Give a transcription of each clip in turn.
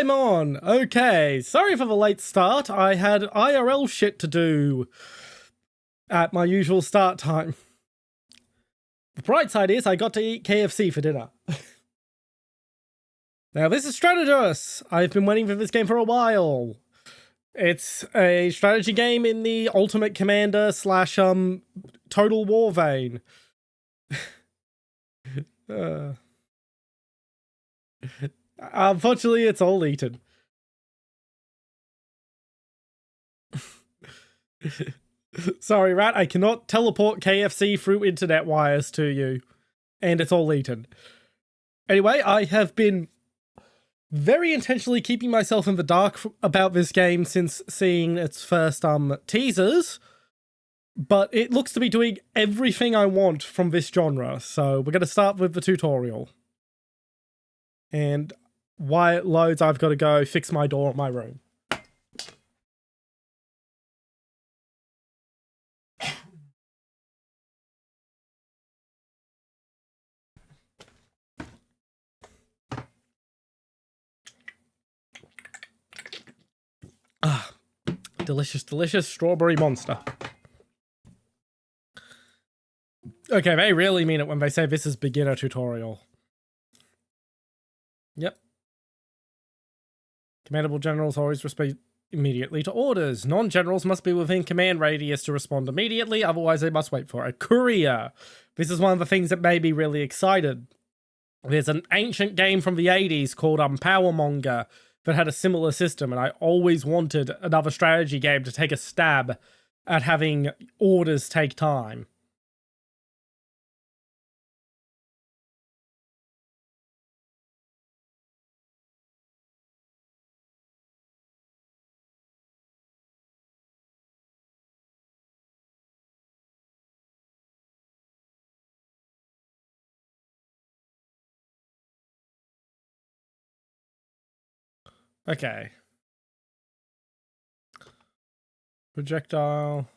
I'm on! Okay, sorry for the late start. I had IRL shit to do at my usual start time. The bright side is I got to eat KFC for dinner. Now, this is Strategos. I've been waiting for this game for a while. It's a strategy game in the Ultimate Commander slash Total War vein. Unfortunately, it's all eaten. Sorry, Rat, I cannot teleport KFC through internet wires to you. And it's all eaten. Anyway, I have been very intentionally keeping myself in the dark about this game since seeing its first teasers. But it looks to be doing everything I want from this genre. So we're going to start with the tutorial. And while it loads, I've got to go fix my door in my room. Ah, delicious, delicious strawberry monster. Okay, they really mean it when they say this is beginner tutorial. Yep. Commandable generals always respond immediately to orders. Non-generals must be within command radius to respond immediately, otherwise they must wait for a courier. This is one of the things that made me really excited. There's an ancient game from the 80s called Powermonger that had a similar system, and I always wanted another strategy game to take a stab at having orders take time. Okay. Projectile.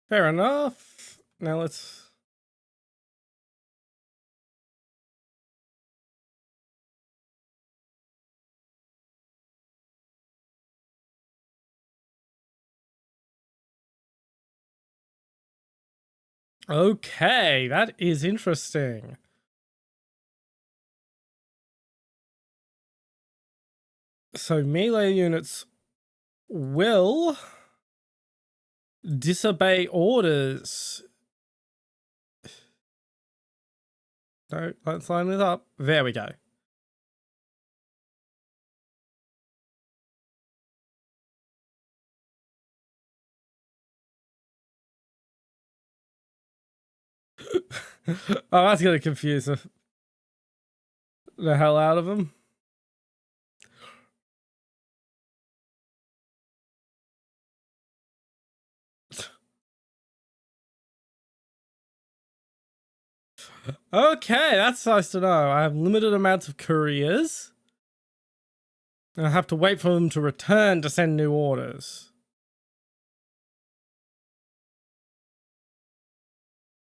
Fair enough. Now let's... Okay, that is interesting. So melee units will disobey orders. No, let's line this up. There we go. Oh, that's gonna confuse the hell out of them. Okay, that's nice to know. I have limited amounts of couriers. And I have to wait for them to return to send new orders.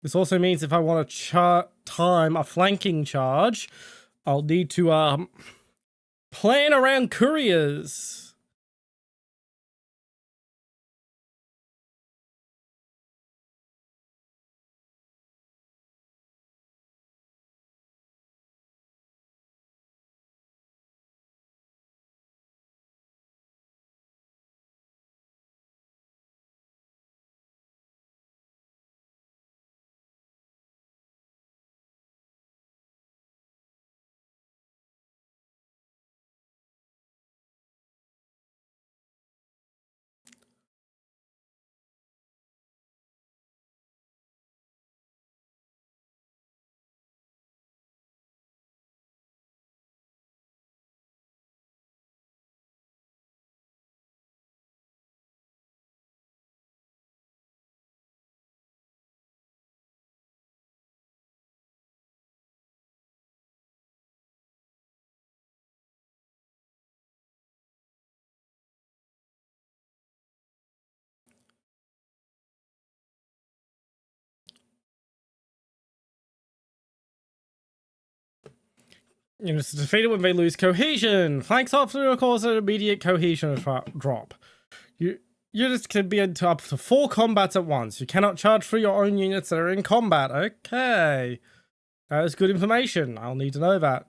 This also means if I want to time a flanking charge, I'll need to plan around couriers. Units defeated when they lose cohesion. Flanks off to cause an immediate cohesion drop. Units can be into up to 4 combats at once. You cannot charge for your own units that are in combat. Okay. That is good information. I'll need to know that.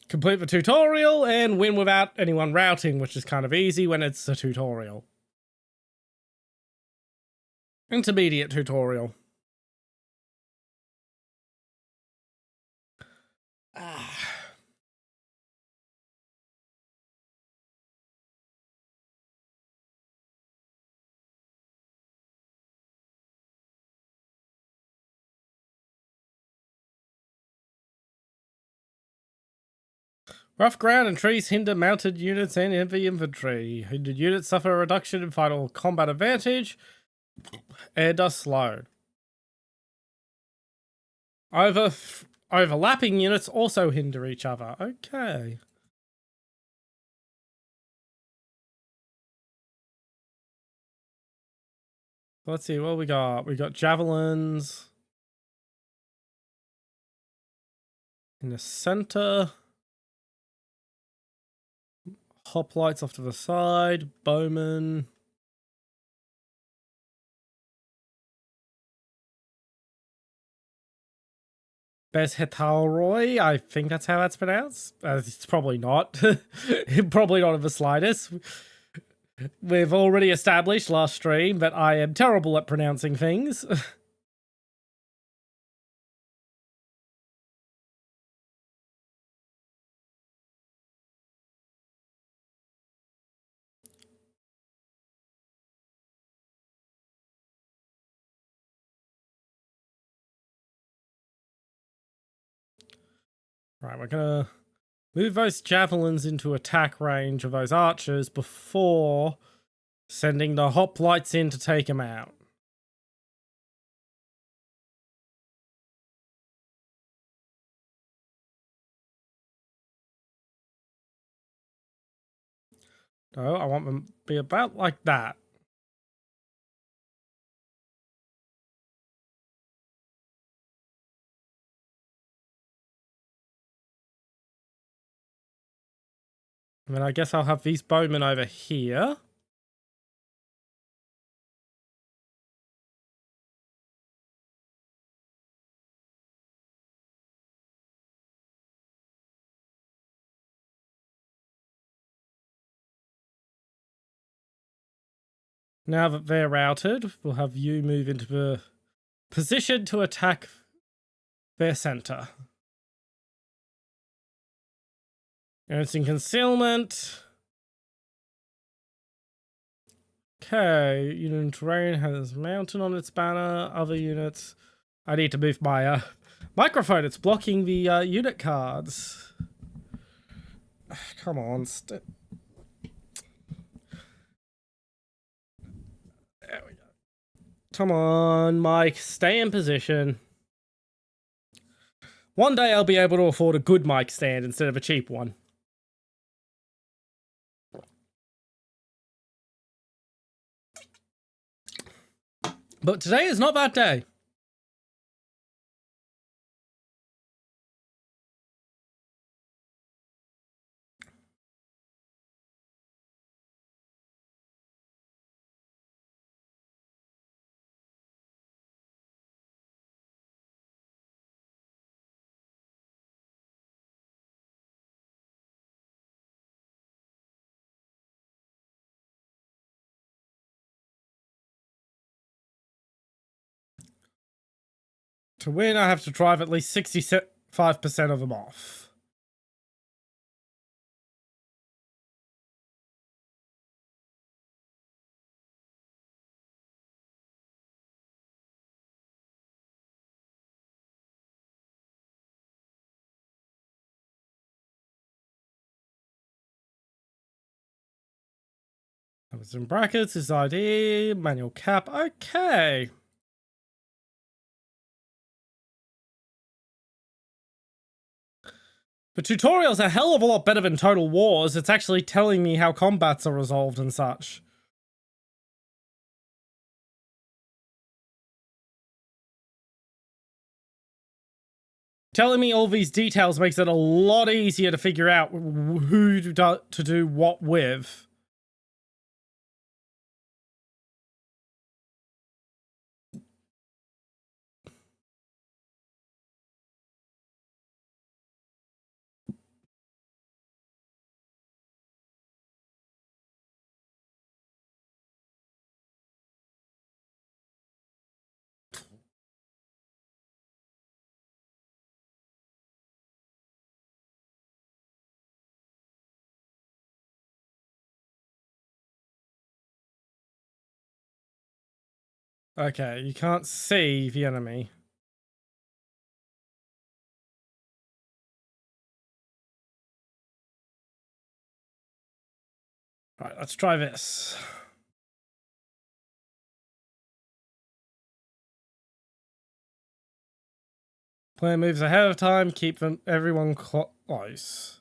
Complete the tutorial and win without anyone routing, which is kind of easy when it's a tutorial. Intermediate tutorial. Rough ground and trees hinder mounted units and heavy infantry. Hindered units suffer a reduction in final combat advantage and are slowed. Overlapping units also hinder each other. Okay. Let's see what we got. We got javelins in the center. Hoplites off to the side. Bowmen. Bezhetalroy, I think that's how that's pronounced. It's probably not. Probably not of the slightest. We've already established last stream that I am terrible at pronouncing things. Right, we're gonna move those javelins into attack range of those archers before sending the hoplites in to take them out. No, I want them to be about like that. And then I guess I'll have these bowmen over here. Now that they're routed, we'll have you move into the position to attack their center. Units in concealment. Okay, unit in terrain has mountain on its banner. Other units. I need to move my microphone. It's blocking the unit cards. Come on. There we go. Come on, Mike. Stay in position. One day I'll be able to afford a good mic stand instead of a cheap one. But today is not that day. To win, I have to drive at least 65% of them off. That was in brackets, his ID, manual cap. Okay. The tutorial's a hell of a lot better than Total Wars. It's actually telling me how combats are resolved and such. Telling me all these details makes it a lot easier to figure out who to do what with. Okay, you can't see the enemy. Right, let's try this. Player moves ahead of time, keep everyone close.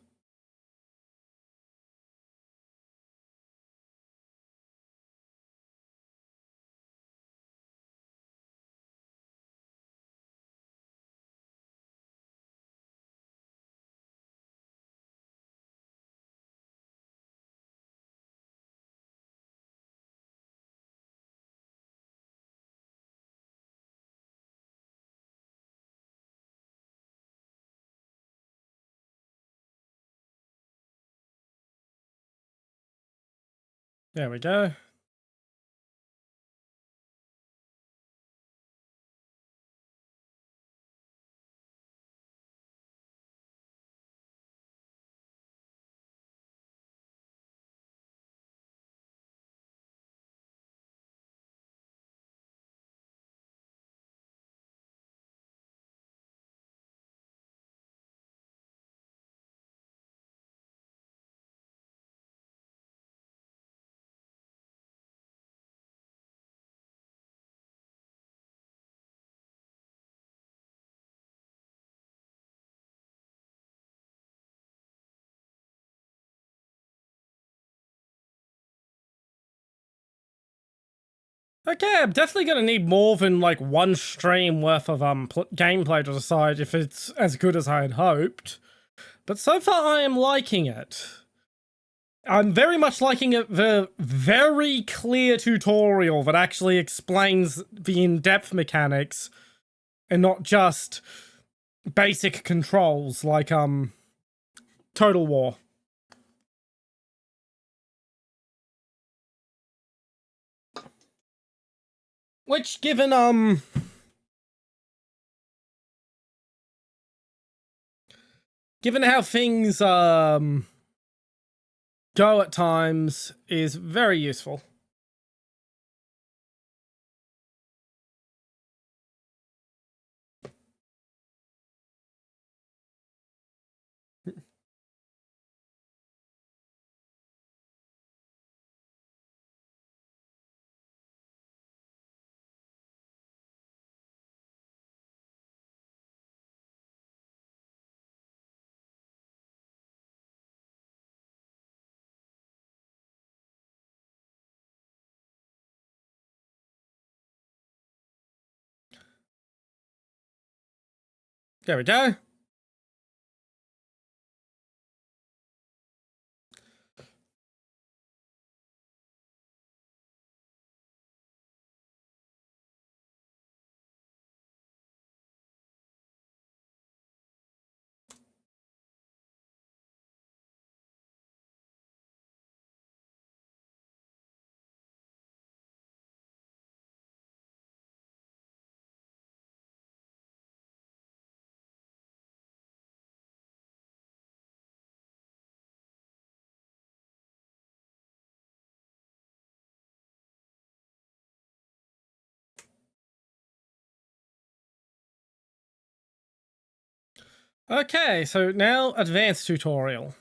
There we go. Okay, I'm definitely gonna need more than like one stream worth of gameplay to decide if it's as good as I had hoped. But so far I am liking it. I'm very much liking it, the very clear tutorial that actually explains the in-depth mechanics and not just basic controls like Total War. Which given how things go at times is very useful. There we go. Okay, so now advanced tutorial.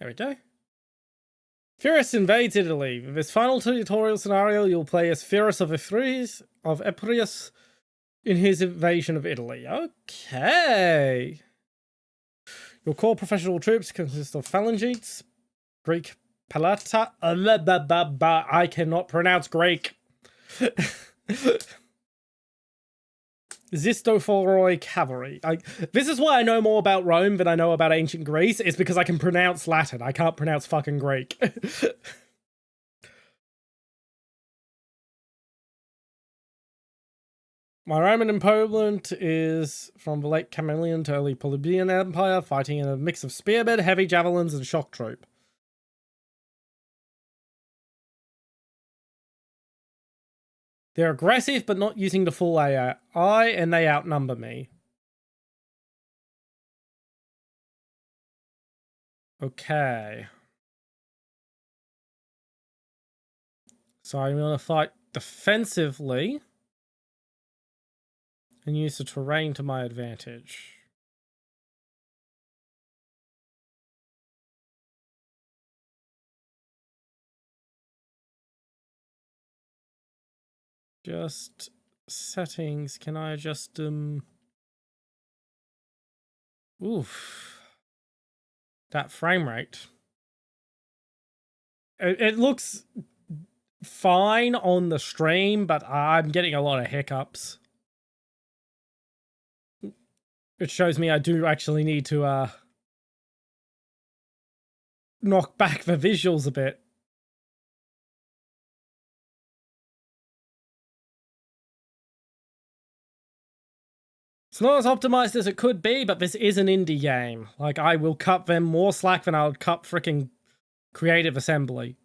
There we go. Pyrrhus invades Italy. With this final tutorial scenario, you'll play as Pyrrhus of Epirus in his invasion of Italy. Okay. Your core professional troops consist of phalangites, Greek palata. I cannot pronounce Greek. Zistophoroi cavalry. This is why I know more about Rome than I know about ancient Greece. It's because I can pronounce Latin. I can't pronounce fucking Greek. My Roman in Poland is from the late Camillian to early Polybian Empire, fighting in a mix of spearmen, heavy javelins, and shock troop. They're aggressive, but not using the full AI, and they outnumber me. Okay. So I'm going to fight defensively and use the terrain to my advantage. Just settings. Can I adjust them? Oof. That frame rate. It looks fine on the stream, but I'm getting a lot of hiccups. It shows me I do actually need to knock back the visuals a bit. It's not as optimized as it could be, but this is an indie game. Like, I will cut them more slack than I would cut freaking Creative Assembly.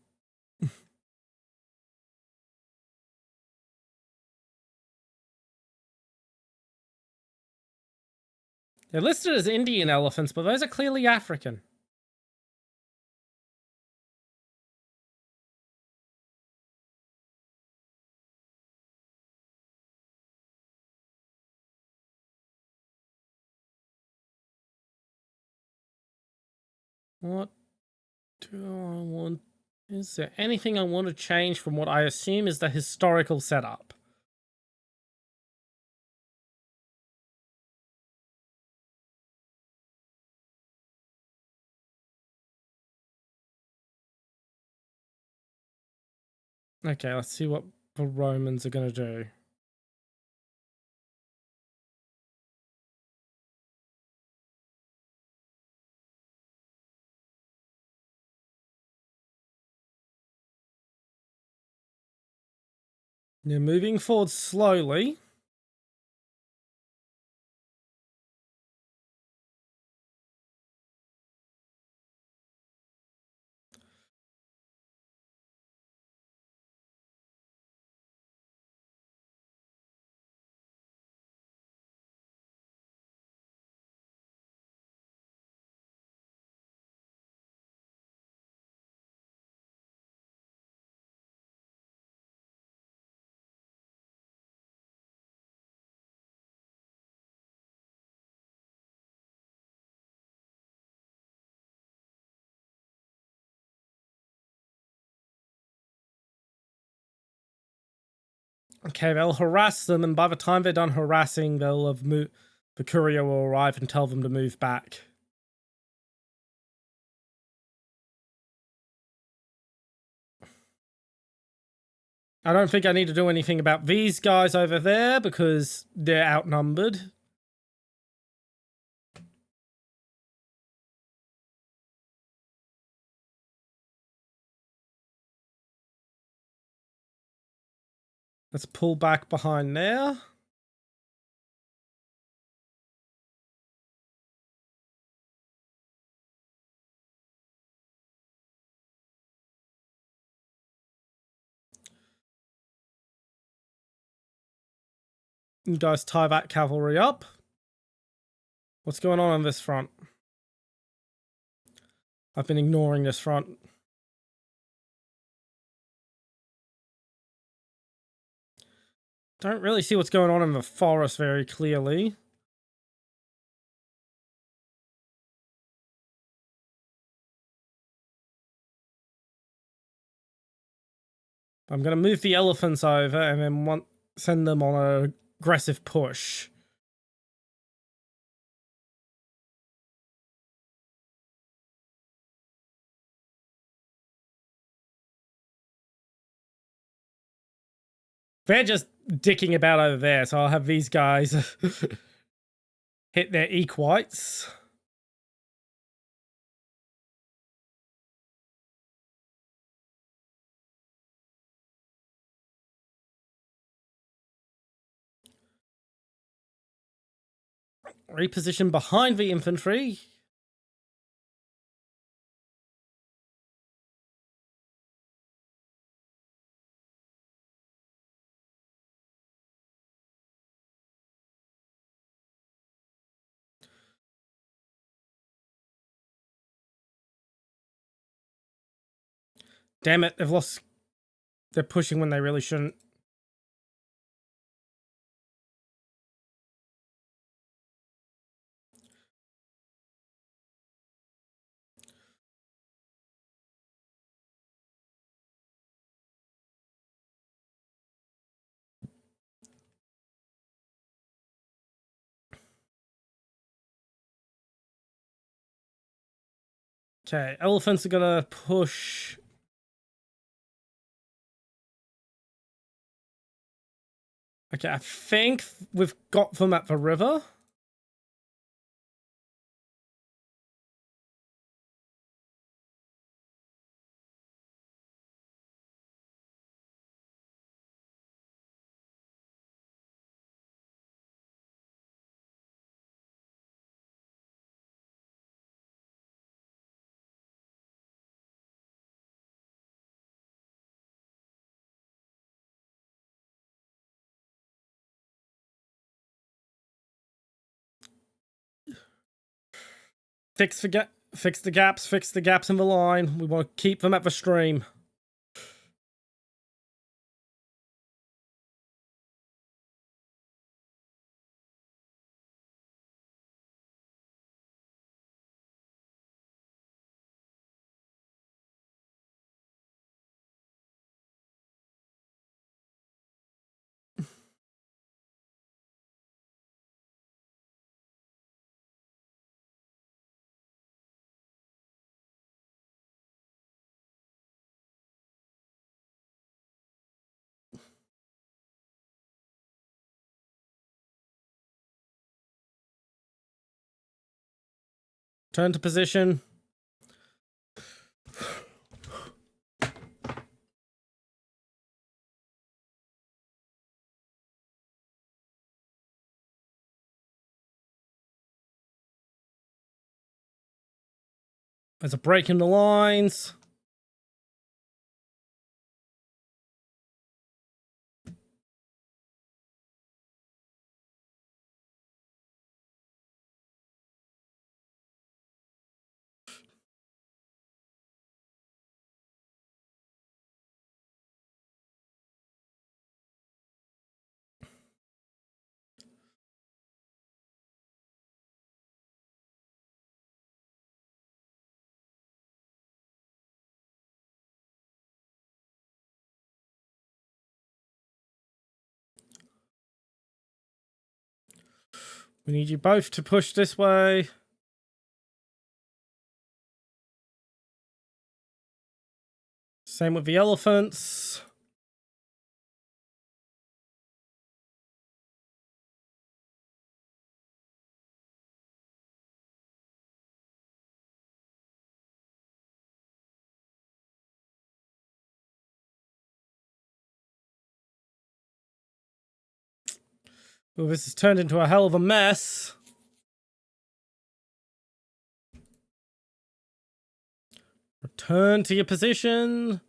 They're listed as Indian elephants, but those are clearly African. What do I want? Is there anything I want to change from what I assume is the historical setup? Okay, let's see what the Romans are going to do. They're moving forward slowly. Okay, they'll harass them, and by the time they're done harassing, they'll have moved. The courier will arrive and tell them to move back. I don't think I need to do anything about these guys over there because they're outnumbered. Let's pull back behind there. You guys tie that cavalry up. What's going on this front? I've been ignoring this front. Don't really see what's going on in the forest very clearly. I'm going to move the elephants over and then send them on an aggressive push. They're just dicking about over there, so I'll have these guys hit their equites. Reposition behind the infantry. Damn it, they've lost. They're pushing when they really shouldn't. Okay, elephants are gonna push. Okay, I think we've got them at the river. Fix the gaps, fix the gaps in the line. We want to keep them at the stream. Turn to position. There's a break in the lines. We need you both to push this way. Same with the elephants. Well, this has turned into a hell of a mess. Return to your position.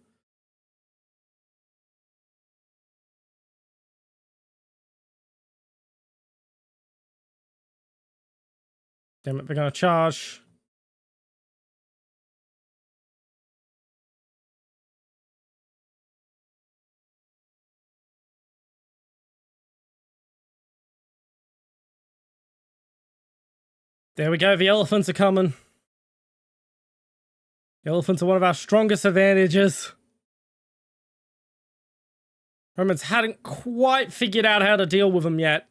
Damn it, they're gonna charge. There we go, the elephants are coming. The elephants are one of our strongest advantages. Romans hadn't quite figured out how to deal with them yet.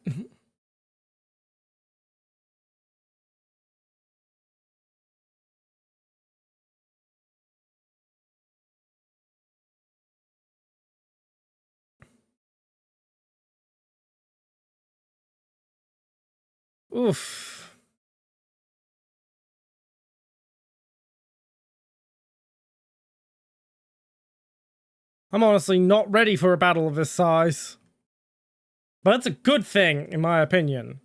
Oof. I'm honestly not ready for a battle of this size. But that's a good thing, in my opinion.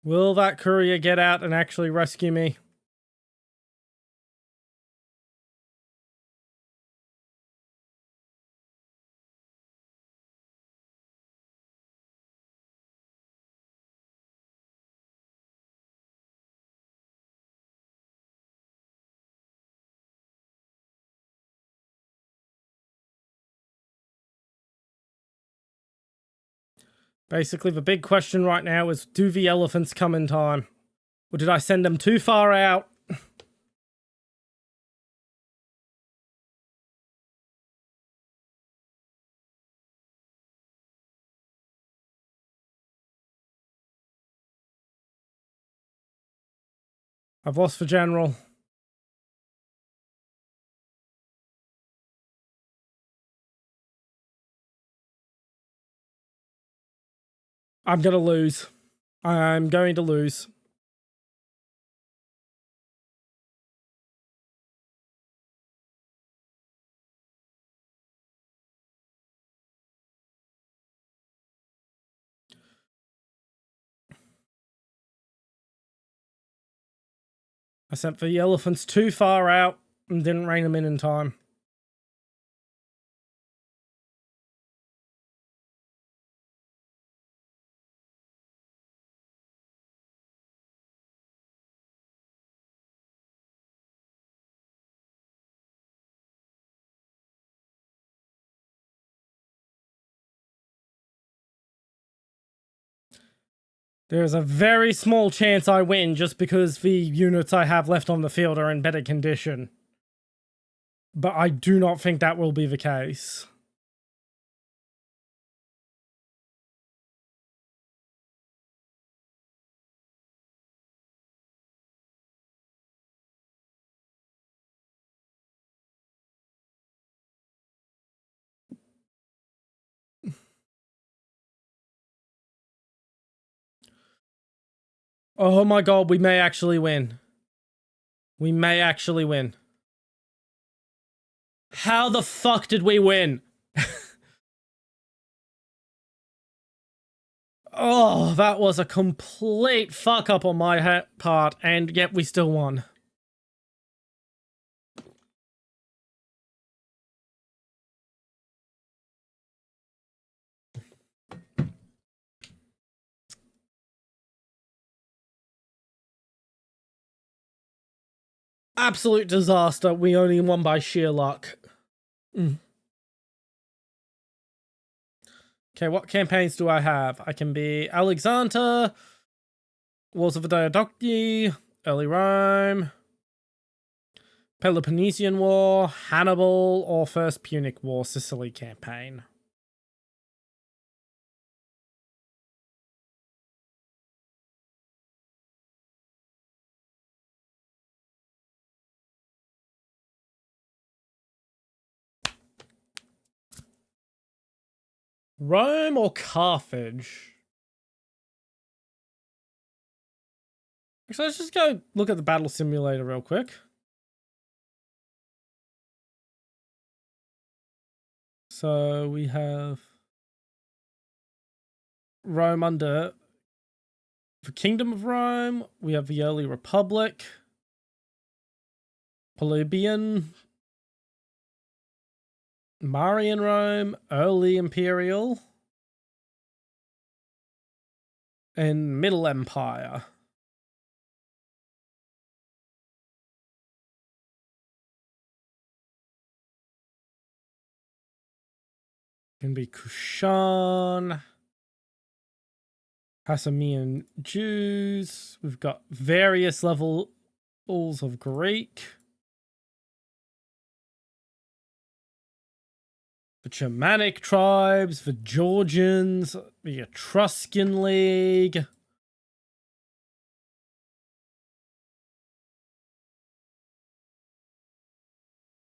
Will that courier get out and actually rescue me? Basically, the big question right now is, do the elephants come in time? Or did I send them too far out? I've lost the general. I'm gonna lose. I'm going to lose. I sent the elephants too far out and didn't rein them in time. There's a very small chance I win just because the units I have left on the field are in better condition. But I do not think that will be the case. Oh my god, we may actually win. We may actually win. How the fuck did we win? Oh, that was a complete fuck up on my part, and yet we still won. Absolute disaster. We only won by sheer luck. Okay, what campaigns do I have? I can be Alexander, Wars of the Diadochi, Early Rome, Peloponnesian War, Hannibal, or First Punic War Sicily campaign. Rome or Carthage? Actually, let's just go look at the battle simulator real quick. So we have Rome under the Kingdom of Rome. We have the Early Republic, Polybian, Marian Rome, early Imperial, and Middle Empire. Can be Kushan, Hasmonean Jews. We've got various levels of Greek. The Germanic tribes, the Georgians, the Etruscan League.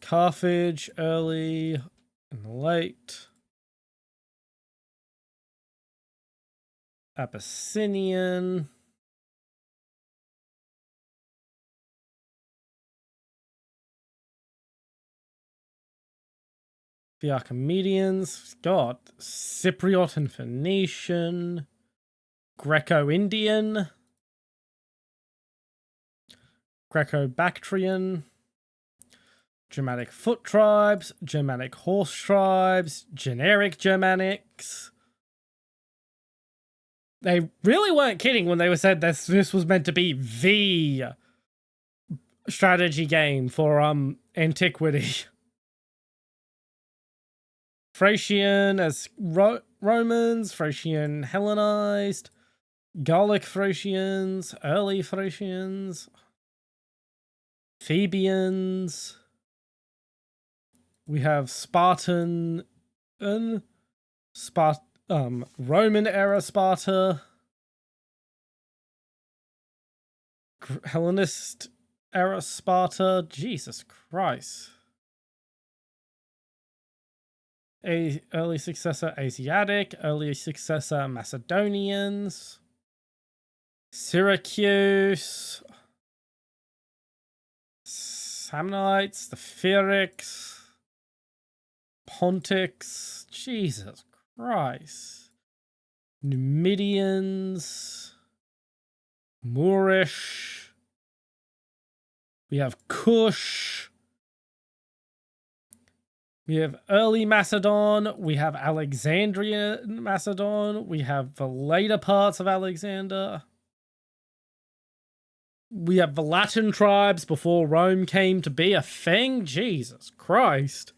Carthage, early and late. Abyssinian. The Archimedeans. God. Cypriot and Phoenician. Greco-Indian. Greco-Bactrian. Germanic foot tribes. Germanic horse tribes. Generic Germanics. They really weren't kidding when they said this was meant to be the strategy game for antiquity. Thracian as Romans, Thracian Hellenized, Gallic Thracians, early Thracians, Thebians. We have Spartan, Roman era Sparta, Hellenist era Sparta. Jesus Christ. Early successor Asiatic, early successor Macedonians, Syracuse, Samnites, the Pyrrhics, Pontics, Jesus Christ, Numidians, Moorish, we have Kush, we have early Macedon, we have Alexandrian Macedon, we have the later parts of Alexander. We have the Latin tribes before Rome came to be a thing. Jesus Christ.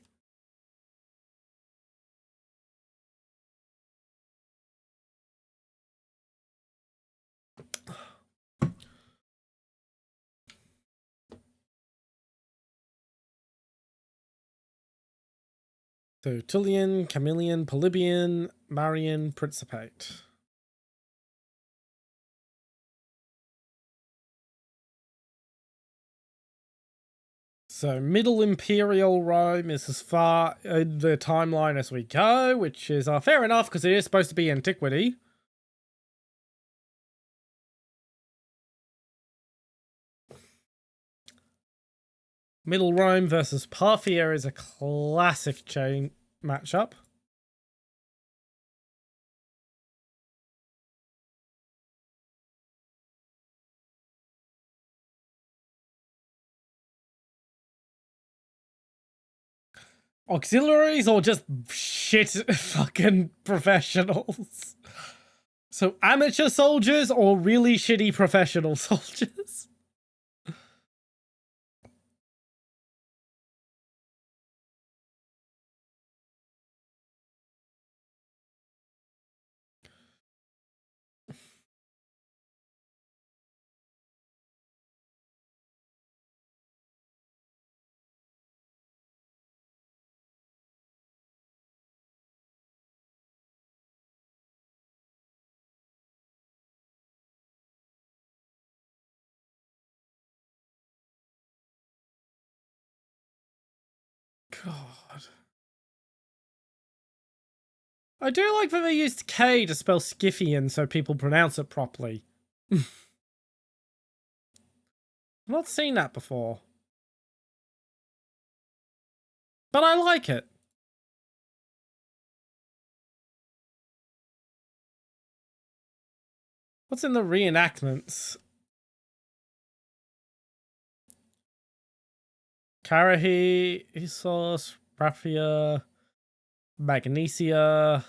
So Tullian, Camillian, Polybian, Marian Principate. So Middle Imperial Rome is as far in the timeline as we go, which is fair enough because it is supposed to be antiquity. Middle Rome versus Parthia is a classic chain matchup. Auxiliaries or just shit fucking professionals? So amateur soldiers or really shitty professional soldiers? God. I do like that they used K to spell Scythian so people pronounce it properly. I've not seen that before. But I like it. What's in the reenactments? Karahi, Isos, Raphia, Magnesia.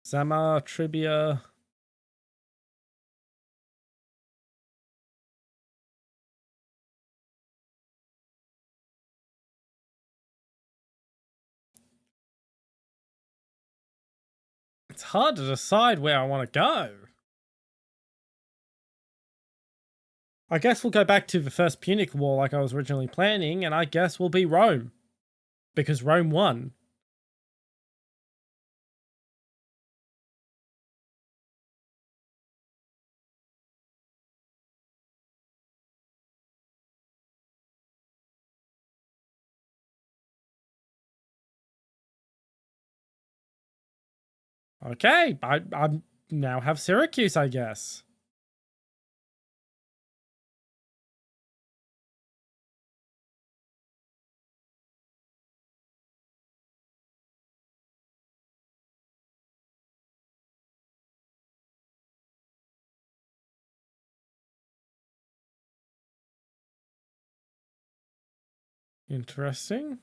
Zama, Trivia. It's hard to decide where I want to go. I guess we'll go back to the First Punic War like I was originally planning, and I guess we'll be Rome. Because Rome won. Okay, I now have Syracuse, I guess. Interesting.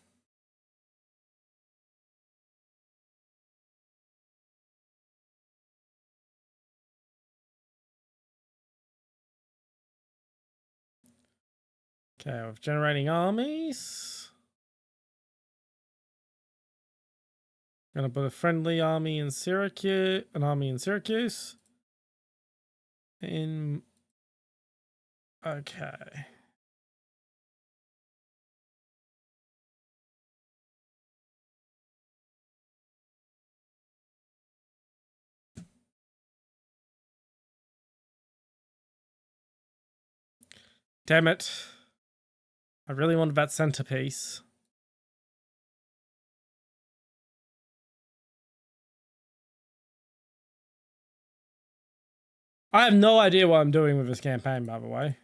Okay, we're generating armies. Gonna put a friendly army in Syracuse, an army in Syracuse. Okay. Damn it. I really wanted that centerpiece. I have no idea what I'm doing with this campaign, by the way.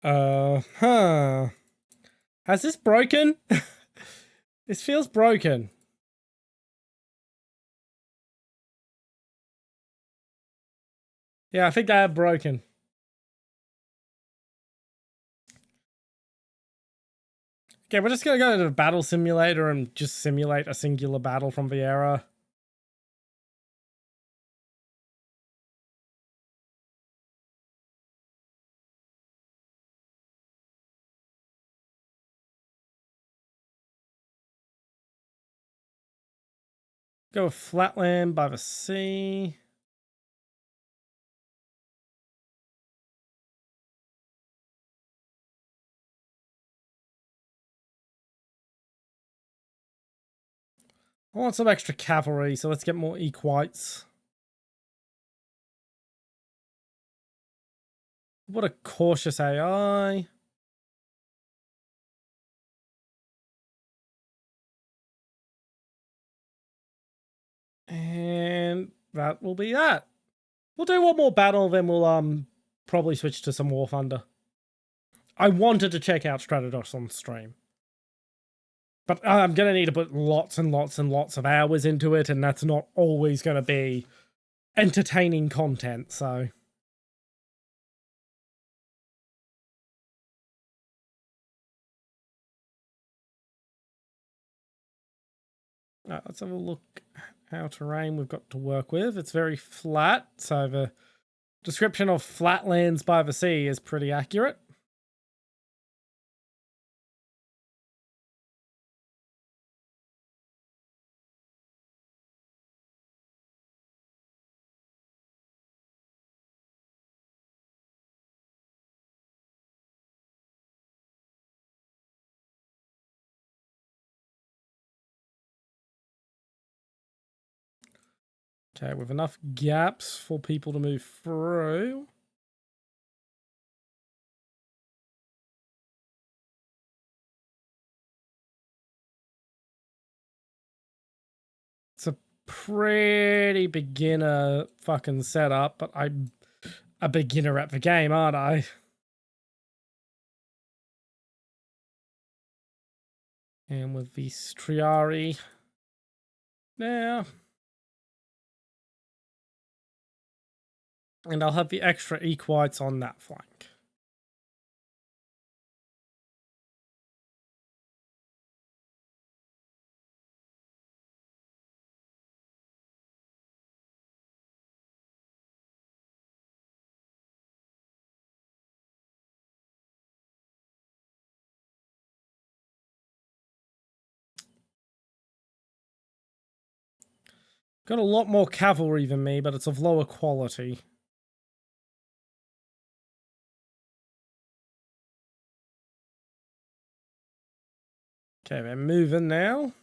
Huh. Has this broken? This feels broken. Yeah, I think I have broken. Okay, we're just gonna go to the battle simulator and just simulate a singular battle from the era. Go with Flatland by the Sea. I want some extra cavalry, so let's get more equites. What a cautious AI. And that will be that. We'll do one more battle, then we'll probably switch to some War Thunder. I wanted to check out Strategos on stream. But I'm going to need to put lots and lots and lots of hours into it, and that's not always going to be entertaining content, so... let's have a look how terrain we've got to work with. It's very flat, so the description of flatlands by the sea is pretty accurate. Okay, with enough gaps for people to move through. pretty beginner fucking setup, but I'm a beginner at the game, aren't I? And with the Striari now. And I'll have the extra equites on that flank. Got a lot more cavalry than me, but it's of lower quality. Okay, we're moving now.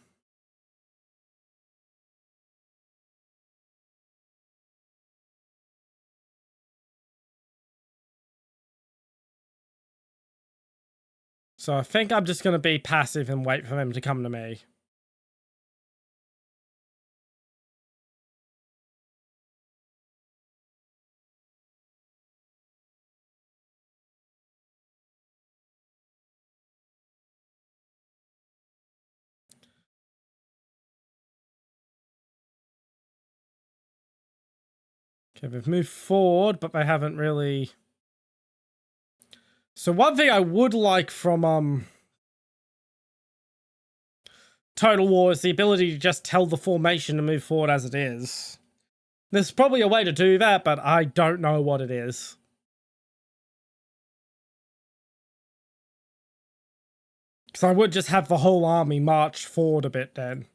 So I think I'm just going to be passive and wait for them to come to me. Okay, they've moved forward, but they haven't really... So one thing I would like from Total War is the ability to just tell the formation to move forward as it is. There's probably a way to do that, but I don't know what it is. Because I would just have the whole army march forward a bit then.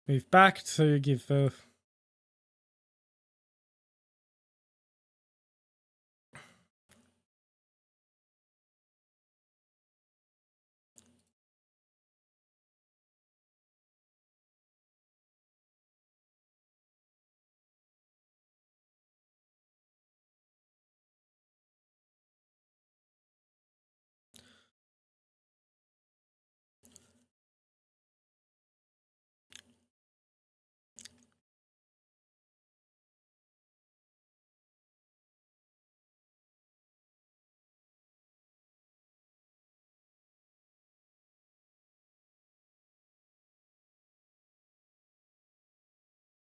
Move back to give the...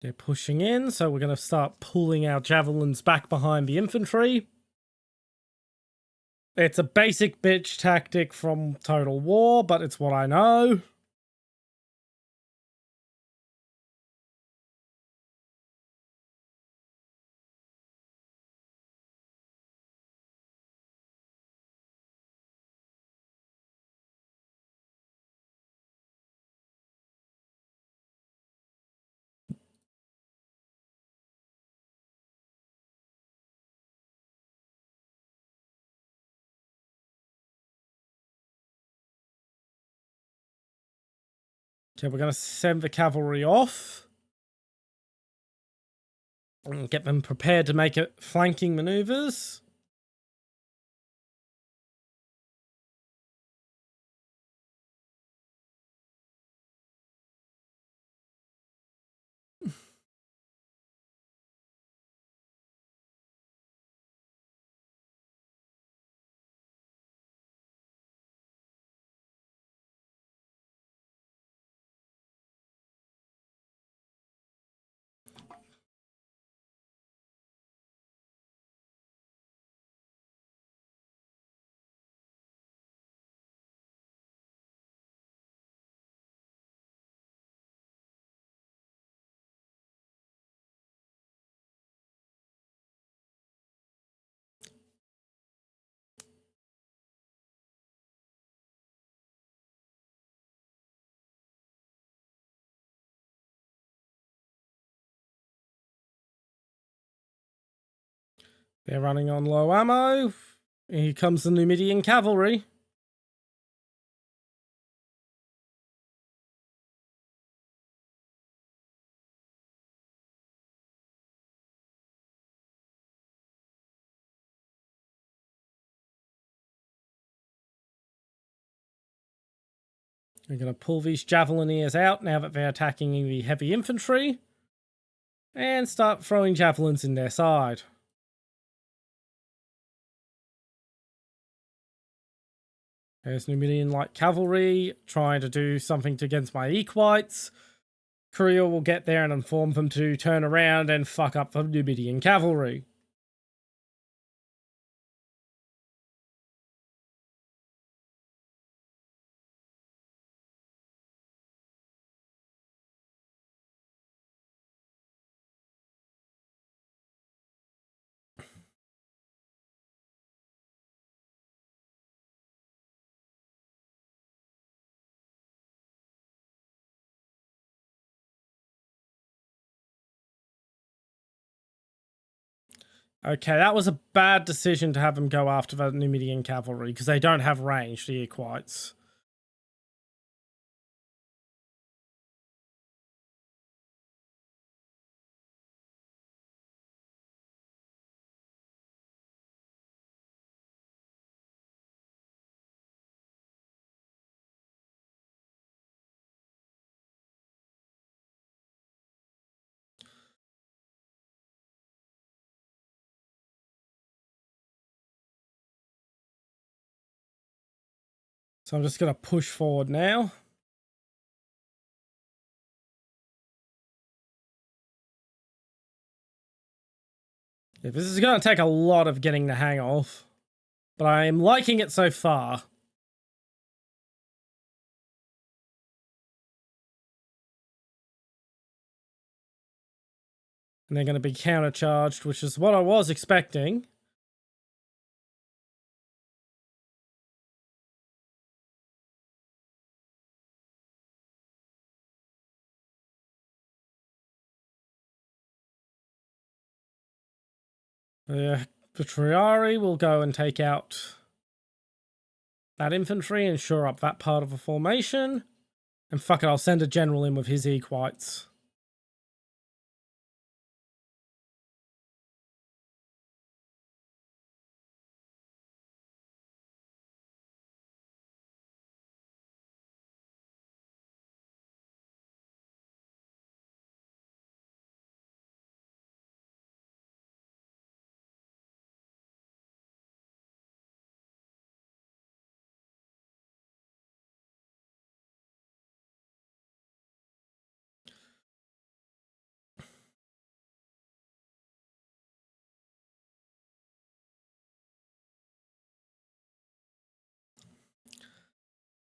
They're pushing in, so we're going to start pulling our javelins back behind the infantry. It's a basic bitch tactic from Total War, but it's what I know. Okay, we're going to send the cavalry off. And get them prepared to make it flanking maneuvers. They're running on low ammo. Here comes the Numidian cavalry. We're going to pull these javelineers out now that they're attacking the heavy infantry. And start throwing javelins in their side. There's Numidian light cavalry trying to do something against my equites. Courier will get there and inform them to turn around and fuck up the Numidian cavalry. Okay, that was a bad decision to have them go after the Numidian cavalry, because they don't have range, the equites. So I'm just going to push forward now. Yeah, this is going to take a lot of getting the hang of, but I'm liking it so far. And they're going to be countercharged, which is what I was expecting. The Triari will go and take out that infantry and shore up that part of the formation. And fuck it, I'll send a general in with his equites.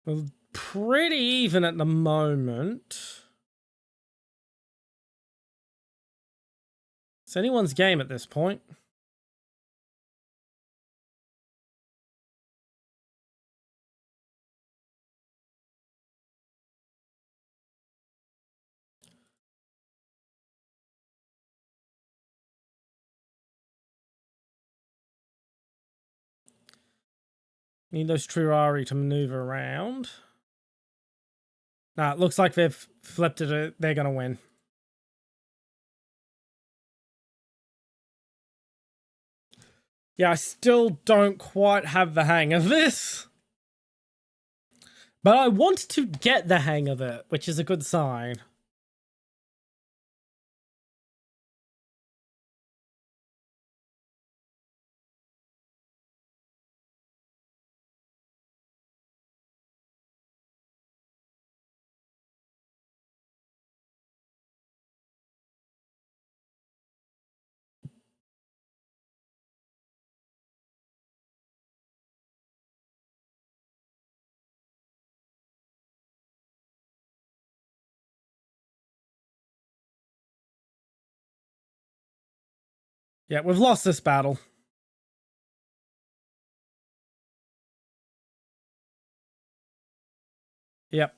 Well, pretty even at the moment. It's anyone's game at this point. Need those Triari to maneuver around. Nah, it looks like they've flipped it. They're going to win. Yeah, I still don't quite have the hang of this. But I want to get the hang of it, which is a good sign. Yeah, we've lost this battle. Yep.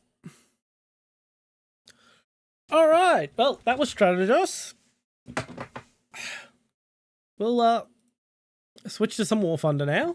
All right. Well, that was Strategos. We'll switch to some War Thunder now.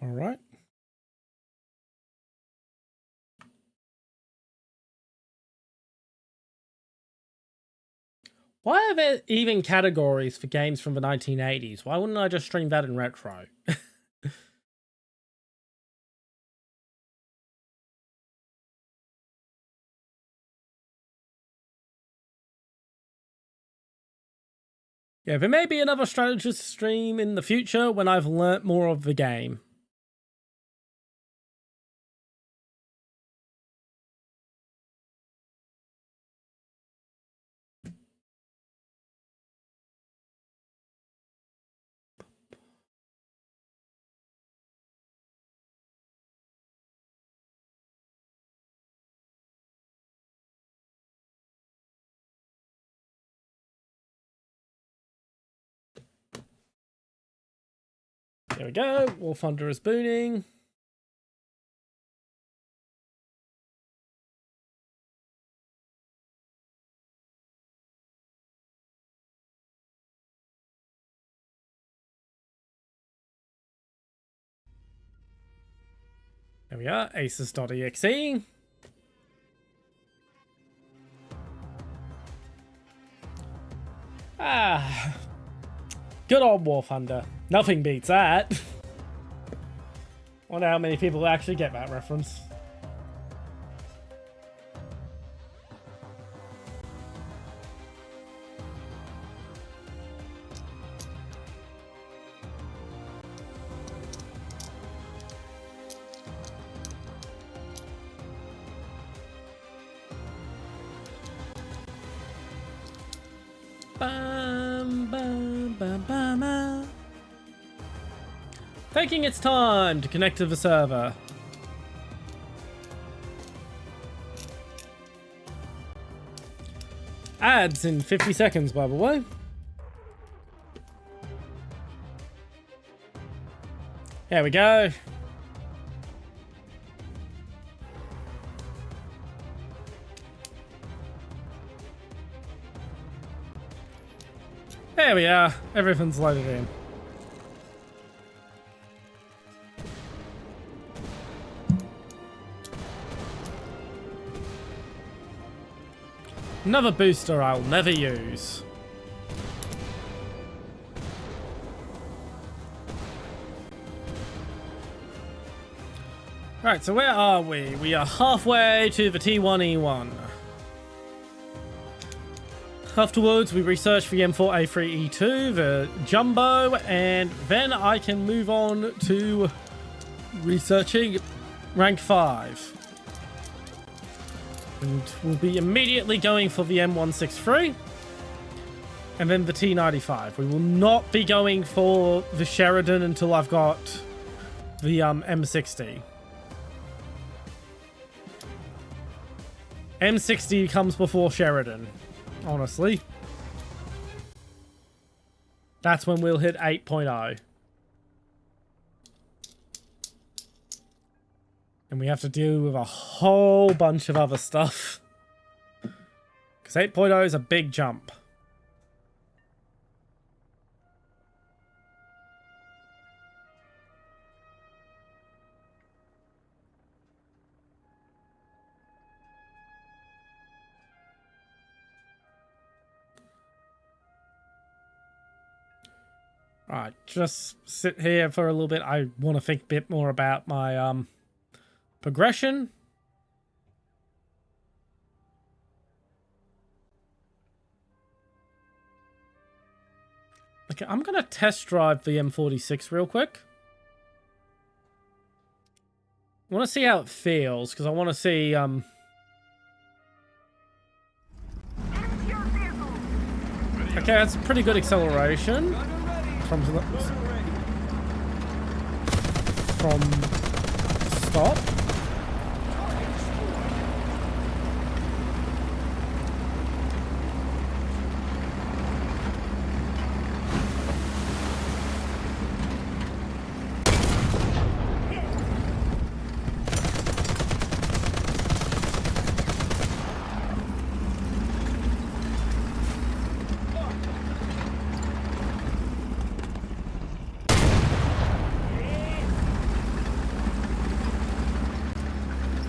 All right. Why are there even categories for games from the 1980s? Why wouldn't I just stream that in retro? Yeah, there may be another Strategos stream in the future when I've learnt more of the game. There we go. War Thunder is booting. There we are. Aces.exe. Ah. Good old War Thunder. Nothing beats that. Wonder how many people actually get that reference. Taking its time to connect to the server. Ads in 50 seconds, by the way. There we go. There we are. Everything's loaded in. Another booster I'll never use. Right, so where are we? We are halfway to the T1E1. Afterwards, we research for the M4, A3, E2, the Jumbo, and then I can move on to researching rank 5. And we'll be immediately going for the M163 and then the T95. We will not be going for the Sheridan until I've got the M60. M60 comes before Sheridan, honestly. That's when we'll hit 8.0. And we have to deal with a whole bunch of other stuff. Because 8.0 is a big jump. Alright, just sit here for a little bit. I want to think a bit more about my progression. Okay, I'm going to test drive the M46 real quick. I want to see how it feels, because I want to see... Okay, that's pretty good acceleration. From stop.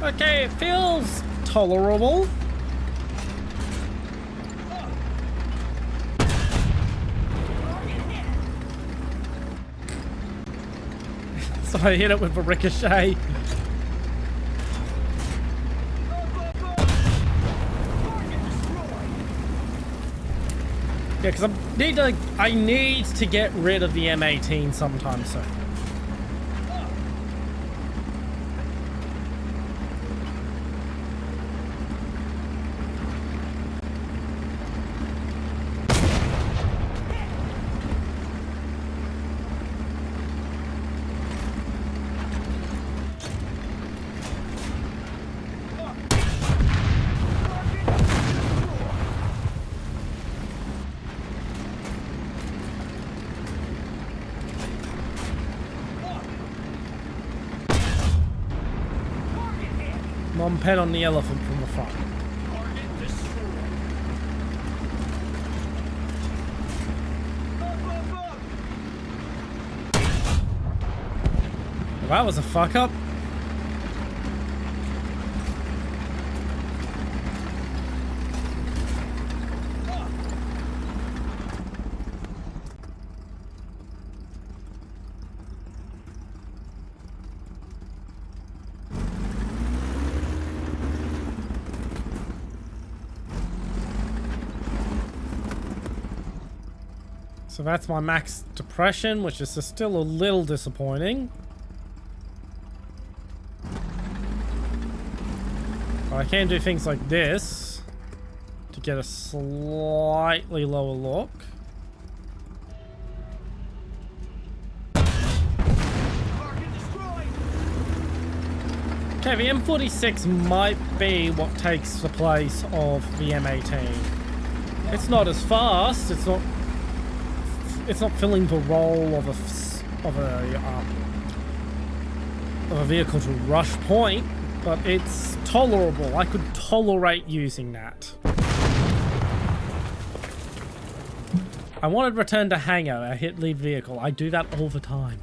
Okay, it feels tolerable. So I hit it with a ricochet. Yeah, because I need to get rid of the M18 sometime soon. One pet on the elephant from the front. Well, that was a fuck up. So that's my max depression, which is still a little disappointing. But I can do things like this to get a slightly lower look. Okay, the M46 might be what takes the place of the M18. It's not as fast, it's not filling the role of a vehicle to rush point, but it's tolerable. I could tolerate using that. I wanted return to hangar. I hit leave vehicle. I do that all the time.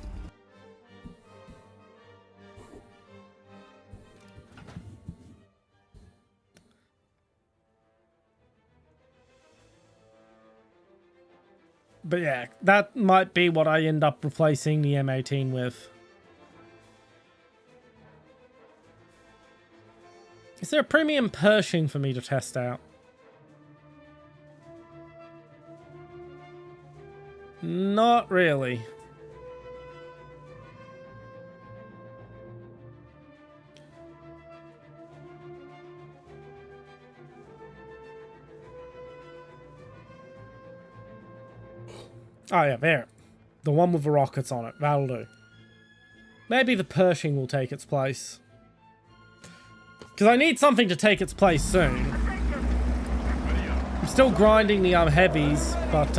But yeah, that might be what I end up replacing the M18 with. Is there a premium Pershing for me to test out? Not really. Oh yeah, there. The one with the rockets on it. That'll do. Maybe the Pershing will take its place. Because I need something to take its place soon. I'm still grinding the heavies, but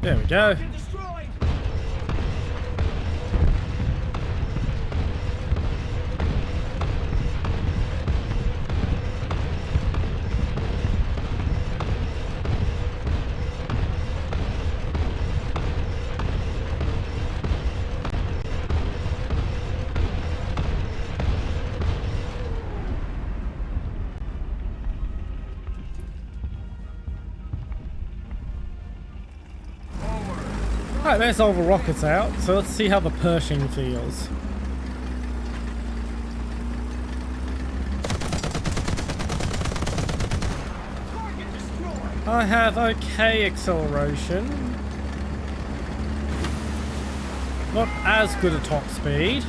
there we go. Alright, there's all the rockets out, so let's see how the Pershing feels. I have okay acceleration. Not as good a top speed.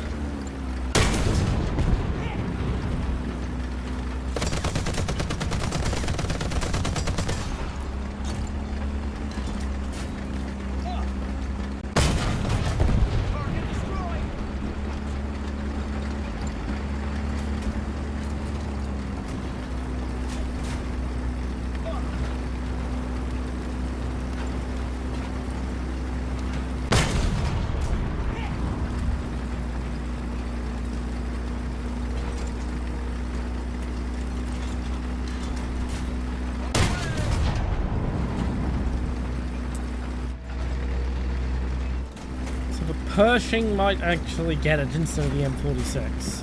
Pershing might actually get it instead of the M46.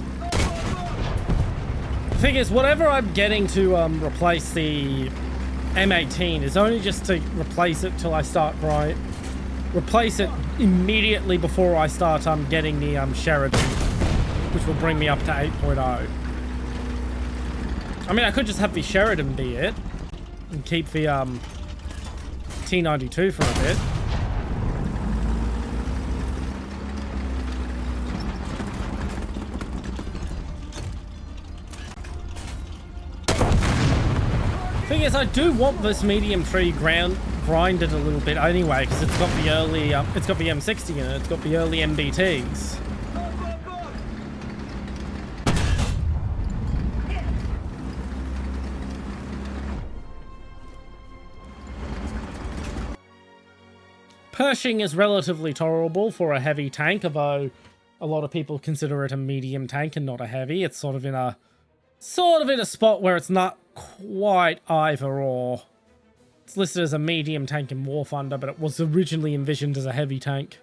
The thing is, whatever I'm getting to replace the M18 is only just to replace it till I start replace it immediately before I start getting the Sheridan, which will bring me up to 8.0. I mean, I could just have the Sheridan be it and keep the T92 for a bit. Thing is, I do want this medium tree grinded a little bit anyway, because it's got the early, it's got the M60 in it, it's got the early MBTs. Pershing is relatively tolerable for a heavy tank, although a lot of people consider it a medium tank and not a heavy. It's sort of in a spot where it's not quite either or. It's listed as a medium tank in War Thunder, but it was originally envisioned as a heavy tank.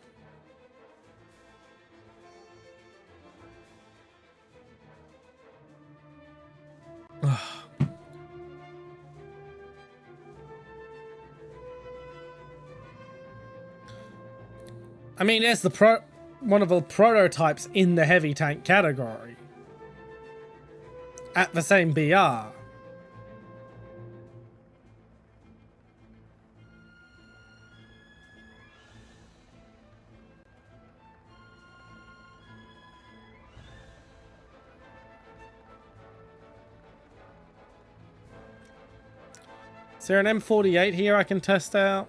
I mean, there's one of the prototypes in the heavy tank category at the same BR. Is there an M48 here I can test out?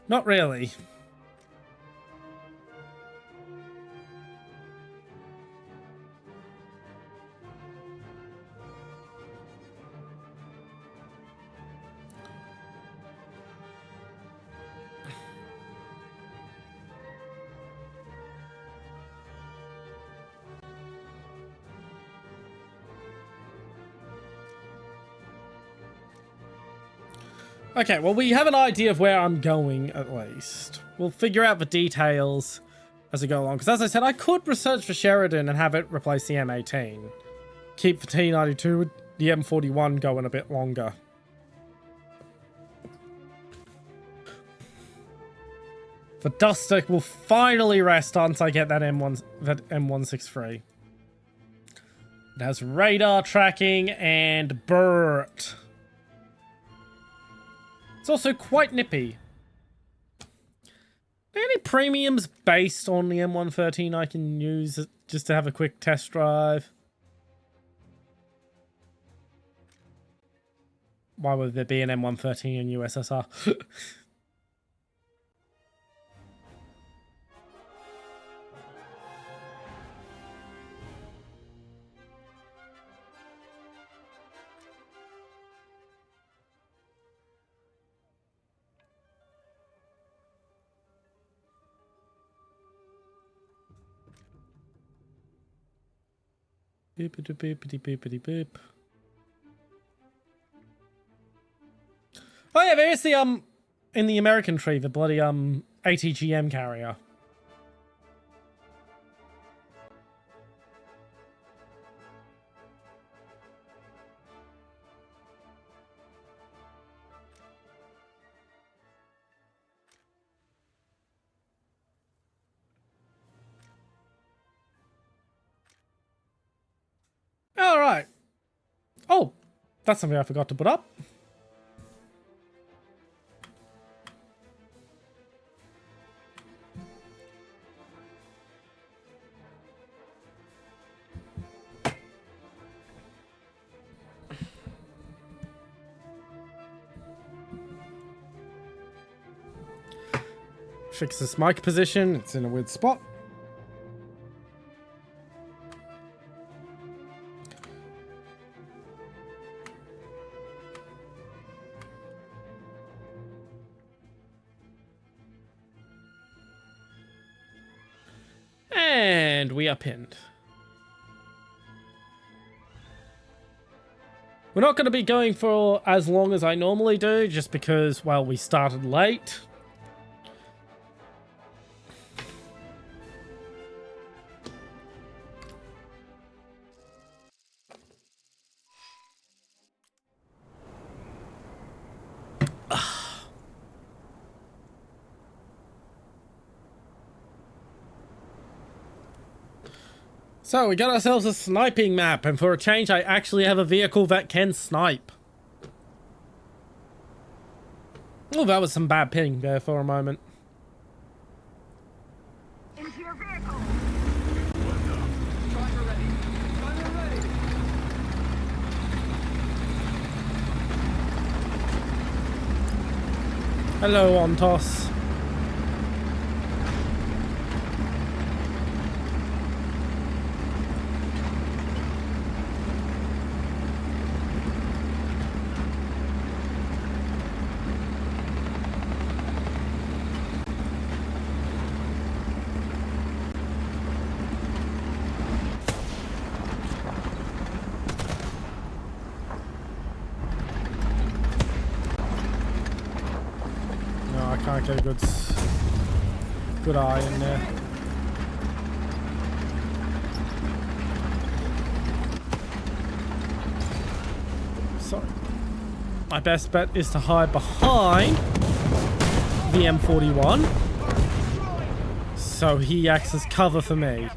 Not really. Okay, well, we have an idea of where I'm going, at least. We'll figure out the details as we go along. Because as I said, I could research for Sheridan and have it replace the M18. Keep the T92 the M41 going a bit longer. The Duster will finally rest once I get that M163. It has radar tracking and BERT. It's also quite nippy. Are there any premiums based on the M113 I can use just to have a quick test drive? Why would there be an M113 in USSR? Boopity boopity boopity boop. Oh yeah, there's the in the American tree, the bloody ATGM carrier. All right. Oh, that's something I forgot to put up. Fix this mic position. It's in a weird spot. And we are pinned. We're not going to be going for as long as I normally do, just because, well, we started late. So we got ourselves a sniping map, and for a change I actually have a vehicle that can snipe. Oh, that was some bad ping there for a moment. Into your vehicle. Driver ready. Driver ready. Hello, Ontos. Can't get a good eye in there. Sorry. My best bet is to hide behind the M41, so he acts as cover for me.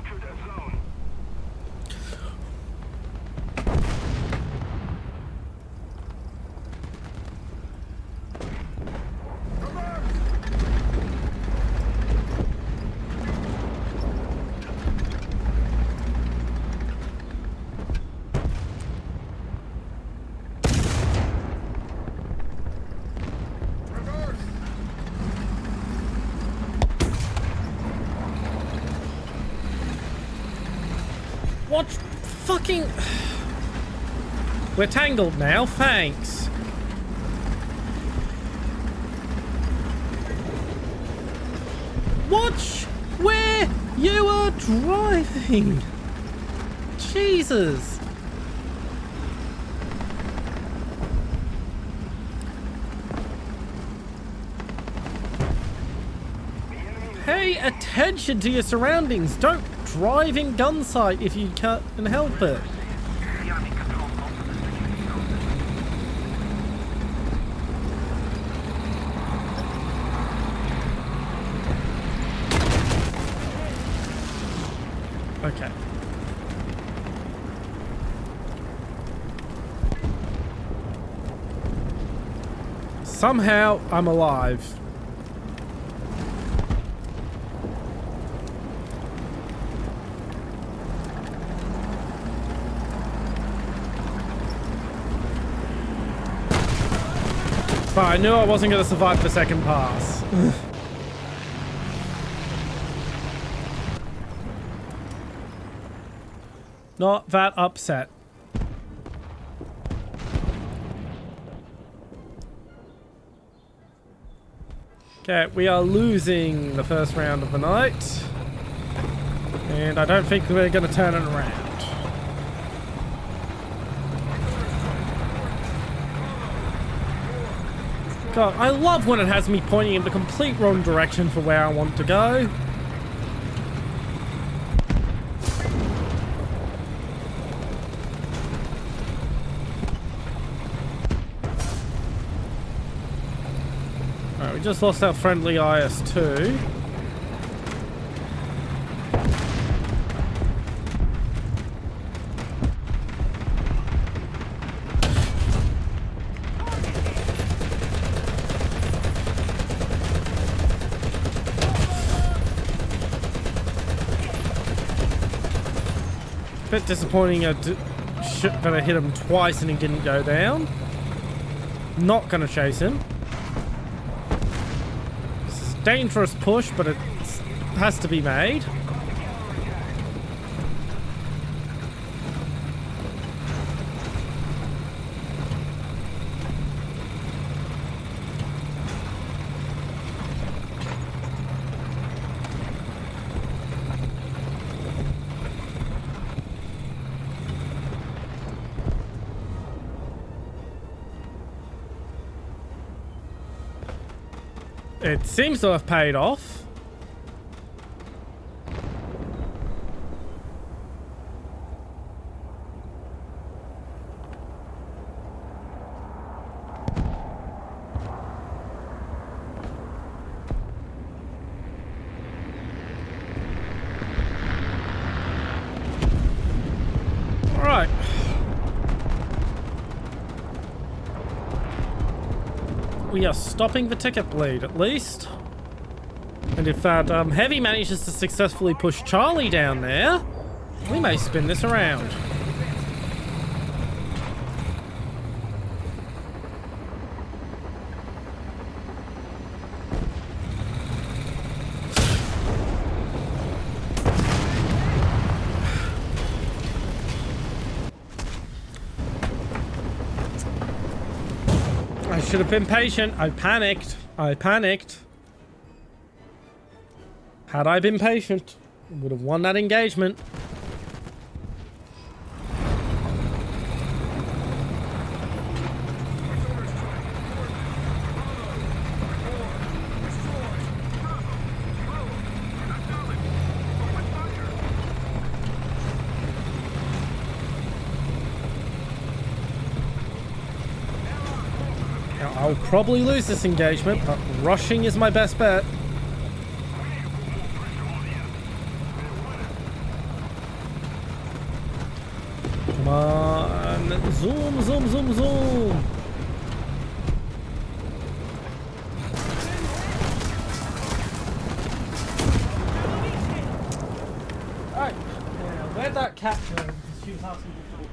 What fucking... We're tangled now, thanks. Watch where you are driving. Jesus. Pay attention to your surroundings. Don't drive in gun sight if you can help it. Okay. Somehow, I'm alive. But I knew I wasn't going to survive the second pass. Not that upset. Okay, we are losing the first round of the night. And I don't think we're going to turn it around. God, I love when it has me pointing in the complete wrong direction for where I want to go. Alright, we just lost our friendly IS-2. Bit disappointing that I hit him twice and he didn't go down. Not gonna chase him. This is a dangerous push, but it has to be made. It seems to have paid off. All right. We are stopping the ticket bleed, at least. And if that Heavy manages to successfully push Charlie down there, we may spin this around. I should have been patient. I panicked. Had I been patient, I would have won that engagement. Now, I'll probably lose this engagement, but rushing is my best bet. Come on. Zoom, zoom, zoom, zoom. Alright. Where'd that cat go? Because she was asking before.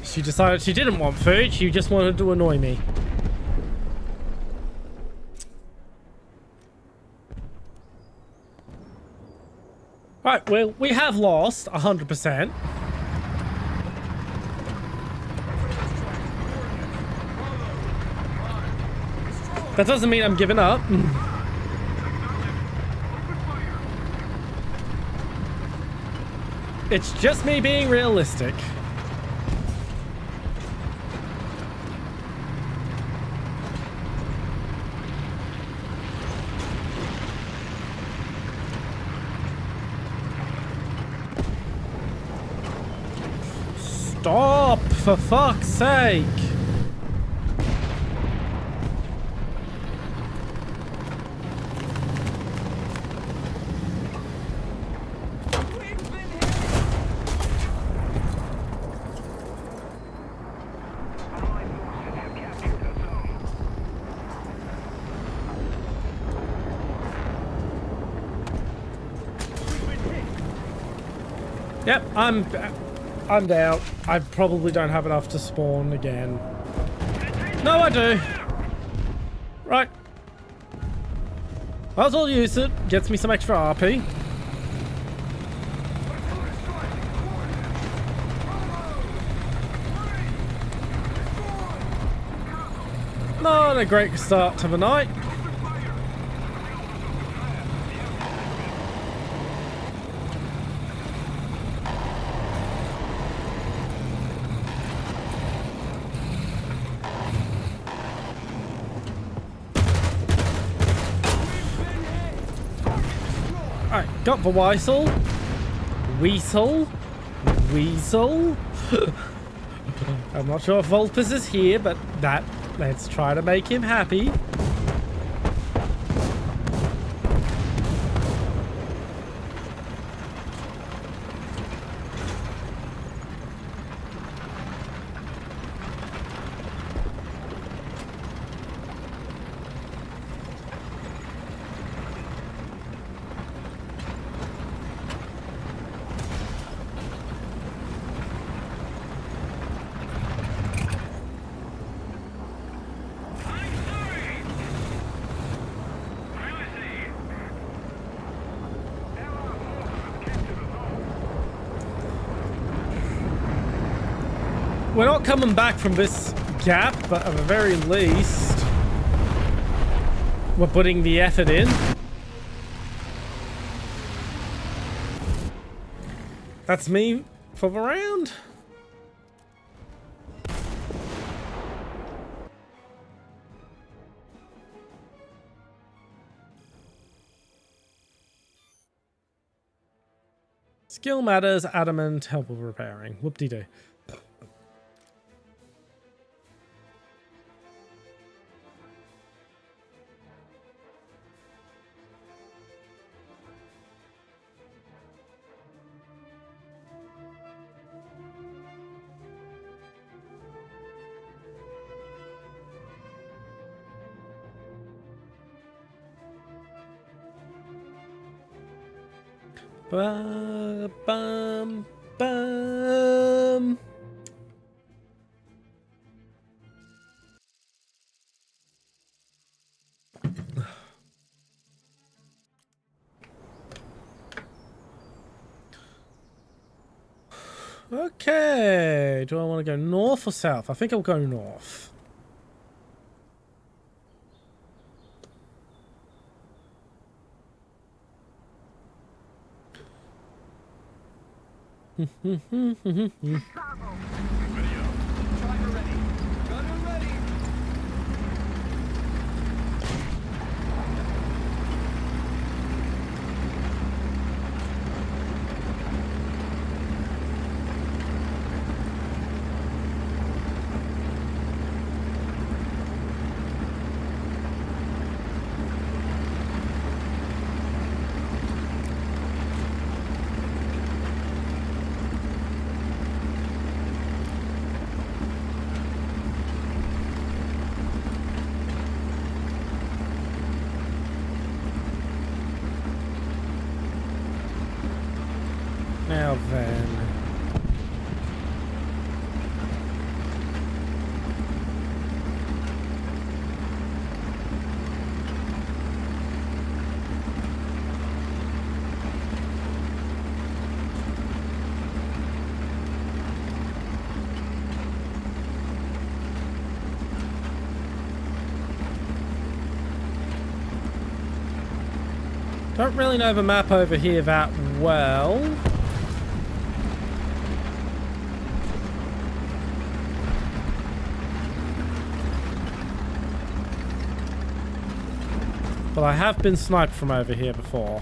She decided she didn't want food, she just wanted to annoy me. Right, well, we have lost 100%. That doesn't mean I'm giving up. It's just me being realistic. Stop, for fuck's sake. Yep, I'm down. I probably don't have enough to spawn again. No, I do. Right. Might as well use it. Gets me some extra RP. Not a great start to the night. Alright, got the Weasel. Weasel. I'm not sure if Vulpes is here, but let's try to make him happy. We're not coming back from this gap, but at the very least, we're putting the effort in. That's me for the round. Skill matters, adamant, help with repairing. Whoop-de-doo. Bum, bum. Okay, do I want to go north or south? I think I'll go north. Driver ready. Gunner ready. Now then. Don't really know the map over here that well. But I have been sniped from over here before.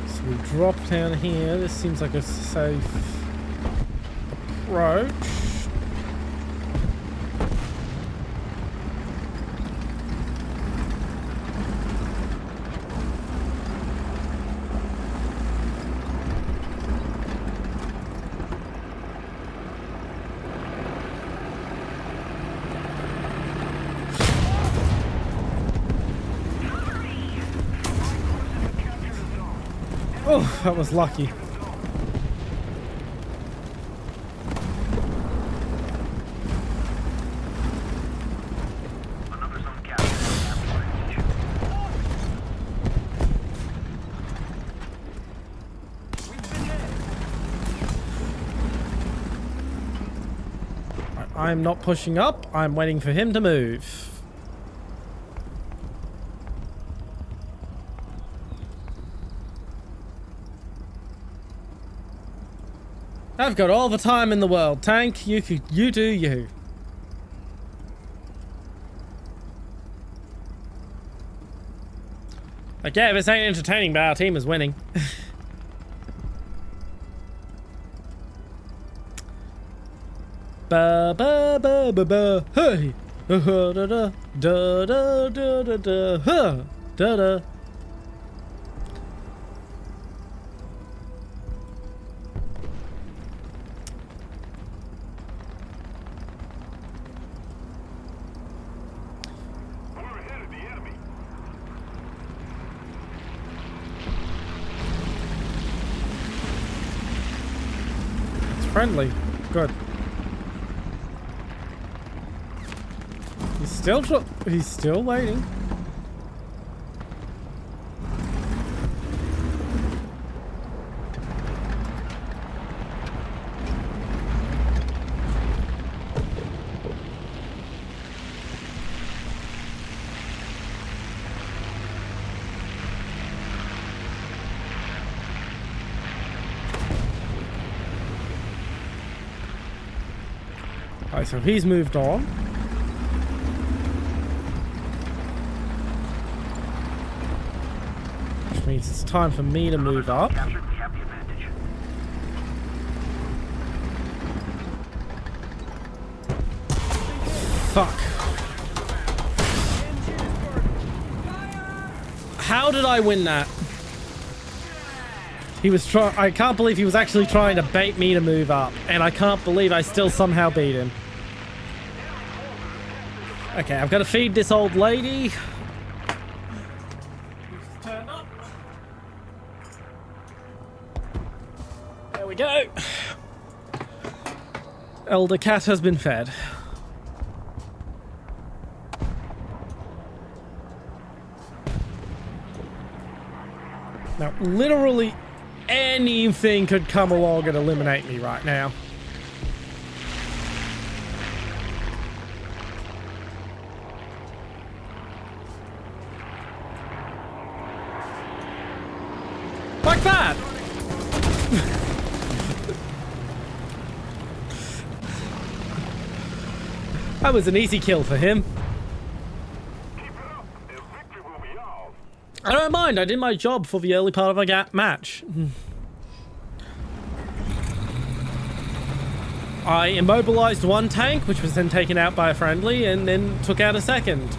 So we drop down here. This seems like a safe approach. Oh, that was lucky. I'm not pushing up. I'm waiting for him to move. I've got all the time in the world, tank. You do you. Like, yeah, this ain't entertaining, but our team is winning. Ba ba ba ba ba hey da da da da da da da da ha da da. It's friendly. Good. He's still waiting. Alright, so he's moved on. Means it's time for me to move up. Fuck. How did I win that? He was I can't believe he was actually trying to bait me to move up, and I can't believe I still somehow beat him. Okay, I've got to feed this old lady. There we go. Elder cat has been fed. Now, literally anything could come along and eliminate me right now. Like that! That was an easy kill for him. I don't mind, I did my job for the early part of a match. I immobilized one tank, which was then taken out by a friendly, and then took out a second.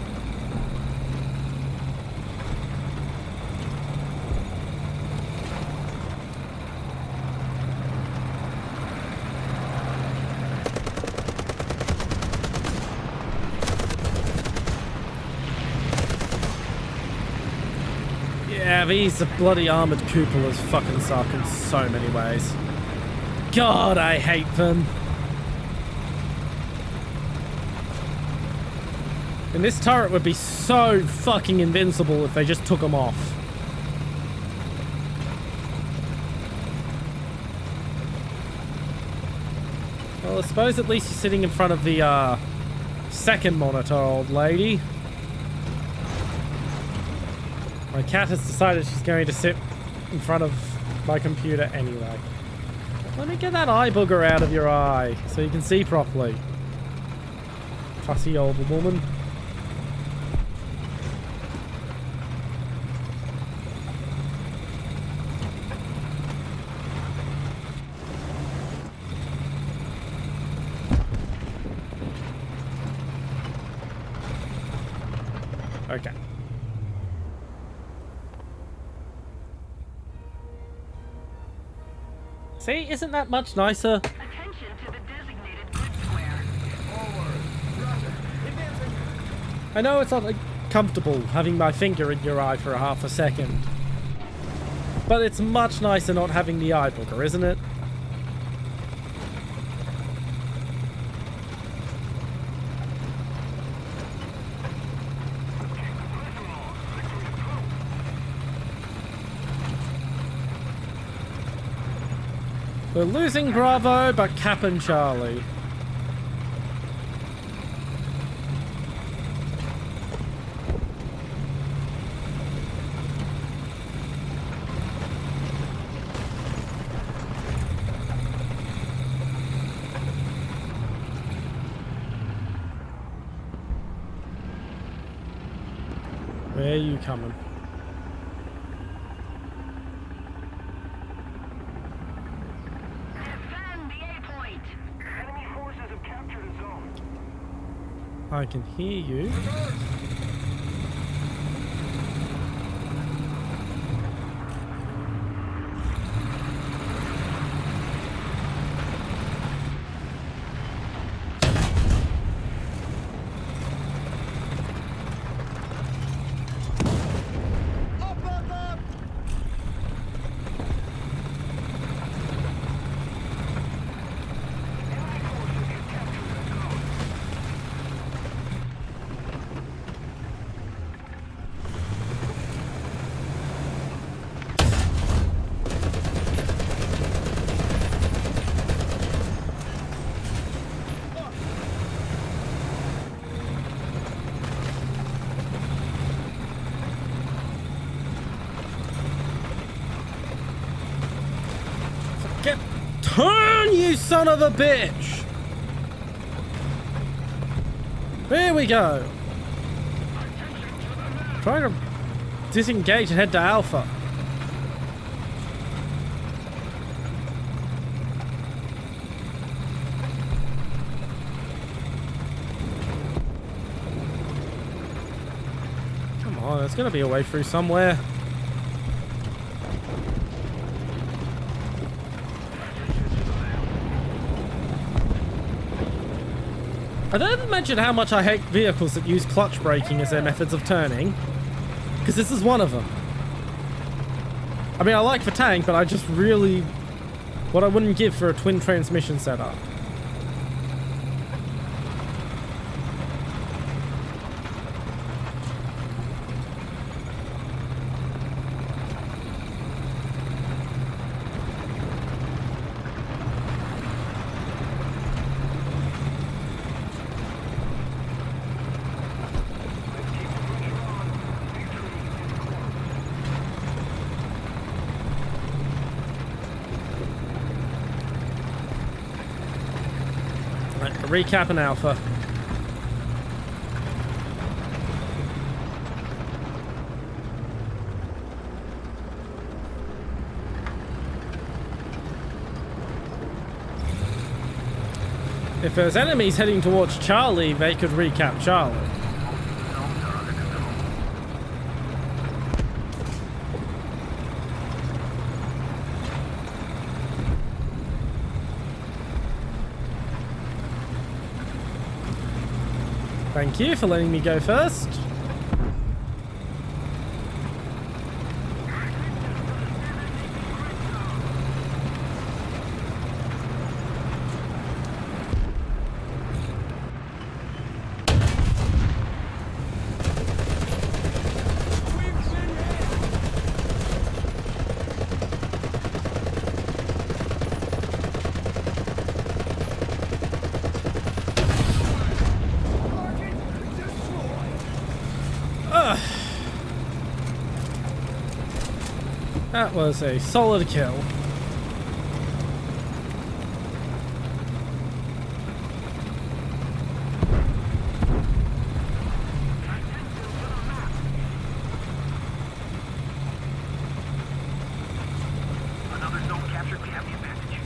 Yeah, these bloody armored cupolas fucking suck in so many ways. God, I hate them. And this turret would be so fucking invincible if they just took them off. Well, I suppose at least you're sitting in front of the second monitor, old lady. My cat has decided she's going to sit in front of my computer anyway. Let me get that eye booger out of your eye so you can see properly. Fussy old woman. Okay. See, isn't that much nicer? Attention to the designated grid square. Forward. Roger. Advancing. I know it's not like, comfortable having my finger in your eye for a half a second. But it's much nicer not having the eye booger, isn't it? We're losing Bravo, but Cap and Charlie. Where are you coming? Defend the A point. Enemy forces have captured a zone. I can hear you. Turn, you son of a bitch! There we go. Trying to disengage and head to Alpha. Come on, there's gonna be a way through somewhere. I don't imagine how much I hate vehicles that use clutch braking as their methods of turning, because this is one of them. I mean, I like the tank, but I just really... what I wouldn't give for a twin transmission setup. Recap and Alpha. If there's enemies heading towards Charlie, they could recap Charlie. Thank you for letting me go first. That was a solid kill. Another zone captured. We have the advantage.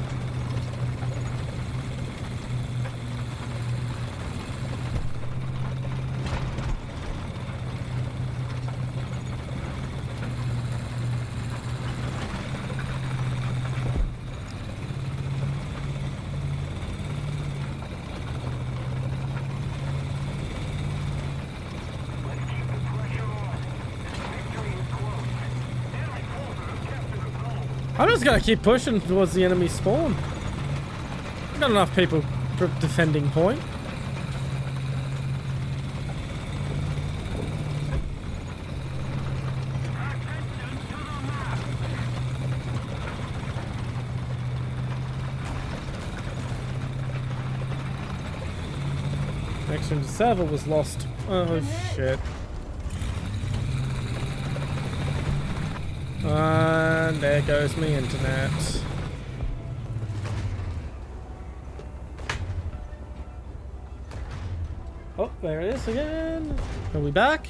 I'm just gonna keep pushing towards the enemy spawn. Got enough people defending point. Connection to server was lost. Oh shit. And there goes my internet. Oh, there it is again. Are we back?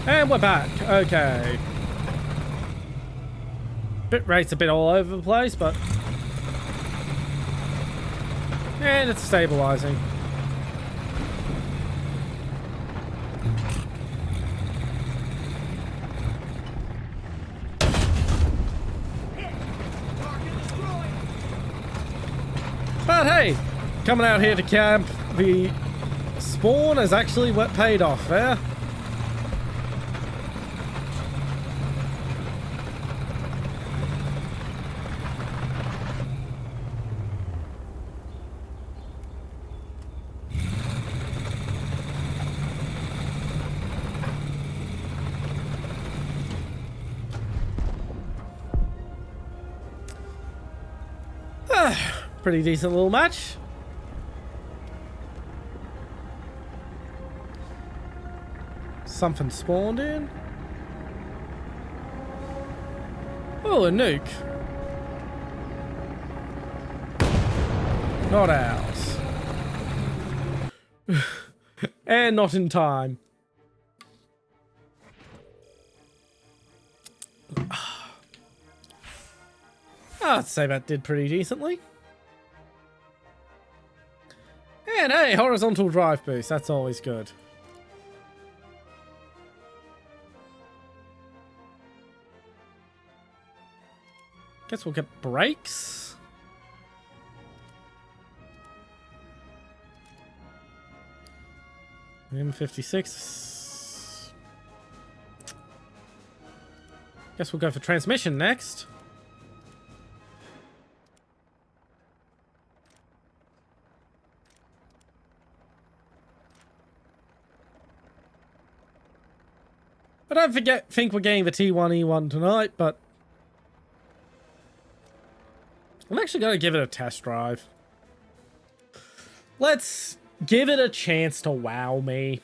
And we're back. Okay. Bitrate's a bit all over the place, but... and it's stabilizing. But hey, coming out here to camp, the spawn has actually paid off there. Pretty decent little match. Something spawned in. Oh, a nuke. Not ours. And not in time. I'd say that did pretty decently. And hey, horizontal drive boost. That's always good. Guess we'll get brakes. M56. Guess we'll go for transmission next. I don't think we're getting the T1E1 tonight, but I'm actually going to give it a test drive. Let's give it a chance to wow me.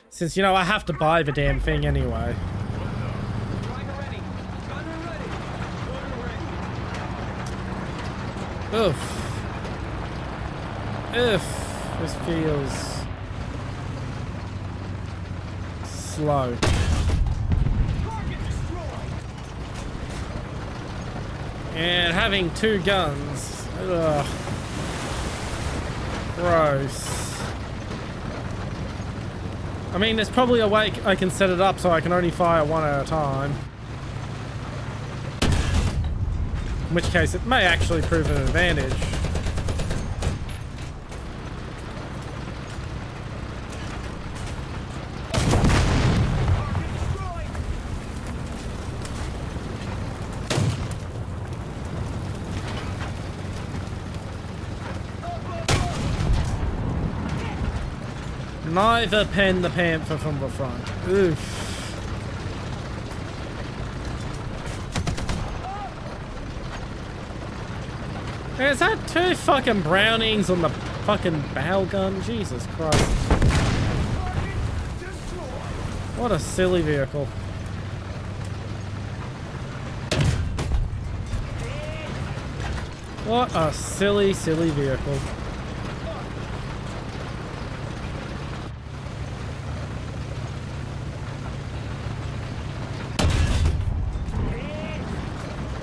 Since, you know, I have to buy the damn thing anyway. Oof. Oof. This feels slow. And having two guns. Ugh. Gross. I mean, there's probably a way I can set it up so I can only fire one at a time. In which case, it may actually prove an advantage. Neither pen the Panther from the front. Oof. Is that two fucking Brownings on the fucking bow gun? Jesus Christ. What a silly vehicle. What a silly, silly vehicle.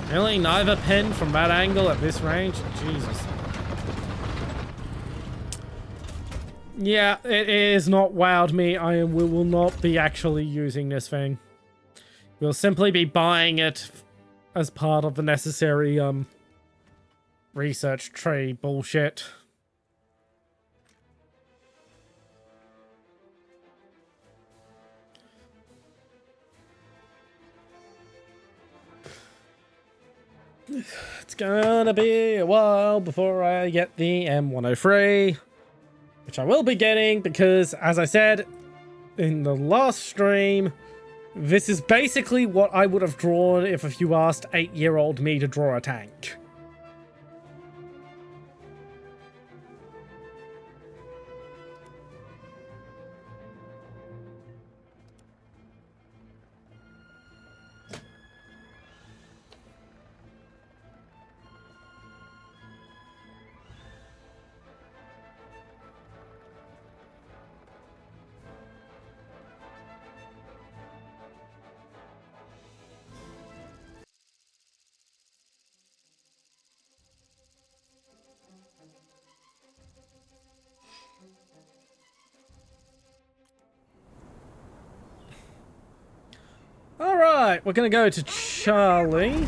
Really? Neither pen from that angle at this range? Jesus. Yeah, it is not wowed me. We will not be actually using this thing. We'll simply be buying it as part of the necessary research tree bullshit. It's gonna be a while before I get the M103, which I will be getting because, as I said in the last stream, this is basically what I would have drawn if you asked 8-year-old me to draw a tank. Alright, we're gonna go to Charlie.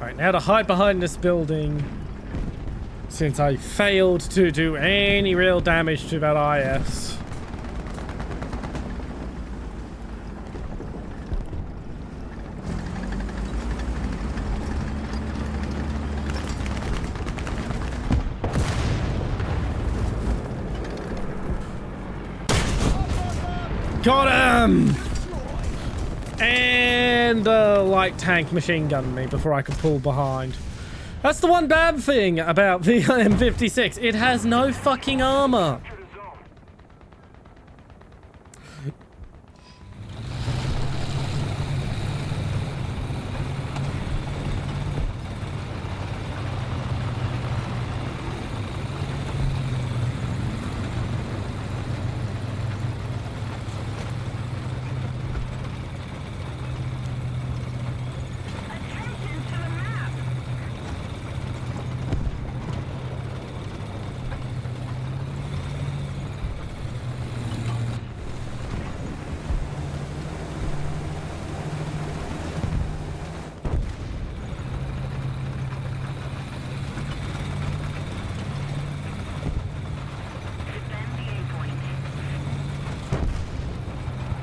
Alright, now to hide behind this building, since I failed to do any real damage to that IS. Got him! And light tank machine gunned me before I could pull behind. That's the one bad thing about the M56. It has no fucking armor.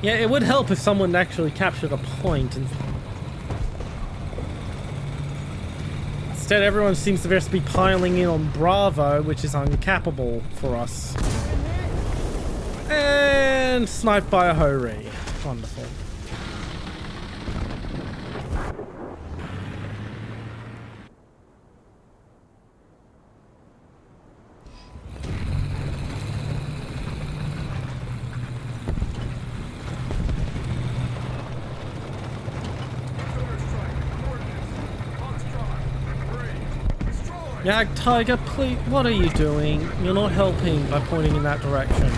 Yeah, it would help if someone actually captured a point. Instead, everyone seems to just be piling in on Bravo, which is uncappable for us. And sniped by a Hori. Wonderful. Yeah, Tiger, please, what are you doing? You're not helping by pointing in that direction.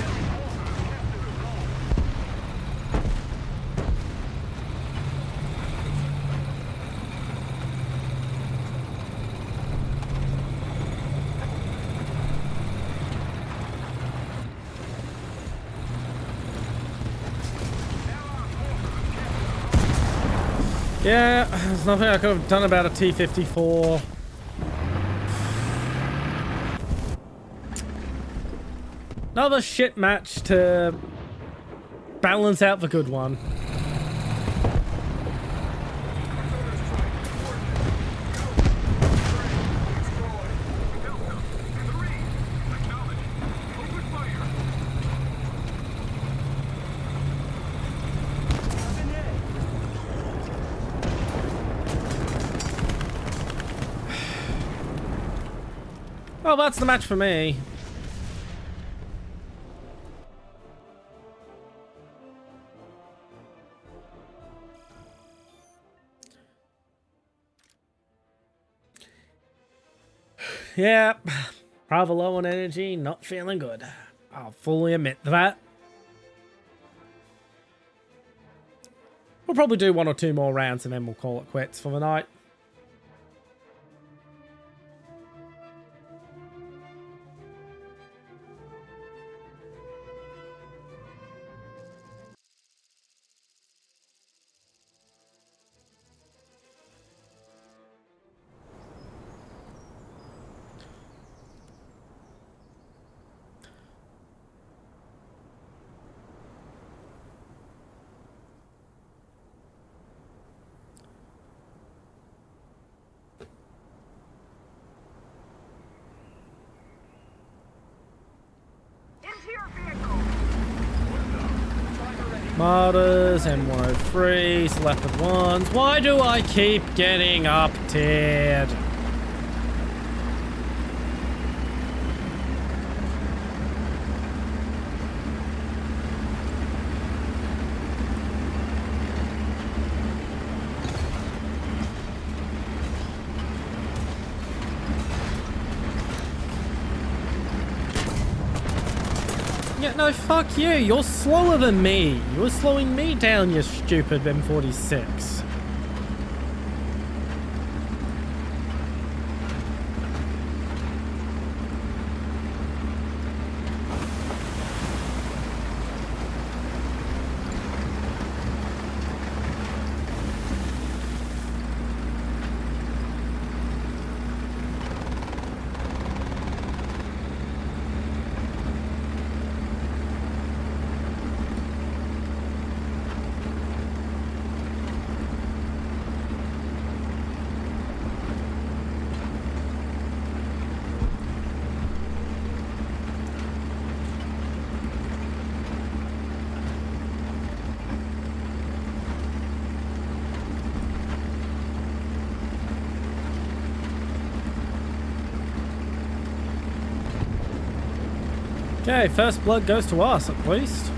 Yeah, there's nothing I could have done about a T-54. Another shit match to balance out the good one. Well, that's the match for me. Yeah, rather low on energy, not feeling good. I'll fully admit that. We'll probably do 1 or 2 more rounds and then we'll call it quits for the night. Into your vehicle! Martyrs, M103s, Leopard 1s. Why do I keep getting up-tiered? Yeah, no, fuck you. You're slower than me. You're slowing me down, you stupid M46. Okay, first blood goes to us, at least.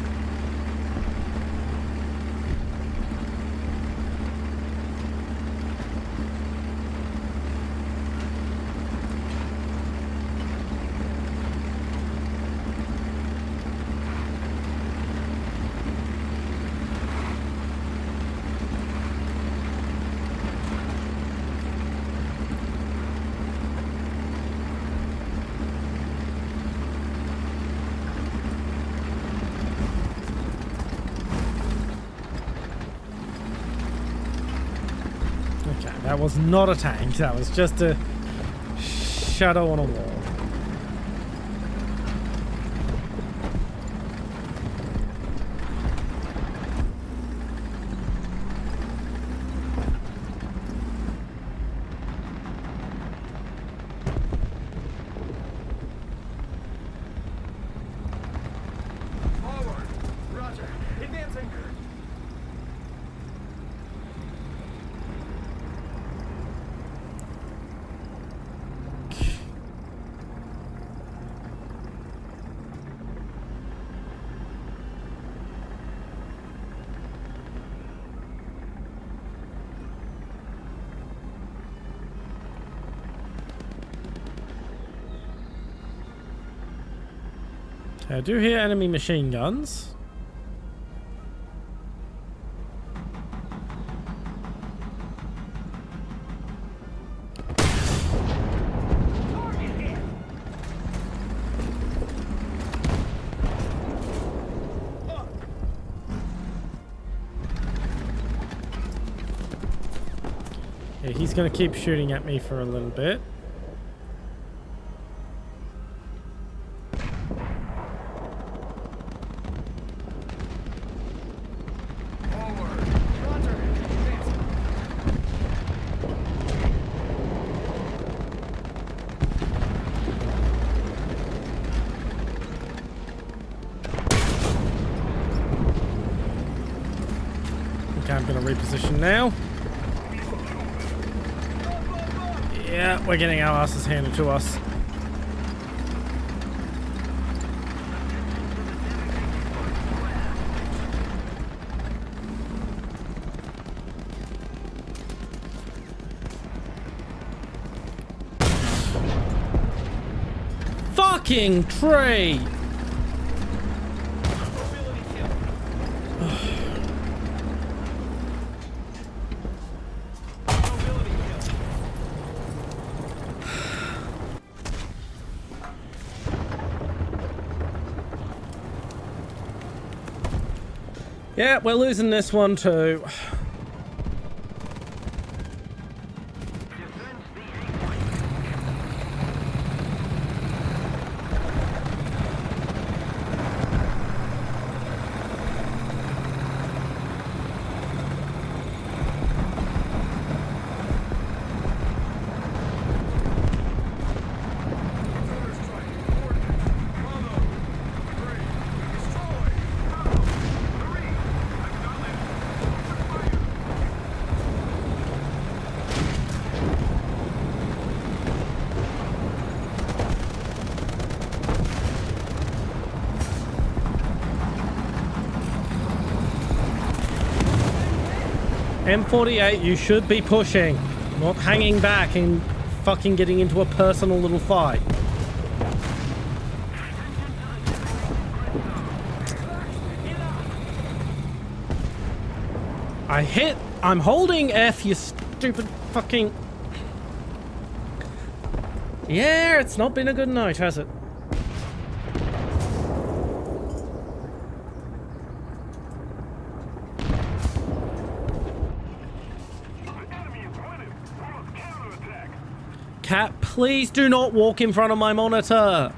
Okay, that was not a tank. That was just a shadow on a wall. Forward! Roger. Advancing. I do hear enemy machine guns. Yeah, he's gonna keep shooting at me for a little bit. Forward! Roger. Advancing. Okay, I'm gonna reposition now. Yeah, we're getting our asses handed to us. fucking tree! Mobility kill. Mobility kill. Yeah, we're losing this one too. Defense the A-point. Counter-strike. Coordinates. Bravo. 3. Destroy. M48, you should be pushing, not hanging back and fucking getting into a personal little fight. I'm holding F, you stupid fucking... Yeah, it's not been a good night, has it? Cat, please do not walk in front of my monitor.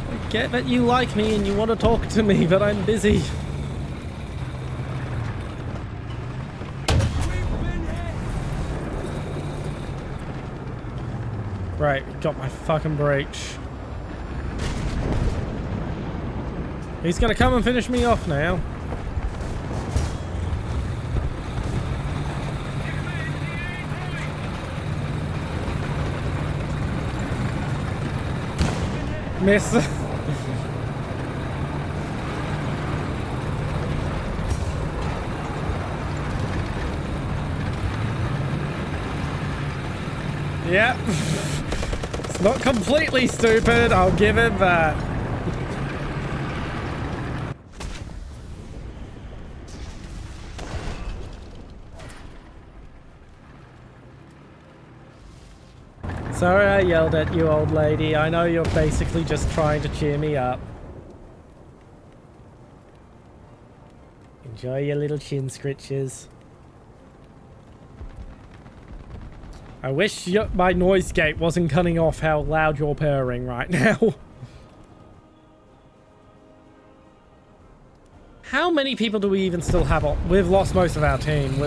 I get that you like me and you want to talk to me, but I'm busy. Right, got my fucking breach. He's gonna come and finish me off now. Miss. Yep. It's not completely stupid, I'll give it that. Sorry I yelled at you, old lady. I know you're basically just trying to cheer me up. Enjoy your little chin scritches. I wish my noise gate wasn't cutting off how loud you're purring right now. How many people do we even still have on? We've lost most of our team.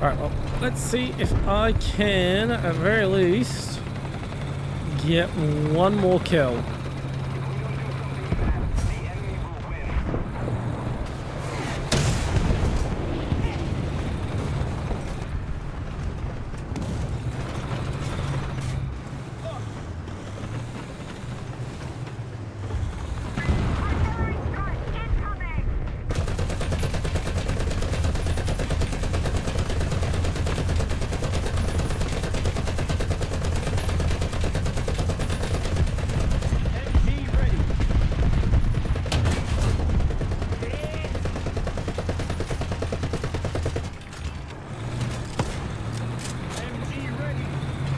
Alright, well, let's see if I can, at the very least, get one more kill.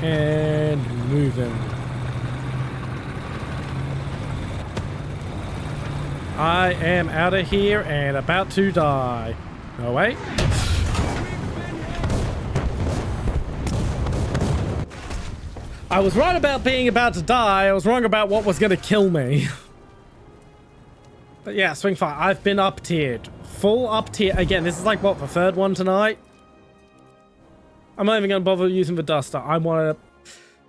And moving. I am out of here and about to die. No, wait. I was right about being about to die. I was wrong about what was going to kill me. But yeah, swing fire. I've been up tiered. Full up tier. Again, this is like, what, the third one tonight? I'm not even going to bother using the duster. I want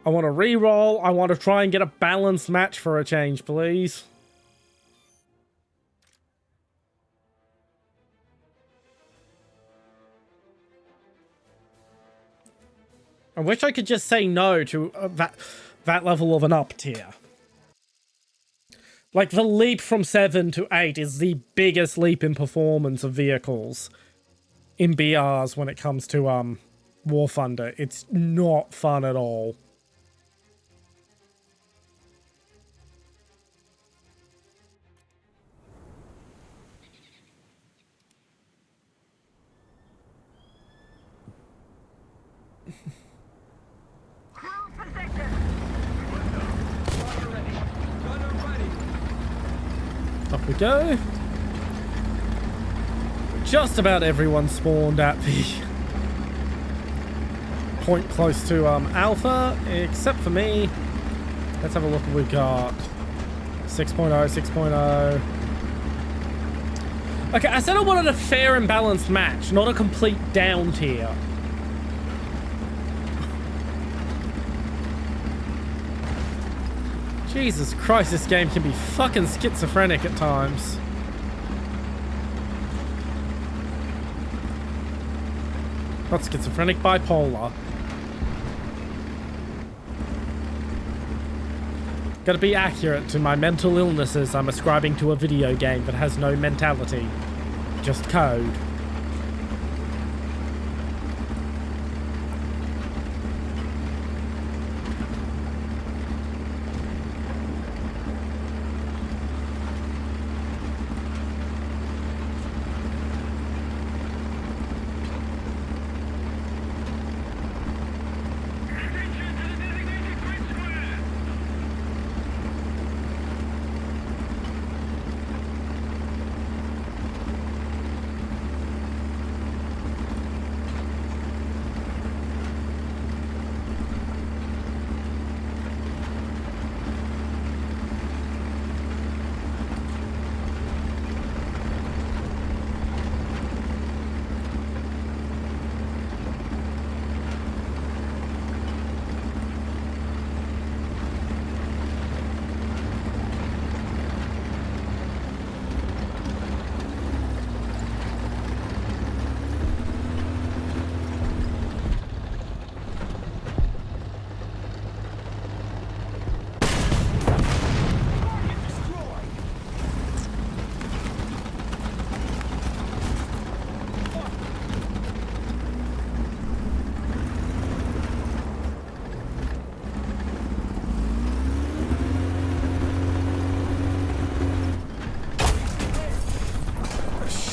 to re-roll. I want to try and get a balanced match for a change, please. I wish I could just say no to that level of an up tier. Like, the leap from 7 to 8 is the biggest leap in performance of vehicles in BRs when it comes to War Thunder. It's not fun at all. Crew position. Gunner ready. Gunner ready. Up we go. Just about everyone spawned at the point close to Alpha, except for me. Let's have a look what we got. 6.0, 6.0. Okay, I said I wanted a fair and balanced match, not a complete down tier. Jesus Christ, this game can be fucking schizophrenic at times. Not schizophrenic, bipolar. Gotta be accurate to my mental illnesses I'm ascribing to a video game that has no mentality. Just code.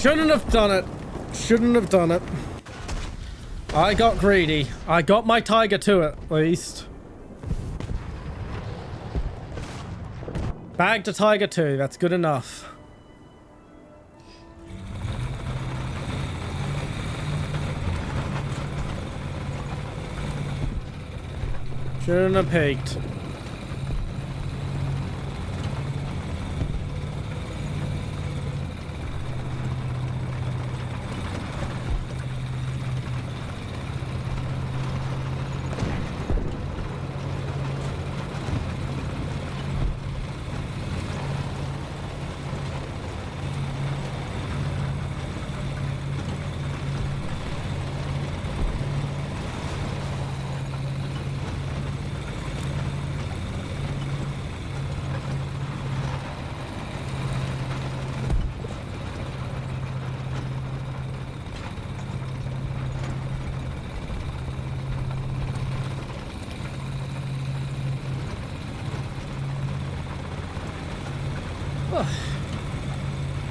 Shouldn't have done it. Shouldn't have done it. I got greedy. I got my Tiger 2 at least. Bagged a Tiger 2. That's good enough. Shouldn't have peeked.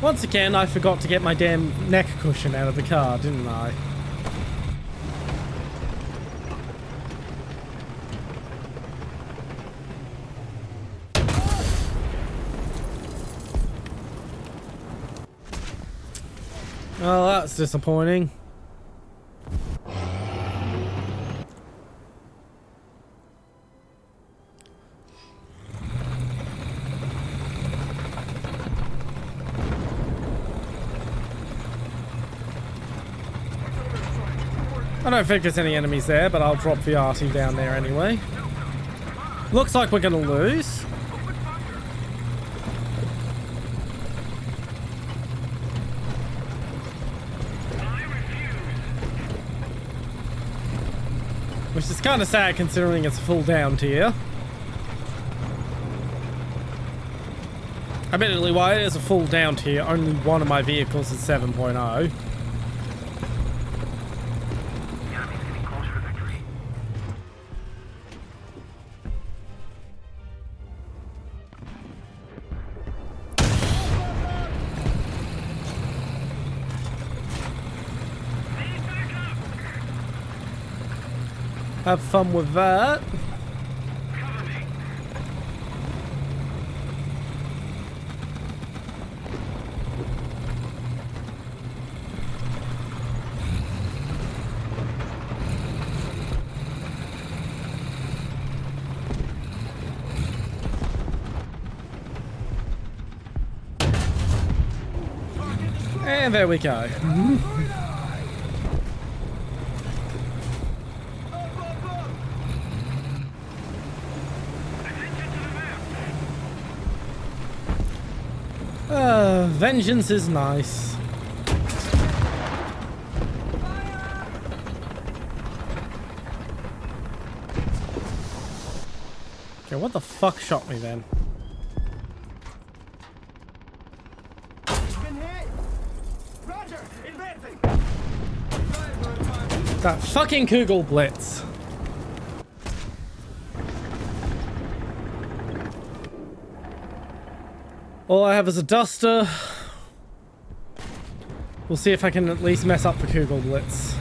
Once again, I forgot to get my damn neck cushion out of the car, didn't I? Oh, that's disappointing. I don't think there's any enemies there, but I'll drop the RT down there anyway. Looks like we're gonna lose. Which is kind of sad considering it's a full down tier. Admittedly, while it is a full down tier, only one of my vehicles is 7.0. Have fun with that. And there we go. Vengeance is nice. Okay, what the fuck shot me then? That fucking Kugel Blitz. All I have is a duster. We'll see if I can at least mess up the Kugel Blitz.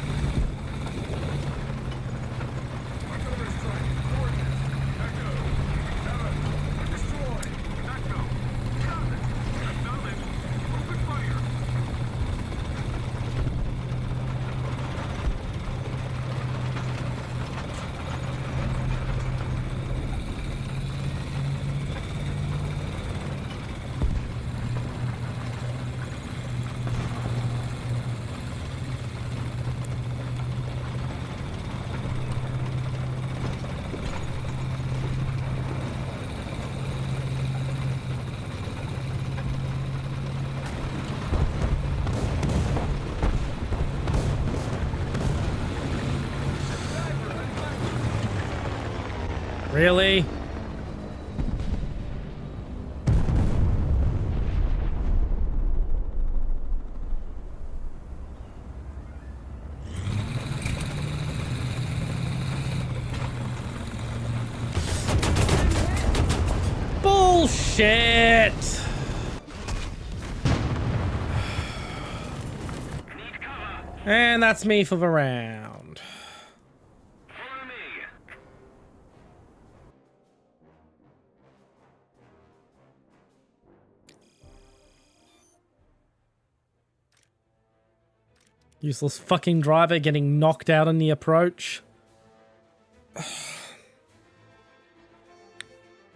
Really? Bullshit! And that's me for the round. Useless fucking driver getting knocked out on the approach.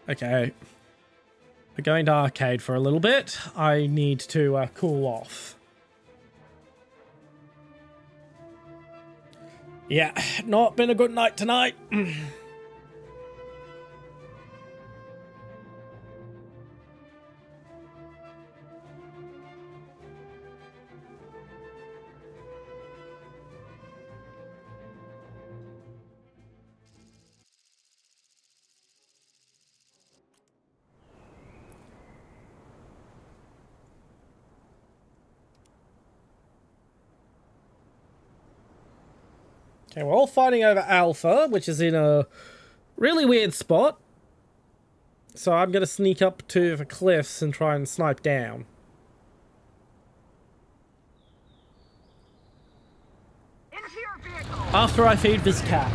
Okay. We're going to arcade for a little bit. I need to cool off. Yeah, not been a good night tonight. Okay, we're all fighting over Alpha, which is in a really weird spot. So I'm going to sneak up to the cliffs and try and snipe down. Into your vehicle. After I feed this cat.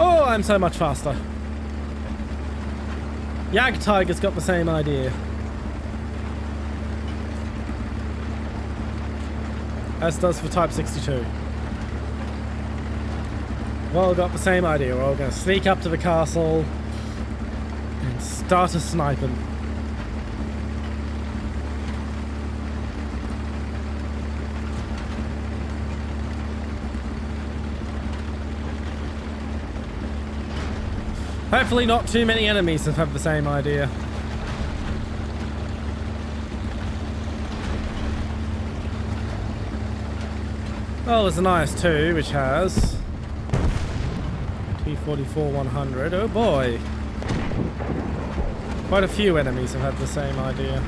Oh, I'm so much faster. Yag Tiger's got the same idea. As does the Type 62. We've all got the same idea. We're all going to sneak up to the castle and start a sniping. Hopefully not too many enemies have the same idea. Oh, there's an IS-2 which has T-44-100. Oh boy. Quite a few enemies have had the same idea.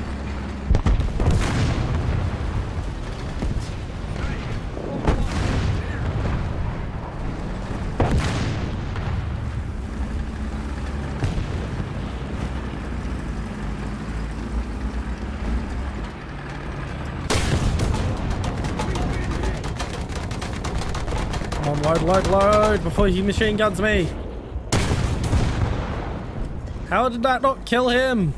Come on, load, load, load before he machine guns me. How did that not kill him?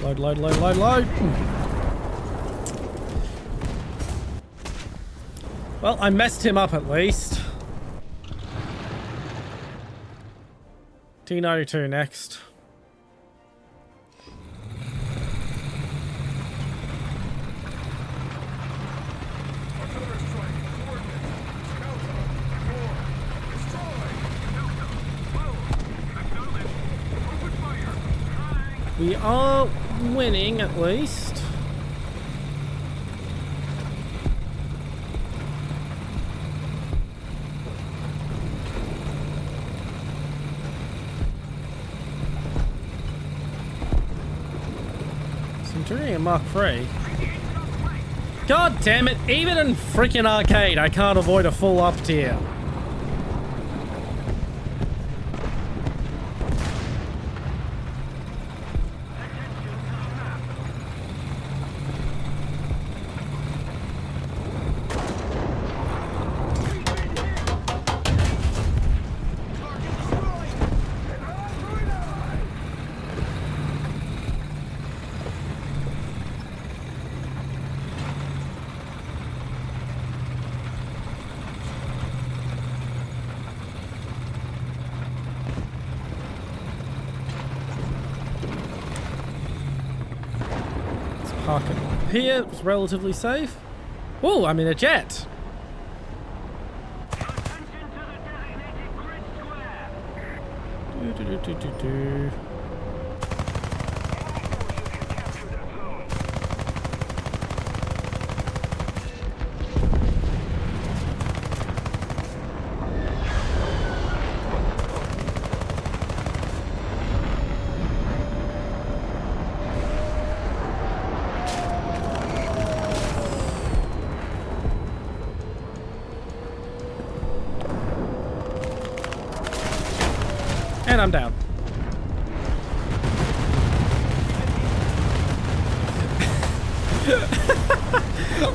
Load, load, load, load, load. Well, I messed him up at least. T-92 next. We are winning at least. Centurion Mark III. God damn it, even in freaking arcade I can't avoid a full up tier. Park it here, it's relatively safe. Oh, I'm in a jet. Do. And I'm down.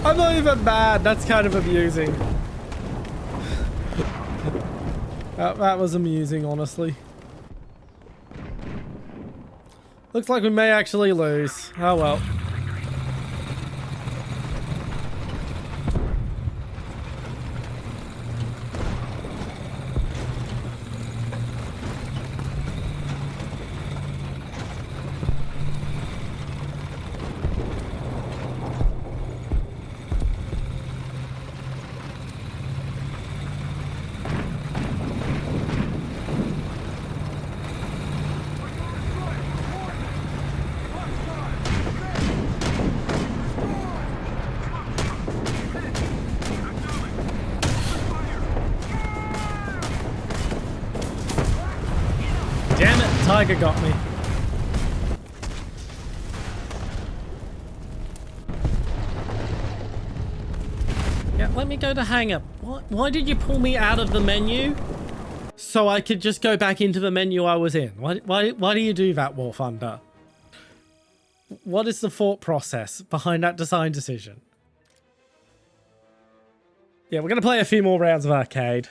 I'm not even mad. That's kind of amusing. That was amusing, honestly. Looks like we may actually lose. Oh well. Damn it, Tiger got me. Yeah, let me go to hangar. Why did you pull me out of the menu? So I could just go back into the menu I was in. Why do you do that, War Thunder? What is the thought process behind that design decision? Yeah, we're going to play a few more rounds of arcade.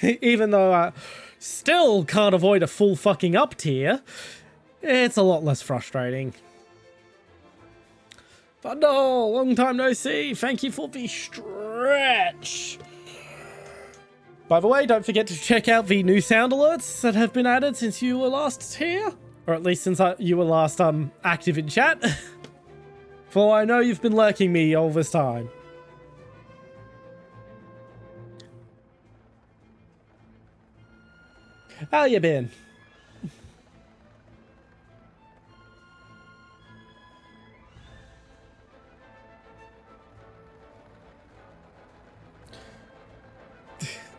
Even though I still can't avoid a full fucking up tier, it's a lot less frustrating. But no, long time no see. Thank you for the stretch. By the way, don't forget to check out the new sound alerts that have been added since you were last here. Or at least since you were last active in chat. For I know you've been lurking me all this time. How you been?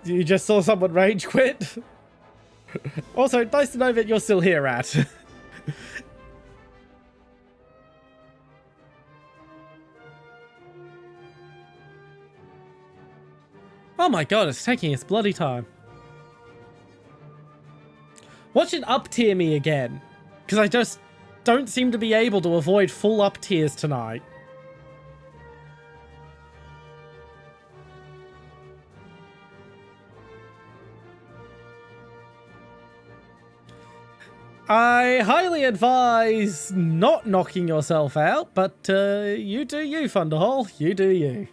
You just saw someone rage quit? Also, nice to know that you're still here, Rat. Oh my god, it's taking its bloody time. Watch it up tier me again, because I just don't seem to be able to avoid full up tiers tonight. I highly advise not knocking yourself out, but you do you, Thunderhole. You do you.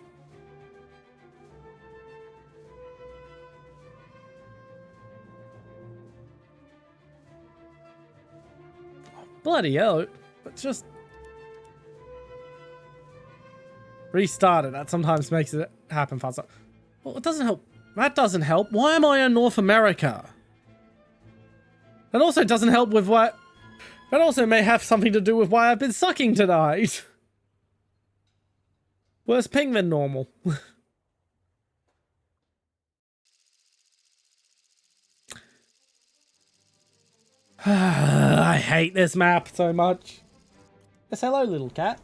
Bloody hell. Let's just restart it. That sometimes makes it happen faster. Well, it doesn't help. That doesn't help. Why am I in North America? That also doesn't help with what... That also may have something to do with why I've been sucking tonight. Worse ping than normal. I hate this map so much. Yes, hello, little cat.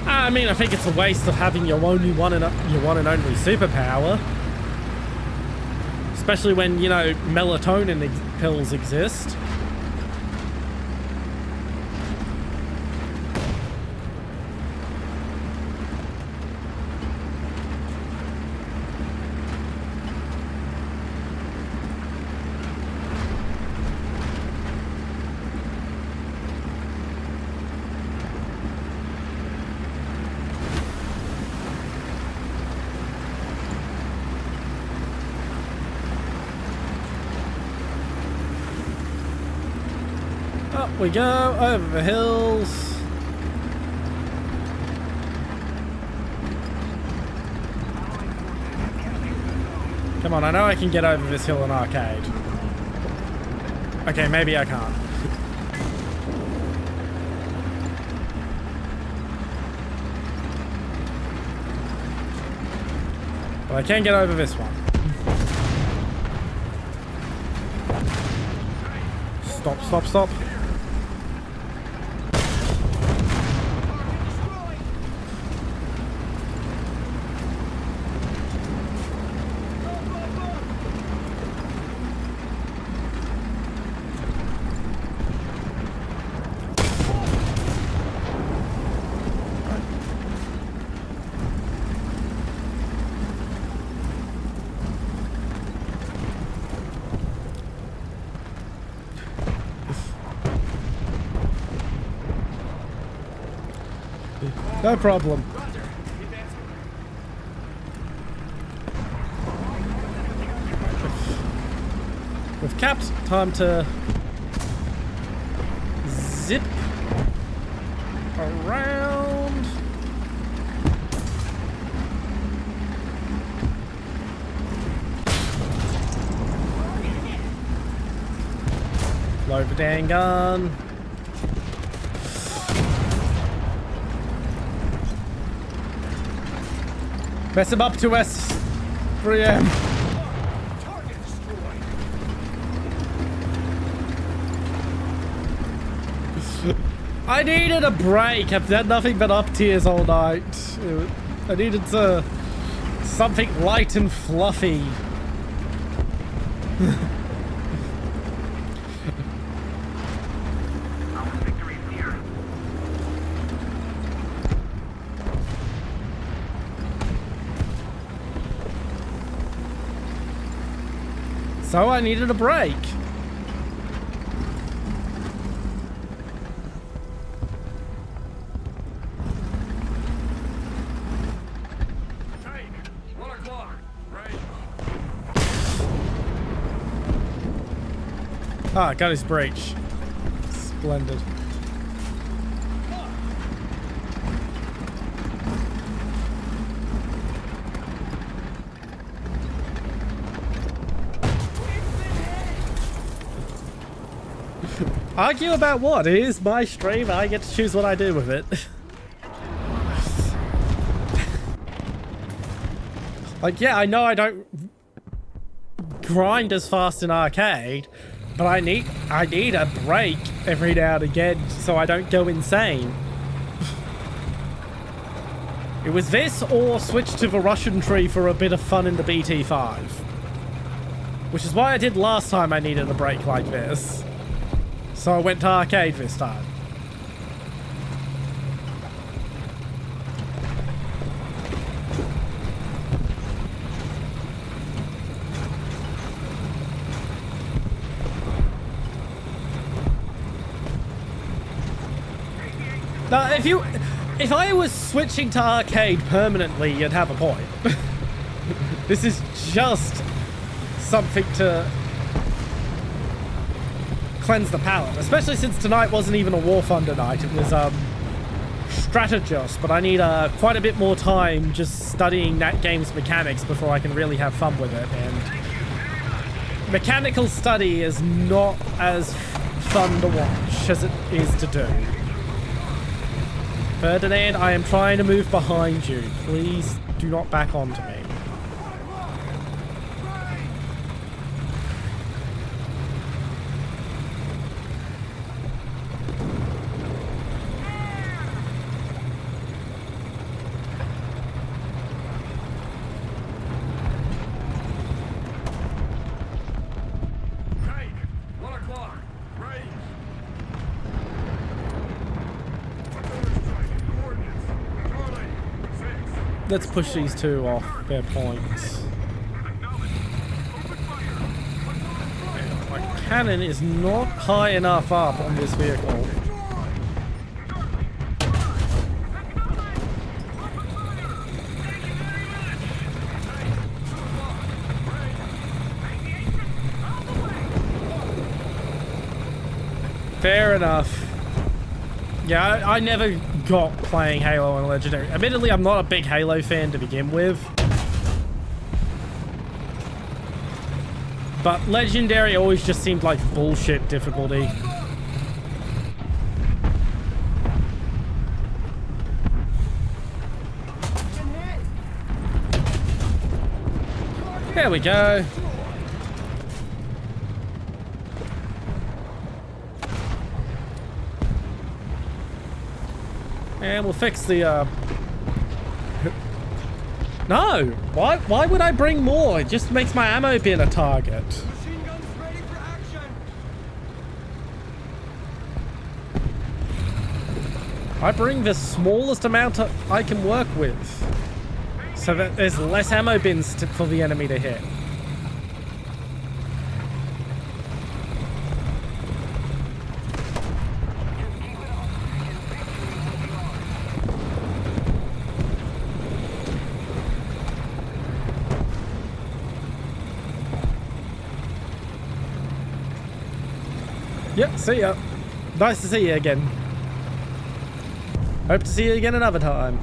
I mean, I think it's a waste of having your one and only superpower. Especially when, you know, melatonin pills exist. Up we go, over the hills. Come on, I know I can get over this hill in arcade. Okay, maybe I can't. But I can get over this one. Stop, stop, stop. No problem. We've capped. Time to zip around. Load the dang gun. Mess him up to us. 3M. I needed a break. I've had nothing but up tiers all night. I needed something light and fluffy. So I needed a break. Ah, got his breach. Splendid. Argue about what? It is my stream. I get to choose what I do with it. Like, yeah, I know I don't grind as fast in arcade, but I need a break every now and again so I don't go insane. It was this or switch to the Russian tree for a bit of fun in the BT5. Which is why I did last time I needed a break like this. So I went to arcade this time. Now, if I was switching to arcade permanently, you'd have a point. This is just something to cleanse the palate, especially since tonight wasn't even a War Thunder night. It was Strategos, but I need quite a bit more time just studying that game's mechanics before I can really have fun with it, and mechanical study is not as fun to watch as it is to do. Ferdinand, I am trying to move behind you. Please do not back onto me. Let's push these two off their points. My cannon is not high enough up on this vehicle. Fair enough. Yeah, I never got playing Halo on Legendary. Admittedly, I'm not a big Halo fan to begin with. But Legendary always just seemed like bullshit difficulty. There we go. And we'll fix the, No! Why would I bring more? It just makes my ammo bin a target. Machine guns ready for action. I bring the smallest amount I can work with, so that there's less ammo bins for the enemy to hit. Yep, see ya. Nice to see you again. Hope to see you again another time.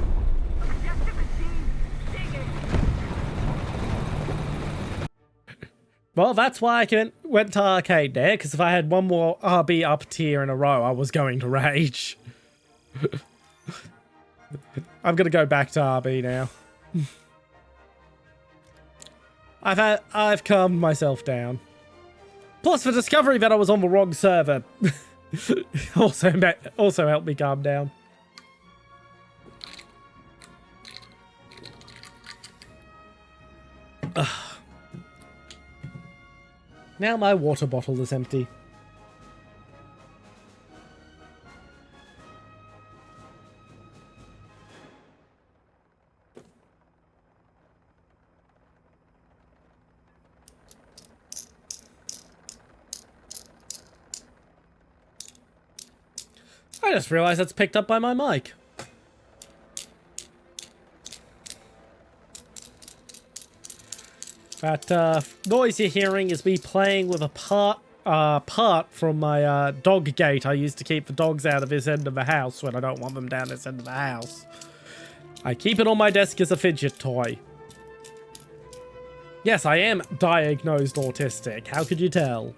Well, that's why I went to arcade there, because if I had one more RB up tier in a row, I was going to rage. I'm gonna go back to RB now. I've calmed myself down. Plus, the discovery that I was on the wrong server also helped me calm down. Ugh. Now my water bottle is empty. I just realized that's picked up by my mic. That noise you're hearing is me playing with a part part from my dog gate. I used to keep the dogs out of this end of the house when I don't want them down this end of the house. I keep it on my desk as a fidget toy. Yes, I am diagnosed autistic. How could you tell?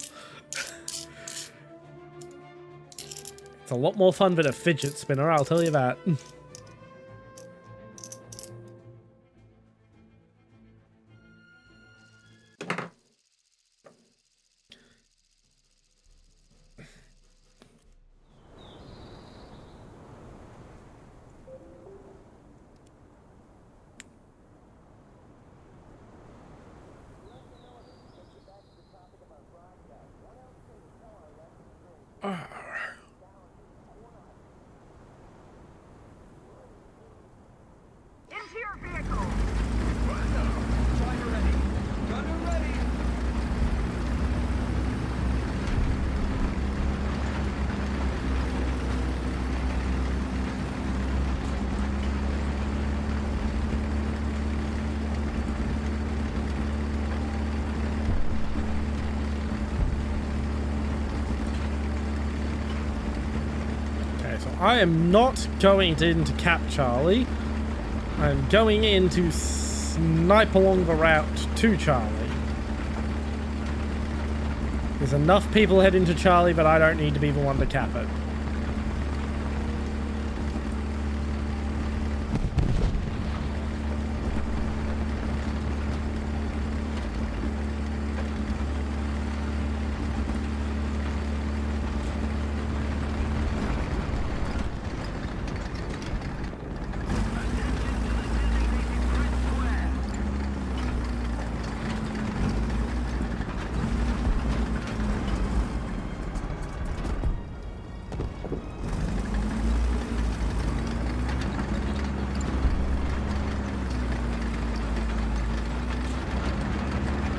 It's a lot more fun than a fidget spinner, I'll tell you that. Into your vehicle. Driver ready. Gunner ready. Okay, so I am not going into Cap Charlie. I'm going in to snipe along the route to Charlie. There's enough people heading to Charlie, but I don't need to be the one to cap it.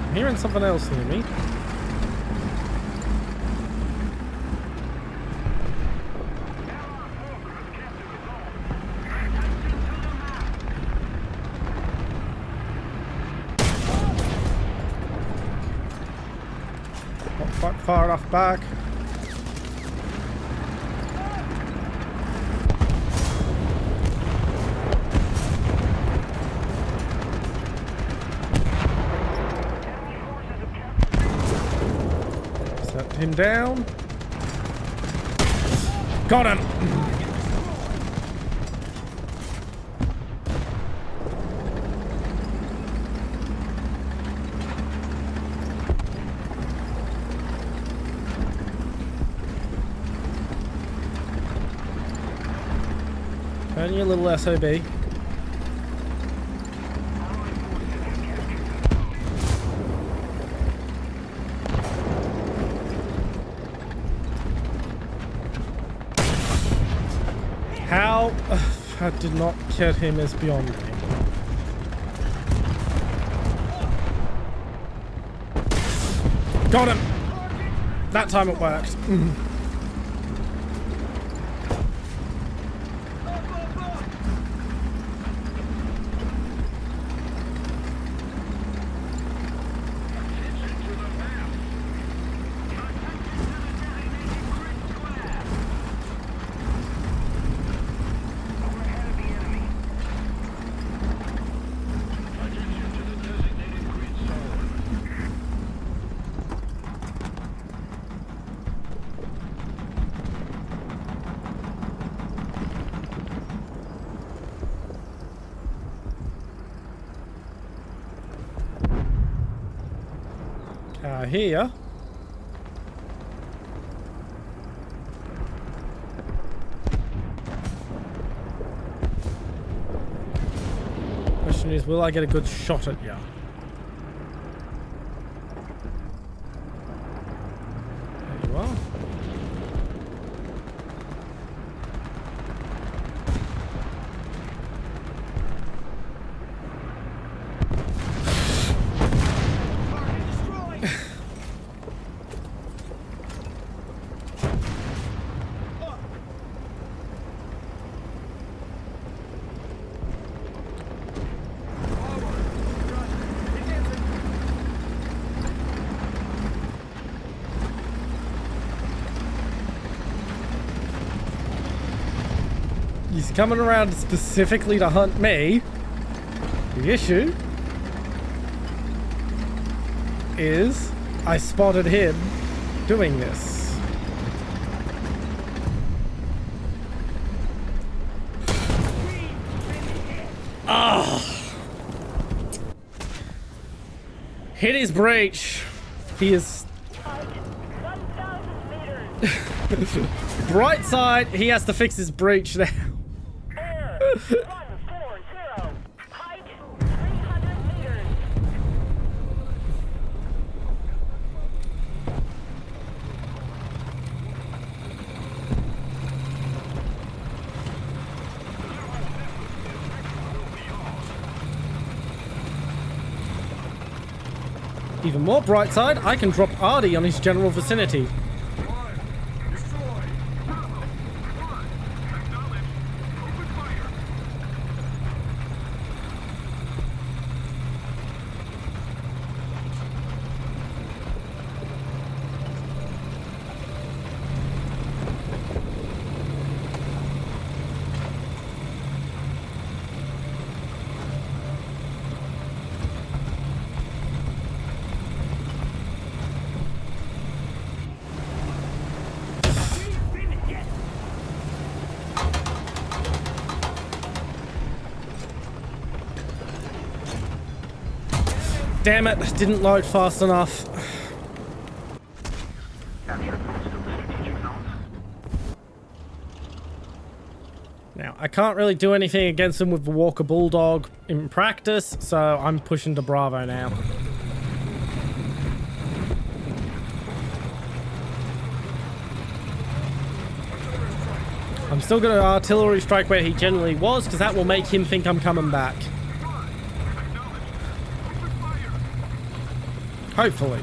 I'm hearing something else near me. Not quite far enough back. Set him down. Got him! Turn your little SOB. How I did not get him is beyond me. Got him! That time it worked. Here. Question is, will I get a good shot at you? There you are. He's coming around specifically to hunt me. The issue is I spotted him doing this. Ah! Hit his breach. He is... Bright side, he has to fix his breach now. Air 140. Height 300 meters. Even more bright side, I can drop Artie on his general vicinity. Damn it, didn't load fast enough. Now, I can't really do anything against him with the Walker Bulldog in practice, so I'm pushing to Bravo now. I'm still going to artillery strike where he generally was, because that will make him think I'm coming back. Hopefully.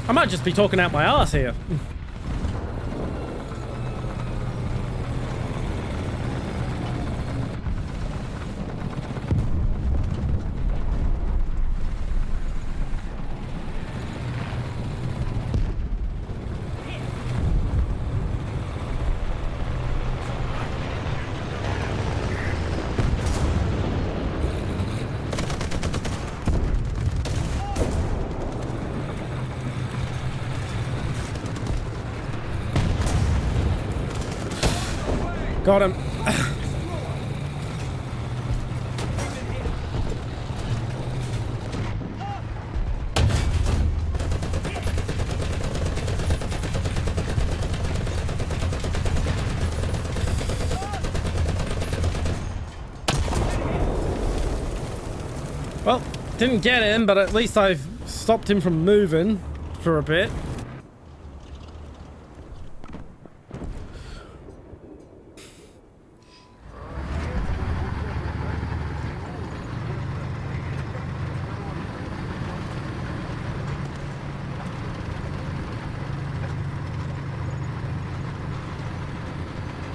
I might just be talking out my ass here. Got him. Well, didn't get him, but at least I've stopped him from moving for a bit.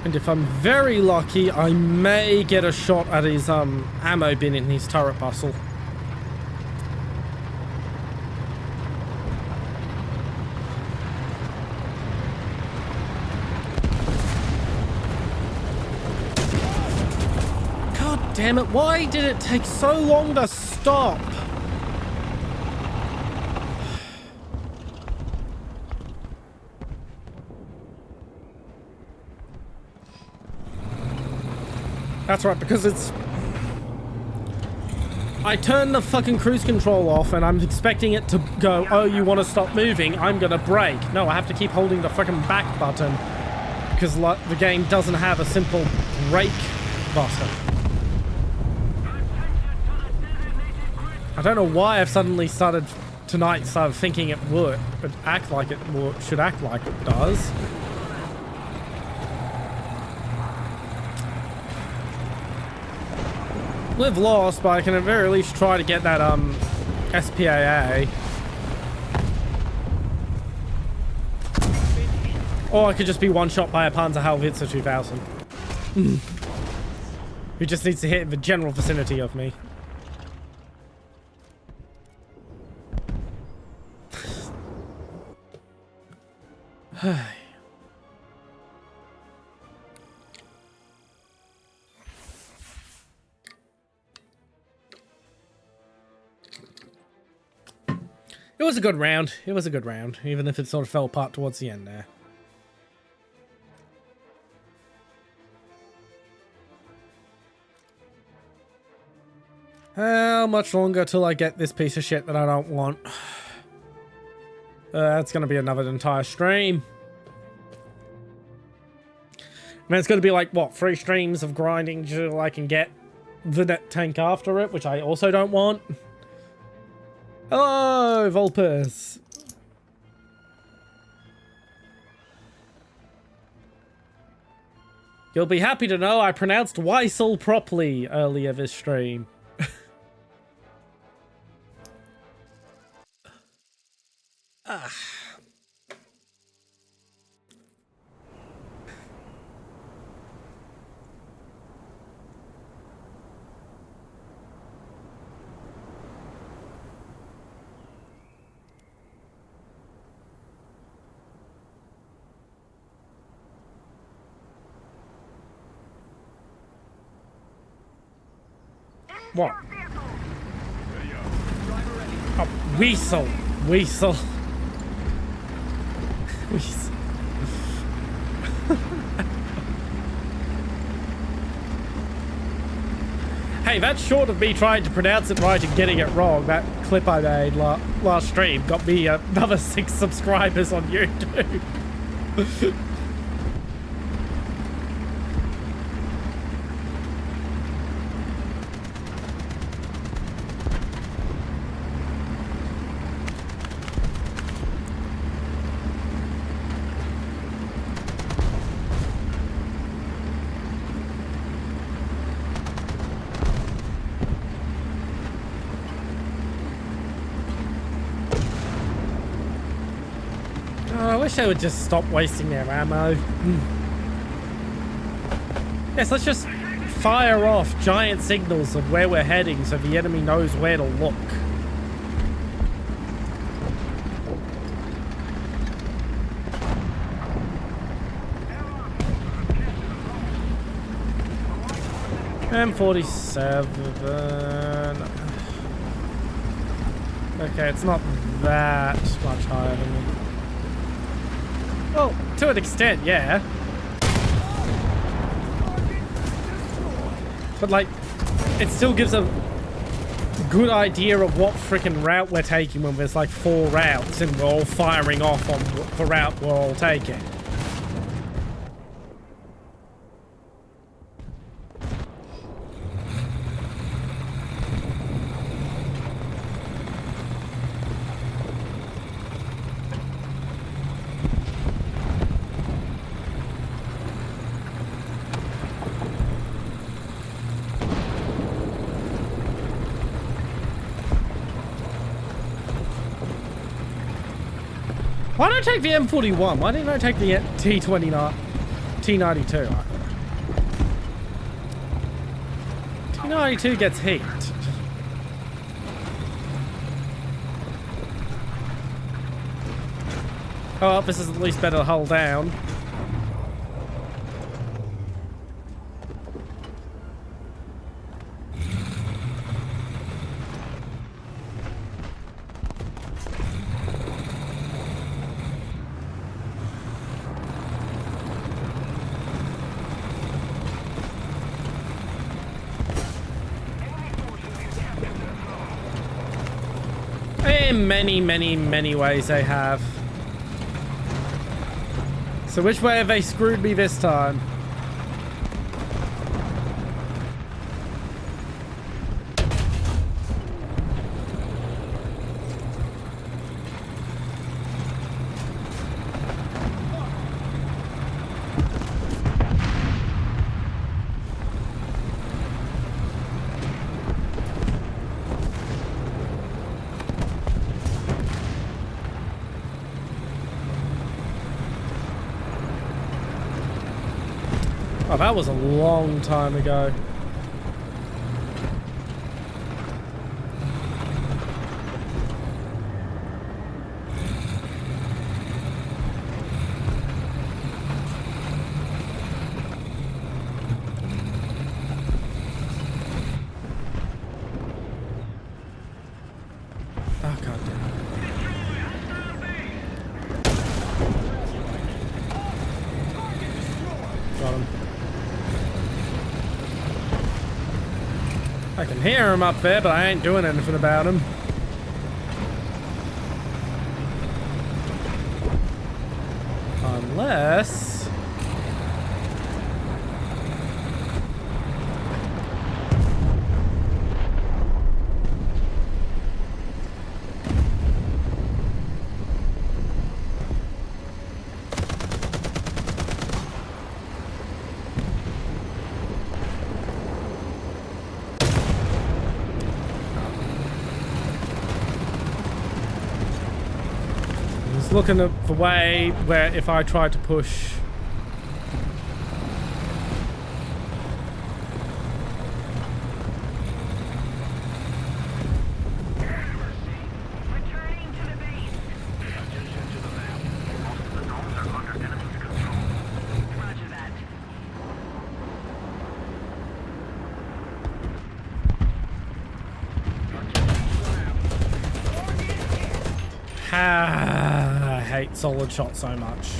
And if I'm very lucky, I may get a shot at his ammo bin in his turret bustle. God damn it, why did it take so long to stop? That's right, because it's... I turned the fucking cruise control off and I'm expecting it to go, oh, you want to stop moving? I'm gonna brake. No, I have to keep holding the fucking back button because the game doesn't have a simple brake button. I don't know why I've suddenly started thinking it would, but act like it should act like it does. Live lost, but I can at very least try to get that SPAA. Or I could just be one shot by a Panzerhaubitze 2000. Who just needs to hit the general vicinity of me. It was a good round. It was a good round, even if it sort of fell apart towards the end there. How much longer till I get this piece of shit that I don't want? That's going to be another entire stream. I mean, it's going to be like, what, 3 streams of grinding till I can get the net tank after it, which I also don't want. Hello, Volpus. You'll be happy to know I pronounced Weissel properly earlier this stream. What? Oh, Weasel. Weasel. Weasel. Hey, that's short of me trying to pronounce it right and getting it wrong. That clip I made last stream got me another 6 subscribers on YouTube. I wish they would just stop wasting their ammo. Yes, let's just fire off giant signals of where we're heading so the enemy knows where to look. M47. Okay, it's not that much higher than me. Well, to an extent, yeah. But, like, it still gives a good idea of what freaking route we're taking when there's, like, 4 routes and we're all firing off on the route we're all taking. Why don't I take the M41? Why didn't I take the T29, T92? T92 gets heat. Oh, this is at least better to hull down. In many ways they have. So which way have they screwed me this time? Oh, that was a long time ago. Oh, God damn. can hear him up there, but I ain't doing anything about him. Unless... looking at the way where if I tried to push. Returning to the base. Attention to the map. Most of the zones are under enemy's control. Roger that. I hate solid shot so much.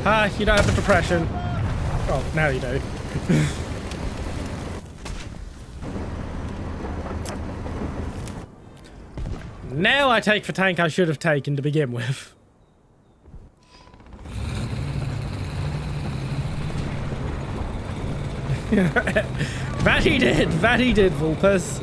Ah, you don't have the depression. Oh, now you do. Now I take the tank I should have taken to begin with. That he did, Vulpes.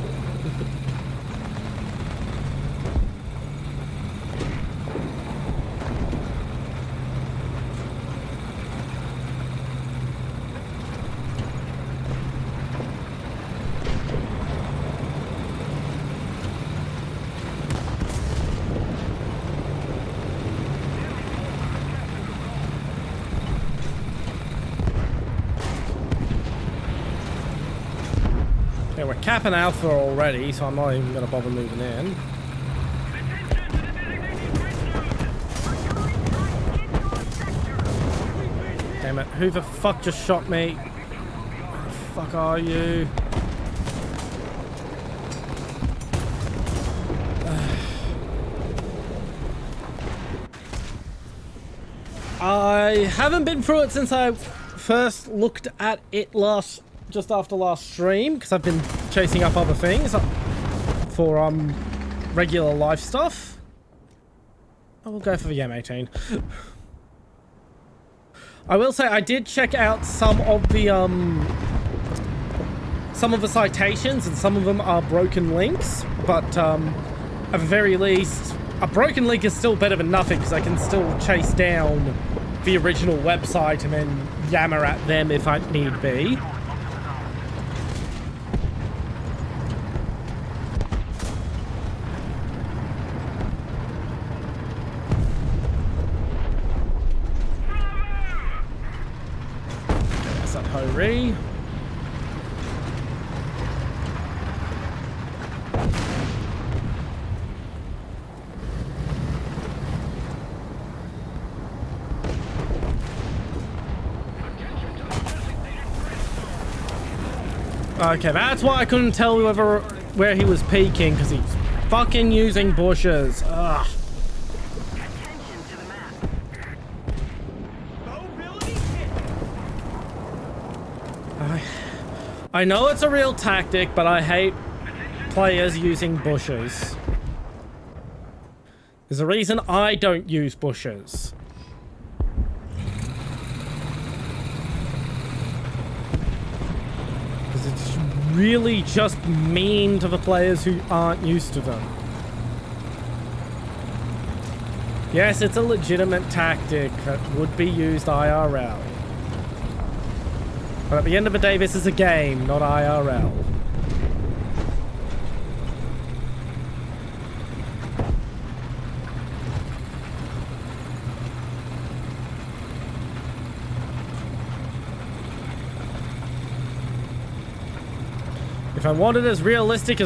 Yeah, we're capping Alpha already, so I'm not even going to bother moving in. Damn it, who the fuck just shot me? Where the fuck are you? I haven't been through it since I first looked at it just after last stream, because I've been chasing up other things for regular life stuff. I will go for the M18. I will say I did check out some of the citations, and some of them are broken links, but at the very least, a broken link is still better than nothing, because I can still chase down the original website and then yammer at them if I need be. That's that Ho-Ri. Okay, that's why I couldn't tell where he was peeking, because he's fucking using bushes. Ugh. Attention to the map. Mobility hit. I know it's a real tactic, but I hate players using bushes. There's a reason I don't use bushes. Because it's really just mean to the players who aren't used to them. Yes, it's a legitimate tactic that would be used IRL. But at the end of the day, this is a game, not IRL. If I wanted as realistic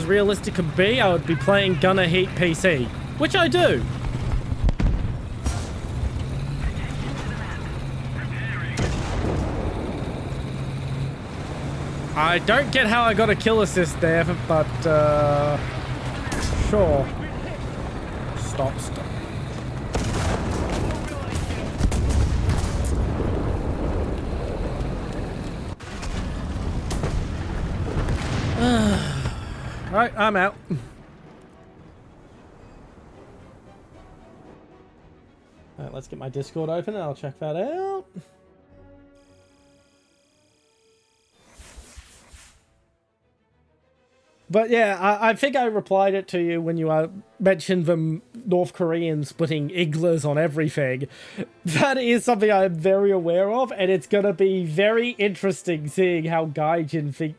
could be, I would be playing Gunner Heat PC, which I do. I don't get how I got a kill assist there, but sure. Stop. Right, I'm out. Alright, let's get my Discord open and I'll check that out. But yeah, I think I replied it to you when you mentioned the North Koreans putting iglas on everything. That is something I'm very aware of, and it's going to be very interesting seeing how Gaijin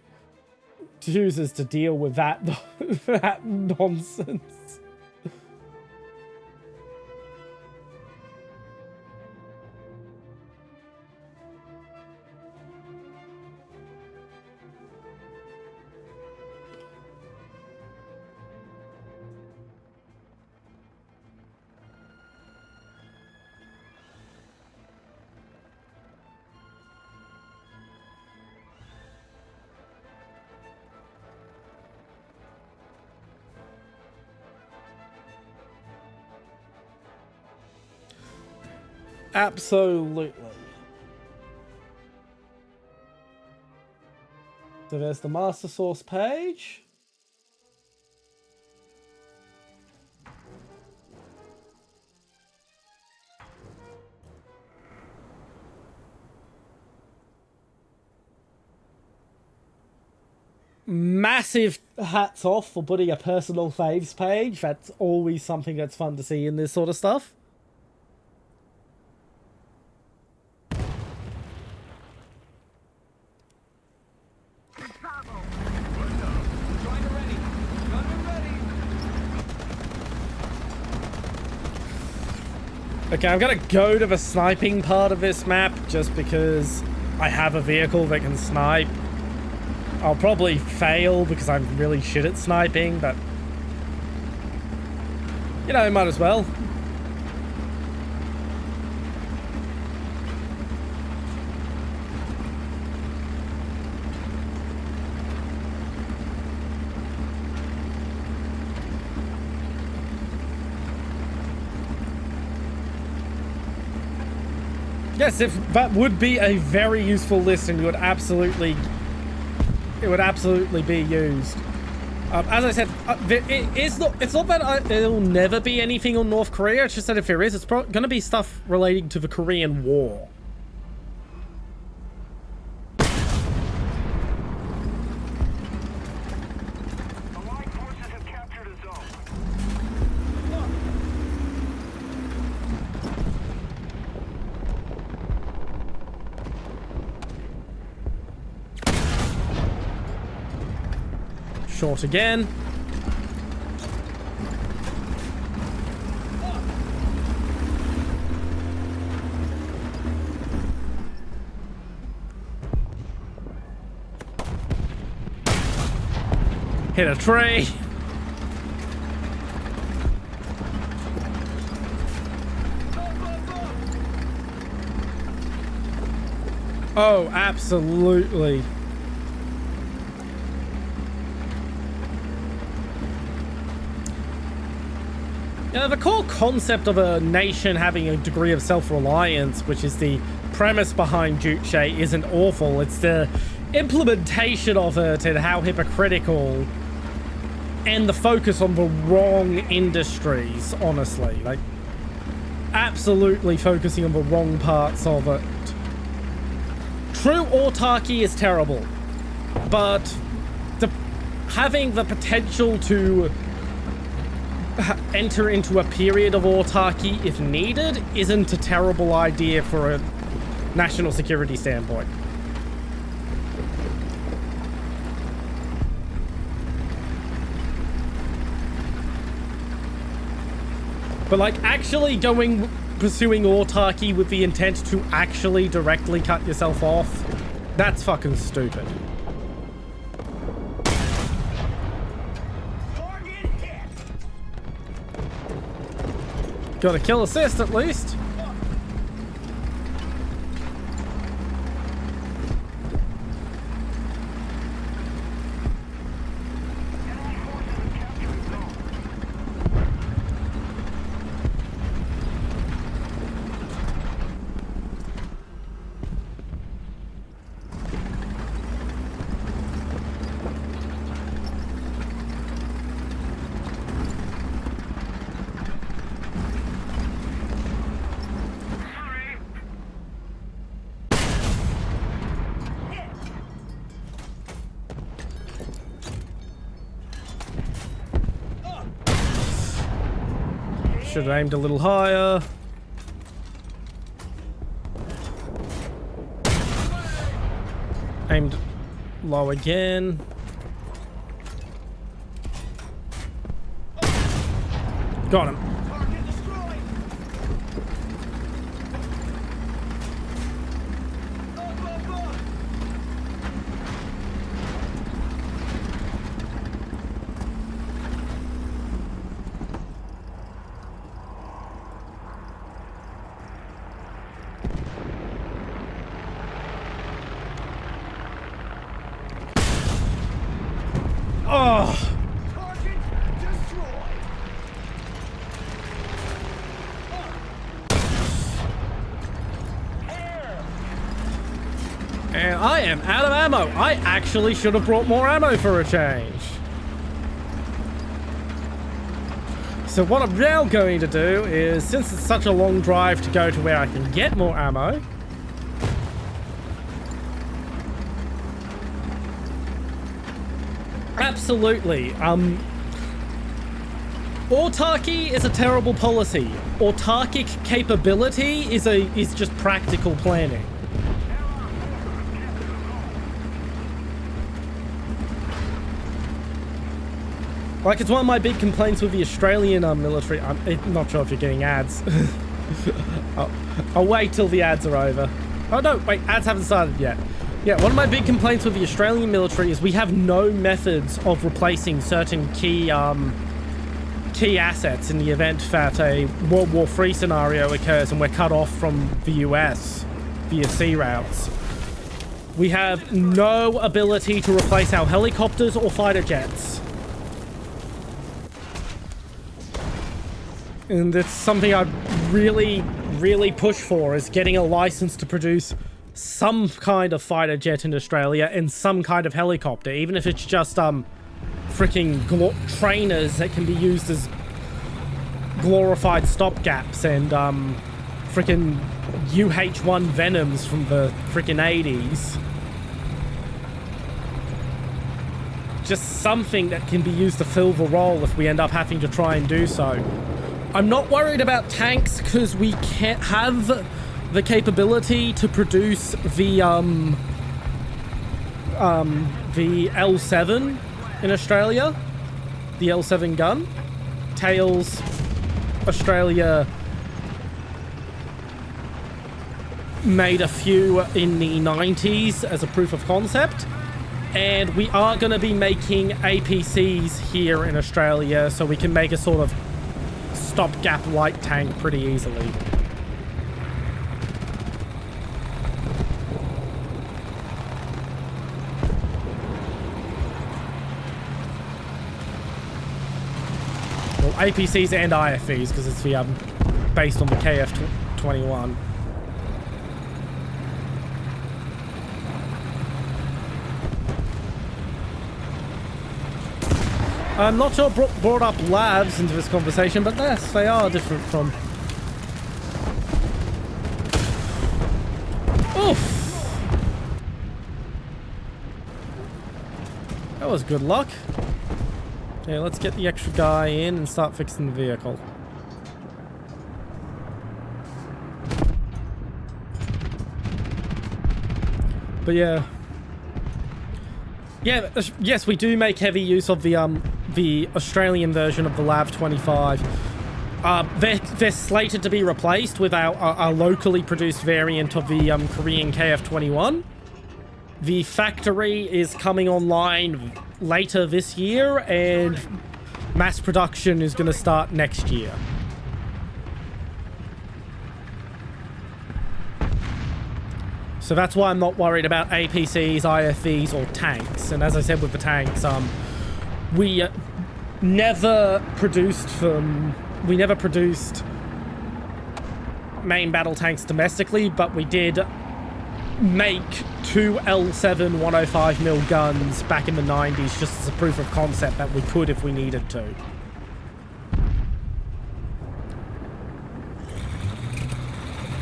chooses to deal with that, that nonsense. Absolutely. So there's the master source page. Massive hats off for putting a personal faves page. That's always something that's fun to see in this sort of stuff. Striker ready. Gunner ready. Okay, I'm gonna go to the sniping part of this map just because I have a vehicle that can snipe. I'll probably fail because I'm really shit at sniping, but you know, might as well. Yes, if that would be a very useful list, and it would absolutely be used. As I said, it's not that there'll never be anything on North Korea. It's just that if there is, it's going to be stuff relating to the Korean War. Allied forces have captured a zone. Short again. Hit a tree. Oh, absolutely. The core concept of a nation having a degree of self-reliance, which is the premise behind Juche, isn't awful. It's the implementation of it and how hypocritical, and the focus on the wrong industries, honestly. Like, absolutely focusing on the wrong parts of it. True autarky is terrible, but having the potential to enter into a period of autarky if needed isn't a terrible idea for a national security standpoint. But like actually pursuing autarky with the intent to actually directly cut yourself off, that's fucking stupid. Got a kill assist at least. Should have aimed a little higher. Aimed low again. Got him. Target destroyed. Go. Oh, Target destroyed. and I am out of ammo. I actually should have brought more ammo for a change. So what I'm now going to do is, since it's such a long drive to go to where I can get more ammo, absolutely. Autarky is a terrible policy. Autarkic capability is just practical planning. Like, it's one of my big complaints with the Australian military. I'm not sure if you're getting ads. I'll wait till the ads are over. Oh no, wait, ads haven't started yet. Yeah, one of my big complaints with the Australian military is we have no methods of replacing certain key assets in the event that a World War III scenario occurs and we're cut off from the US via sea routes. We have no ability to replace our helicopters or fighter jets. And it's something I'd really, really push for, is getting a license to produce some kind of fighter jet in Australia and some kind of helicopter, even if it's just freaking trainers that can be used as glorified stopgaps and freaking UH-1 Venoms from the freaking 80s. Just something that can be used to fill the role if we end up having to try and do so. I'm not worried about tanks because we can't have the capability to produce the L7 in Australia, the L7 gun. Tails, Australia made a few in the 90s as a proof of concept, and we are going to be making APCs here in Australia, so we can make a sort of stopgap light tank pretty easily. APCs and IFVs, because it's the based on the KF-21. I'm not sure brought up labs into this conversation, but yes, they are different from... Oof! That was good luck. Okay, let's get the extra guy in and start fixing the vehicle. But yeah. Yeah, yes, we do make heavy use of the Australian version of the LAV 25. They're slated to be replaced with our locally produced variant of the Korean KF-21. The factory is coming online later this year, and mass production is going to start next year. So that's why I'm not worried about APCs, IFVs, or tanks. And as I said with the tanks, we never produced main battle tanks domestically, but we did make 2 L7 105mm guns back in the 90s just as a proof of concept that we could if we needed to.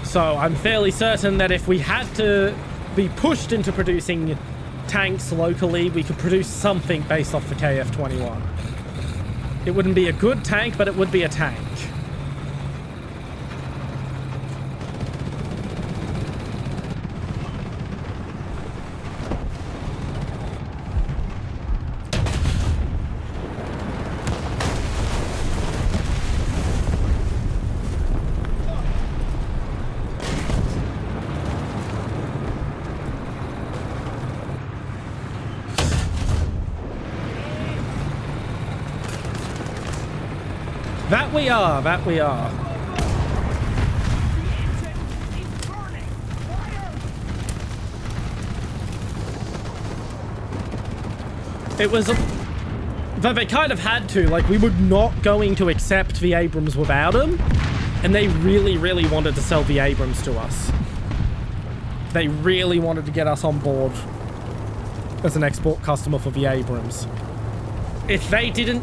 So I'm fairly certain that if we had to be pushed into producing tanks locally, we could produce something based off the KF-21. It wouldn't be a good tank, but it would be a tank. That we are. It was but they kind of had to, like, we were not going to accept the Abrams without them, and they really, really wanted to sell the Abrams to us. They really wanted to get us on board as an export customer for the Abrams. If they didn't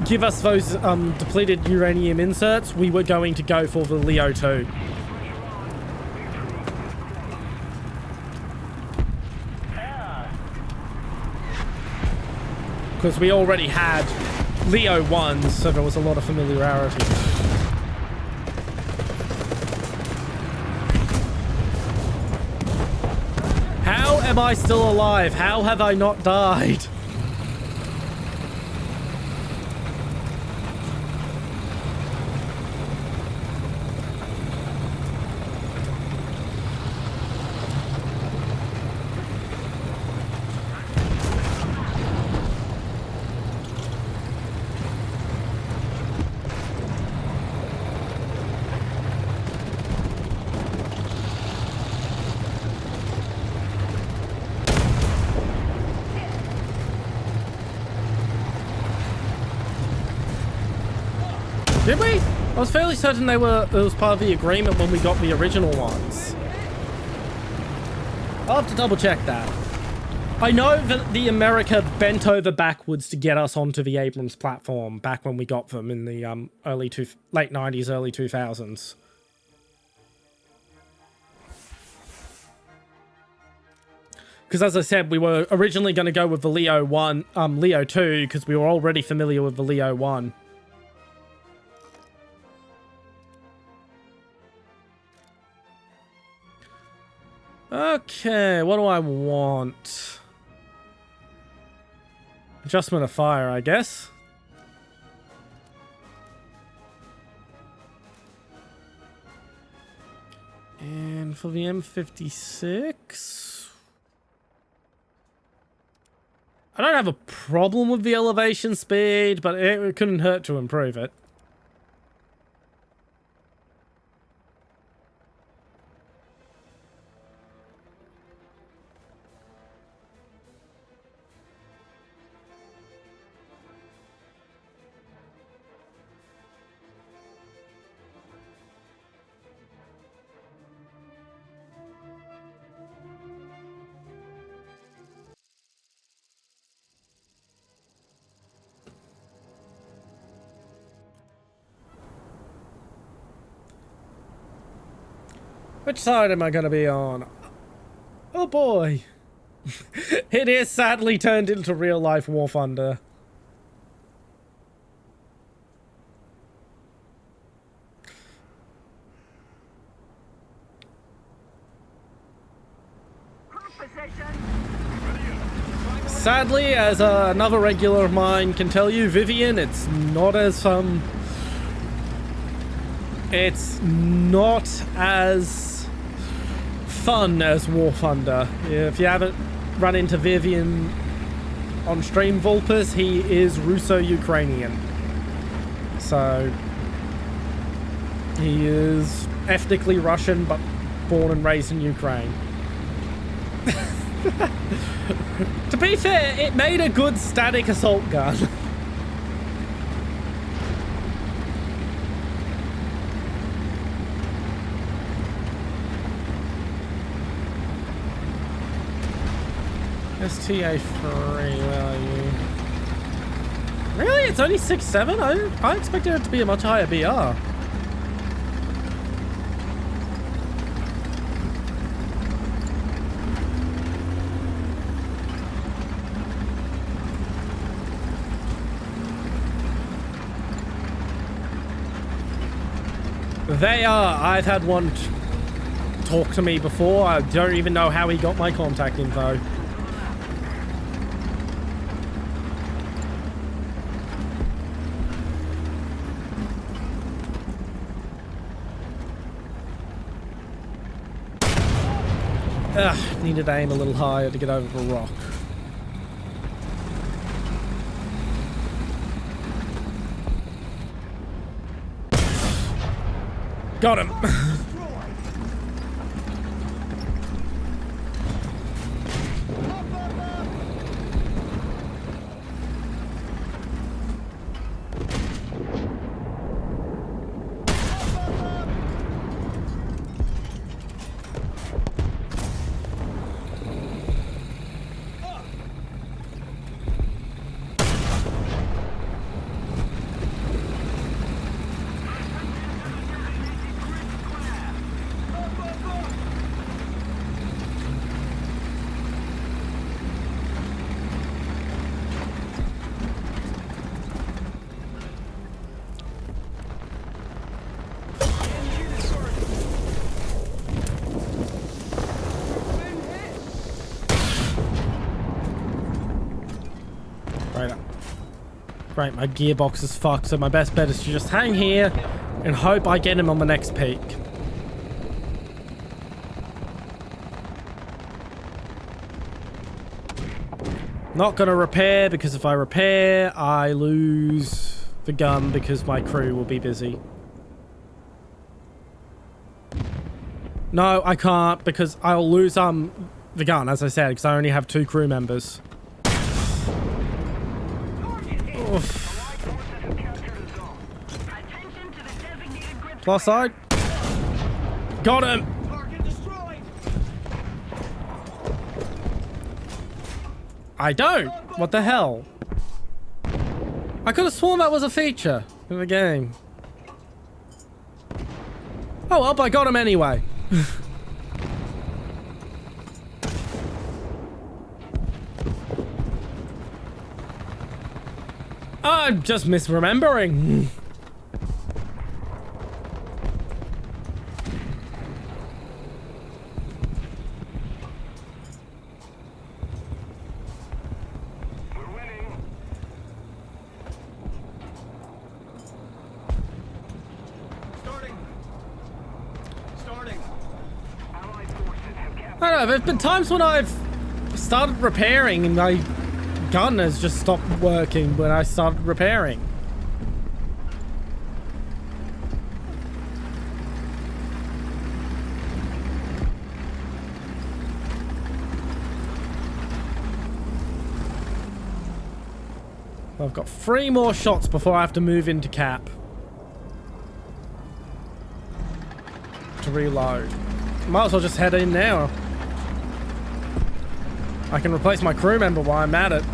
give us those depleted uranium inserts, we were going to go for the Leo 2. Because we already had Leo 1s, so there was a lot of familiarity. How am I still alive? How have I not died? Did we? I was fairly certain it was part of the agreement when we got the original ones. I'll have to double check that. I know that the America bent over backwards to get us onto the Abrams platform back when we got them in the late 90s, early 2000s. Because as I said, we were originally going to go with the Leo 2, because we were already familiar with the Leo 1. Okay, what do I want? Adjustment of fire, I guess. And for the M56... I don't have a problem with the elevation speed, but it couldn't hurt to improve it. Which side am I going to be on? Oh boy. It is sadly turned into real life War Thunder. Sadly, as another regular of mine can tell you, Vivian, it's not as fun as War Thunder. If you haven't run into Vivian on stream, Vulpus, he is Russo-Ukrainian. So he is ethnically Russian, but born and raised in Ukraine. To be fair, it made a good static assault gun. STA3, where are you? Really? It's only 6.7? I expected it to be a much higher BR. They are. I've had one talk to me before. I don't even know how he got my contact info. Ugh, needed to aim a little higher to get over the rock. Got him. Right, my gearbox is fucked, so my best bet is to just hang here and hope I get him on the next peak. Not gonna repair, because if I repair, I lose the gun because my crew will be busy. No, I can't, because I'll lose the gun, as I said, because I only have 2 crew members. Plus side. Got him. Target destroyed. I don't. What the hell? I could have sworn that was a feature in the game. Oh well, I got him anyway. I'm just misremembering. We're winning. Starting. Allied forces have captured. I don't know, there've been times when I've started repairing and my gun has just stopped working when I started repairing. I've got 3 more shots before I have to move into cap to reload. Might as well just head in now. I can replace my crew member while I'm at it.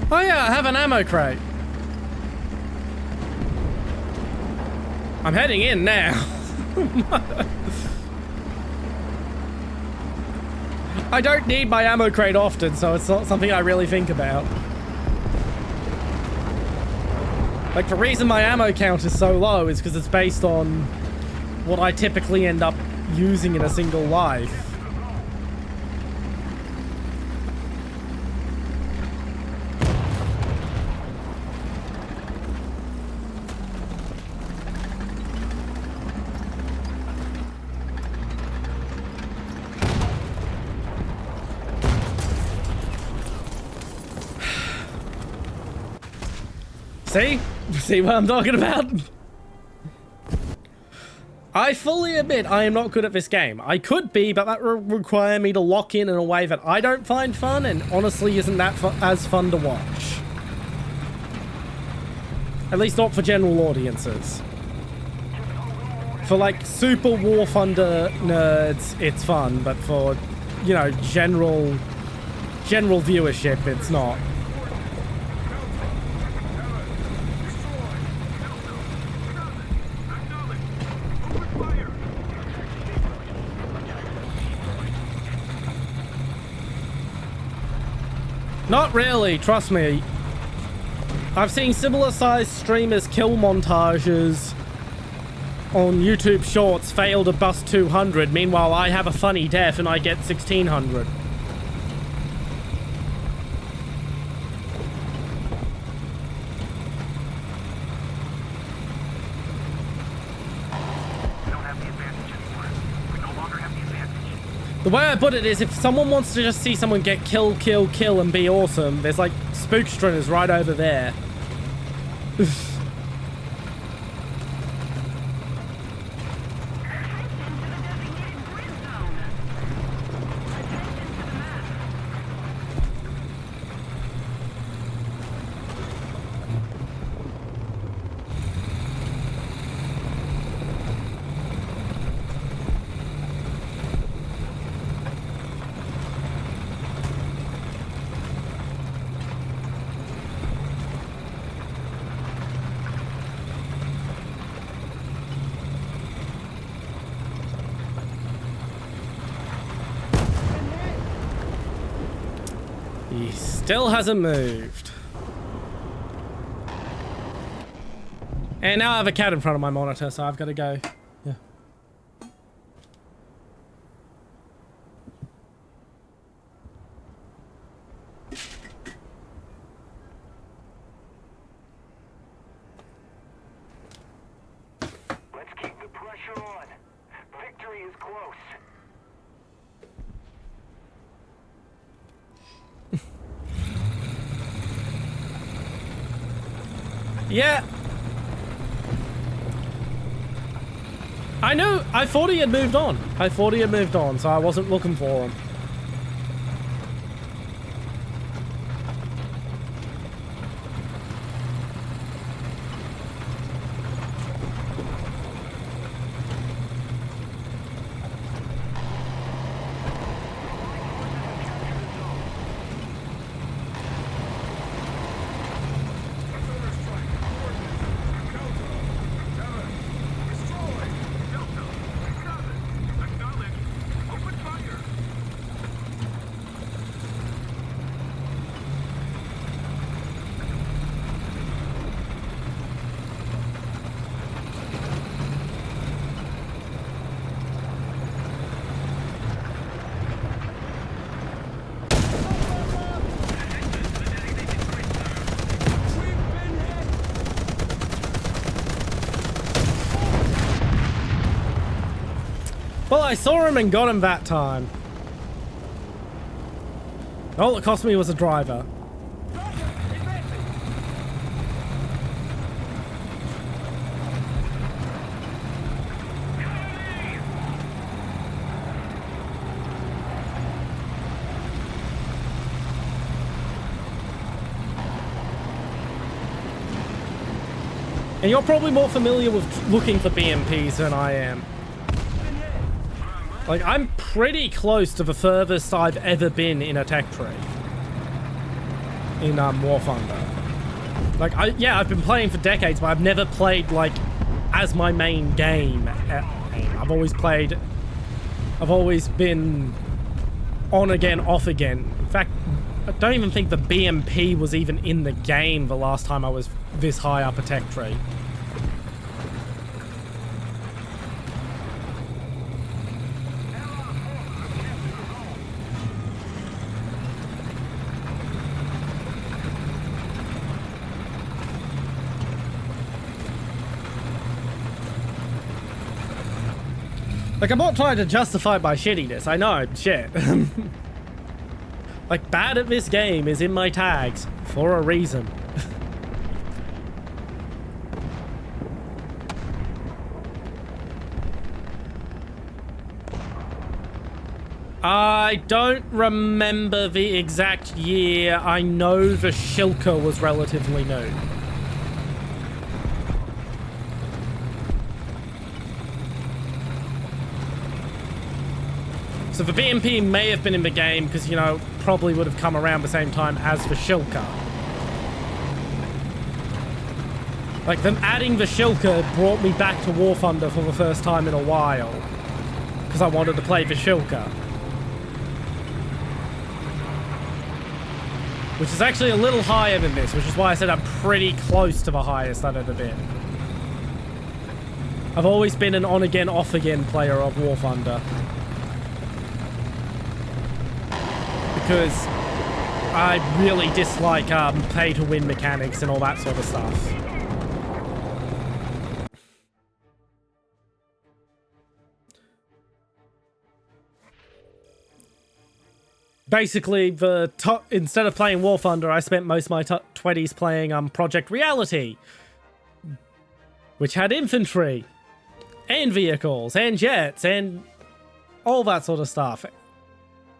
Oh yeah, I have an ammo crate. I'm heading in now. I don't need my ammo crate often, so it's not something I really think about. Like, the reason my ammo count is so low is because it's based on what I typically end up using in a single life. See? See what I'm talking about? I fully admit I am not good at this game. I could be, but that would require me to lock in a way that I don't find fun, and honestly isn't that as fun to watch. At least not for general audiences. For like Super War Thunder nerds, it's fun, but for, you know, general viewership, it's not. Not really, trust me. I've seen similar sized streamers kill montages on YouTube Shorts fail to bust 200, meanwhile I have a funny death and I get 1600. The way I put it is, if someone wants to just see someone get kill, kill, kill and be awesome, there's like spookstringers right over there. He still hasn't moved. And now I have a cat in front of my monitor, so I've got to go. Yeah. Let's keep the pressure on. Victory is close. Yeah. I thought he had moved on. So I wasn't looking for him. Well, I saw him and got him that time. All it cost me was a driver. And you're probably more familiar with looking for BMPs than I am. Like, I'm pretty close to the furthest I've ever been in a tech tree. War Thunder. Like, I've been playing for decades, but I've never played, like, as my main game. I've always been on again, off again. In fact, I don't even think the BMP was even in the game the last time I was this high up a tech tree. Like, I'm not trying to justify my shittiness. I know, shit. Like, bad at this game is in my tags for a reason. I don't remember the exact year. I know the Shilka was relatively new. So the BMP may have been in the game because, you know, probably would have come around the same time as the Shilka. Like, them adding the Shilka brought me back to War Thunder for the first time in a while. Because I wanted to play the Shilka. Which is actually a little higher than this, which is why I said I'm pretty close to the highest I've ever been. I've always been an on-again, off-again player of War Thunder. Because I really dislike pay-to-win mechanics and all that sort of stuff. Basically, instead of playing War Thunder, I spent most of my 20s playing Project Reality, which had infantry, and vehicles, and jets, and all that sort of stuff.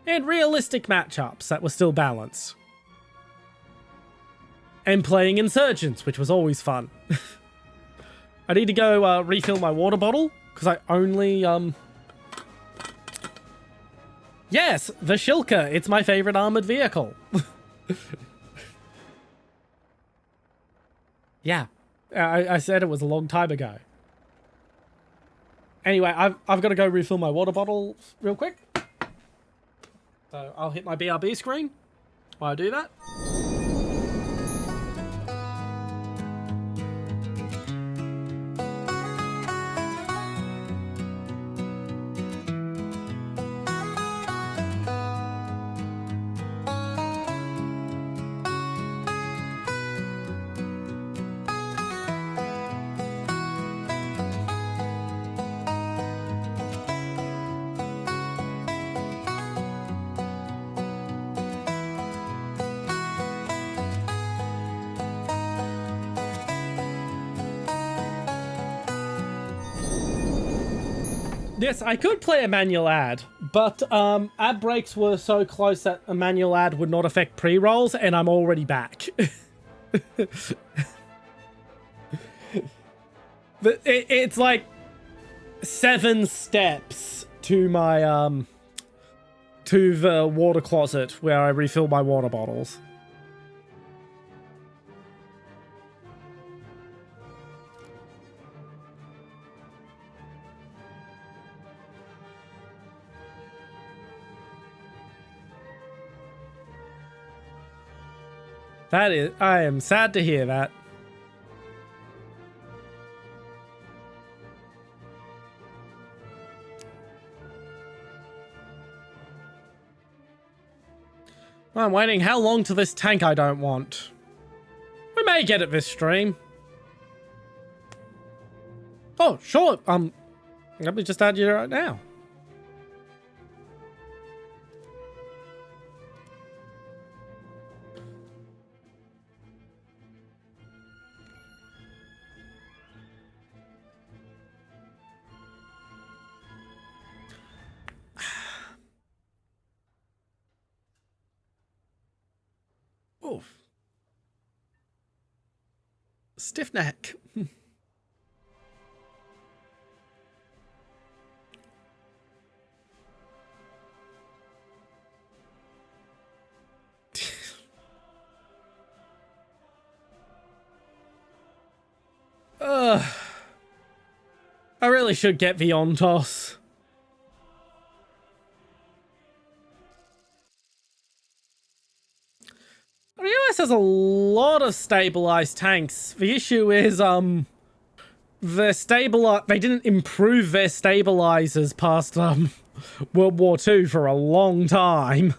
And realistic matchups that were still balanced. And playing Insurgents, which was always fun. I need to go refill my water bottle, because I only... Yes, the Shilka. It's my favorite armored vehicle. Yeah, I said it was a long time ago. Anyway, I've got to go refill my water bottle real quick. So I'll hit my BRB screen while I do that. Yes, I could play a manual ad, but ad breaks were so close that a manual ad would not affect pre-rolls, and I'm already back. It's like 7 steps to my to the water closet where I refill my water bottles. That is, I am sad to hear that. I'm waiting how long to this tank I don't want. We may get it this stream. Oh, sure. Let me just add you right now. Oof. Stiff neck. really should get the on toss. I mean, US has a lot of stabilized tanks. The issue is, they didn't improve their stabilizers past, World War II for a long time.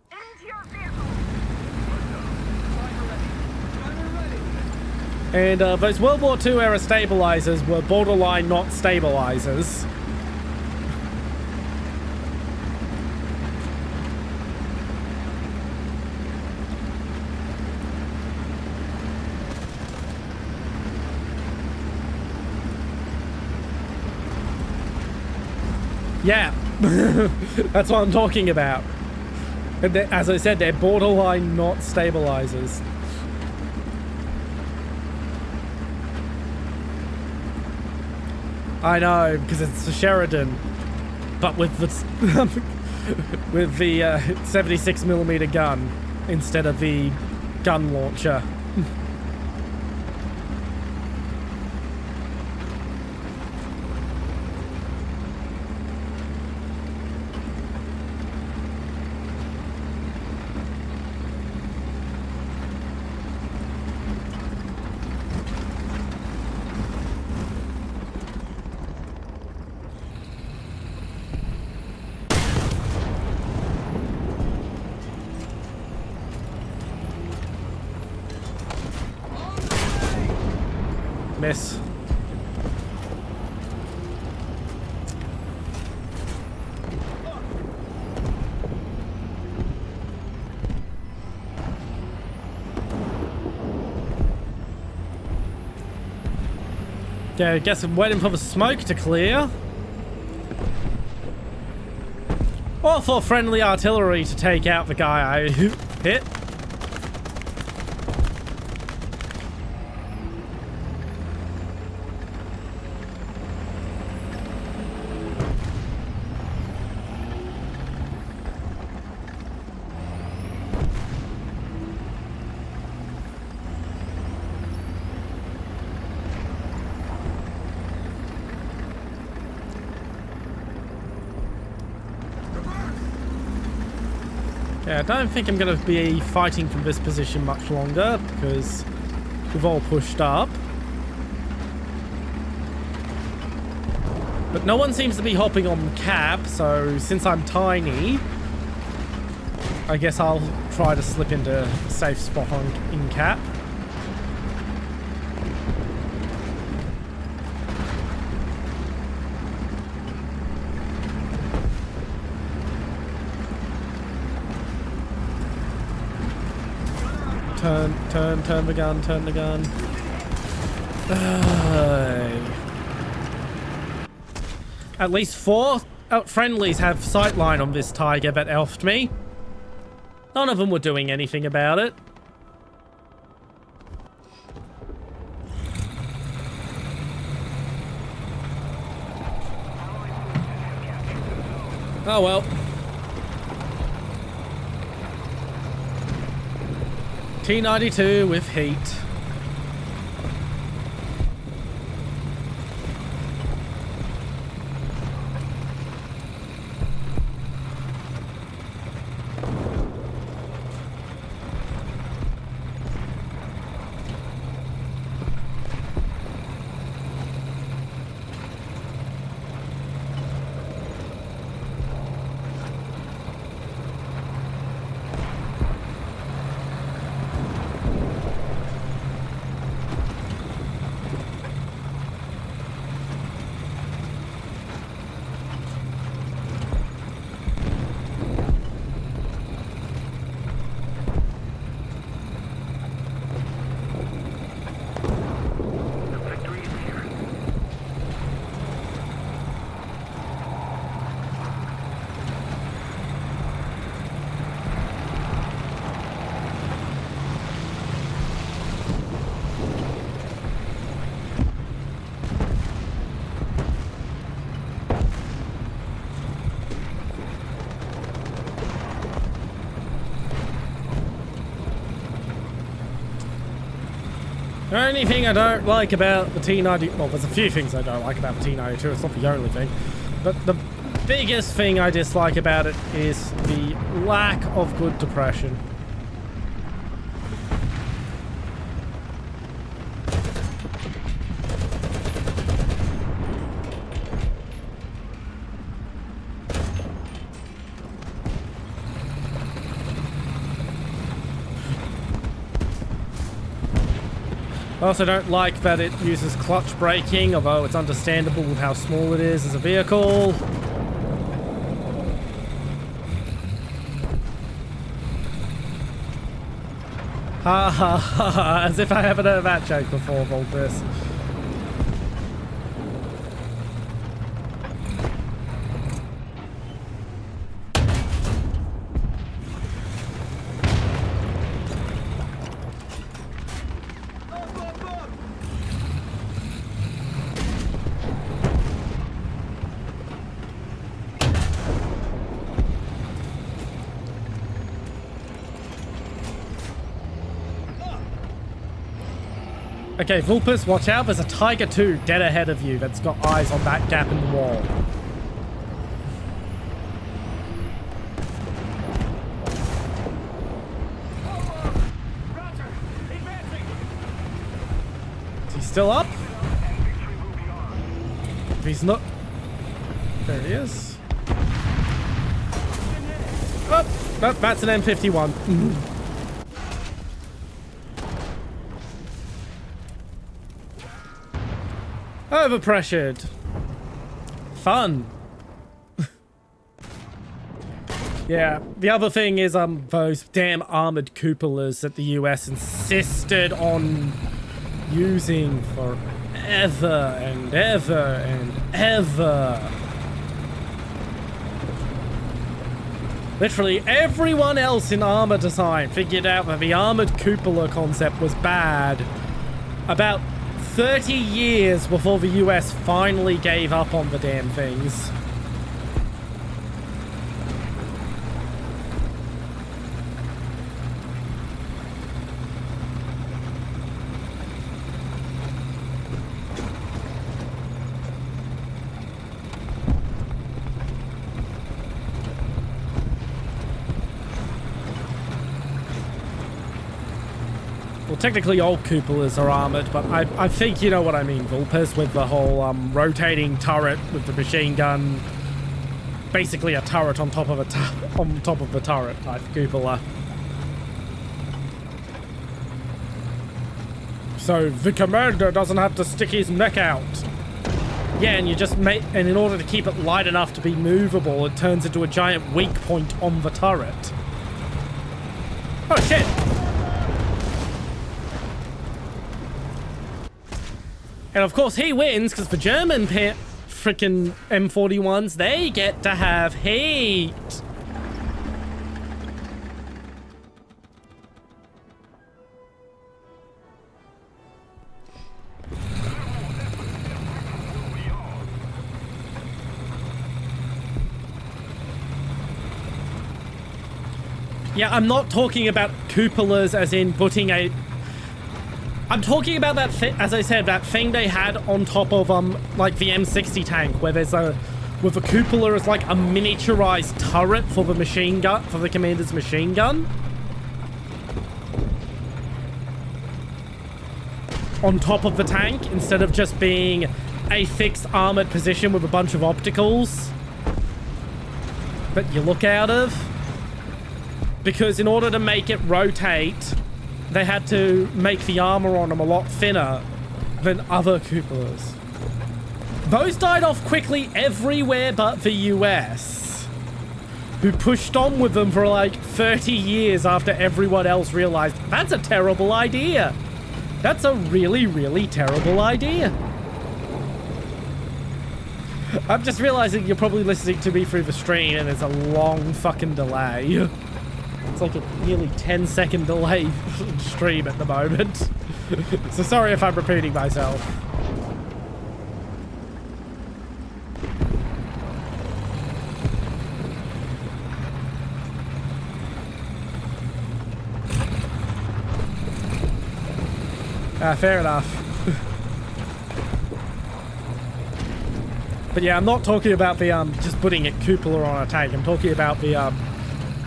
Into your vehicle. And, those World War II era stabilizers were borderline not stabilizers. Yeah, that's what I'm talking about. And as I said, they're borderline not stabilizers. I know, because it's a Sheridan, but with the with the 76mm gun instead of the gun launcher. Miss. Yeah, I guess I'm waiting for the smoke to clear. Or for friendly artillery to take out the guy I hit. Yeah, I don't think I'm going to be fighting from this position much longer because we've all pushed up. But no one seems to be hopping on cap, so since I'm tiny, I guess I'll try to slip into a safe spot in cap. Turn the gun, turn the gun. At least 4 friendlies have sightline on this Tiger that elfed me. None of them were doing anything about it. Oh well. T92 with heat. The only thing I don't like about the T-90... Well, there's a few things I don't like about the T-92. It's not the only thing. But the biggest thing I dislike about it is the lack of good depression. I also don't like that it uses clutch braking, although it's understandable with how small it is as a vehicle. Ha ha ha ha, as if I haven't heard that joke before, Volpus. Okay, Vulpus, watch out. There's a Tiger 2 dead ahead of you that's got eyes on that gap in the wall. Is he still up? If he's not... There he is. Oh, nope, that's an M51. Overpressured. Fun. Yeah, the other thing is those damn armored cupolas that the US insisted on using forever and ever and ever. Literally everyone else in armor design figured out that the armored cupola concept was bad about 30 years before the US finally gave up on the damn things. Well, technically all cupolas are armored, but I think you know what I mean, Vulpes, with the whole rotating turret with the machine gun. Basically a turret on top of on top of the turret type cupola. So the commander doesn't have to stick his neck out. Yeah, and you just and in order to keep it light enough to be movable, it turns into a giant weak point on the turret. Oh shit! And of course he wins because the German frickin' M41s, they get to have heat. Yeah, I'm not talking about cupolas as in putting a... I'm talking about that, as I said, that thing they had on top of, like the M60 tank, where there's with the cupola is like a miniaturized turret for the machine gun, for the commander's machine gun. On top of the tank, instead of just being a fixed armored position with a bunch of opticals that you look out of. Because in order to make it rotate, they had to make the armor on them a lot thinner than other cupolas. Those died off quickly everywhere but the US, who pushed on with them for like 30 years after everyone else realized that's a terrible idea. That's a really, really terrible idea. I'm just realizing you're probably listening to me through the stream and there's a long fucking delay. It's like a nearly 10-second delay stream at the moment. So sorry if I'm repeating myself. Fair enough. But yeah, I'm not talking about the just putting a cupola on a tank. I'm talking about the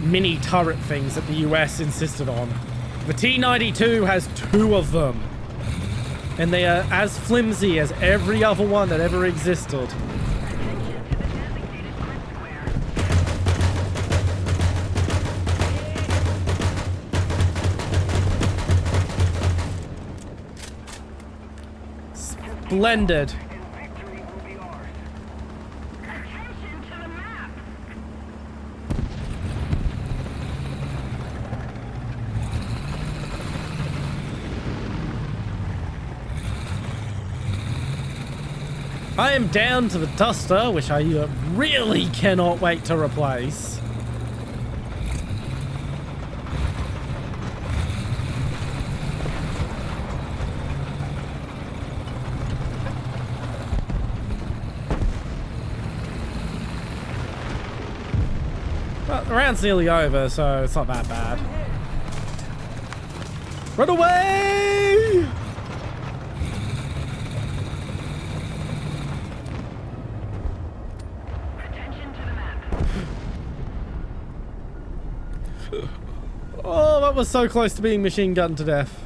mini turret things that the US insisted on. The T-92 has 2 of them. And they are as flimsy as every other one that ever existed. Attention to the designated grid square. Splendid. And victory will be ours. Attention to the map. I am down to the duster, which I really cannot wait to replace. Well, the round's nearly over, so it's not that bad. Run away! Attention to the map. Oh, that was so close to being machine gunned to death.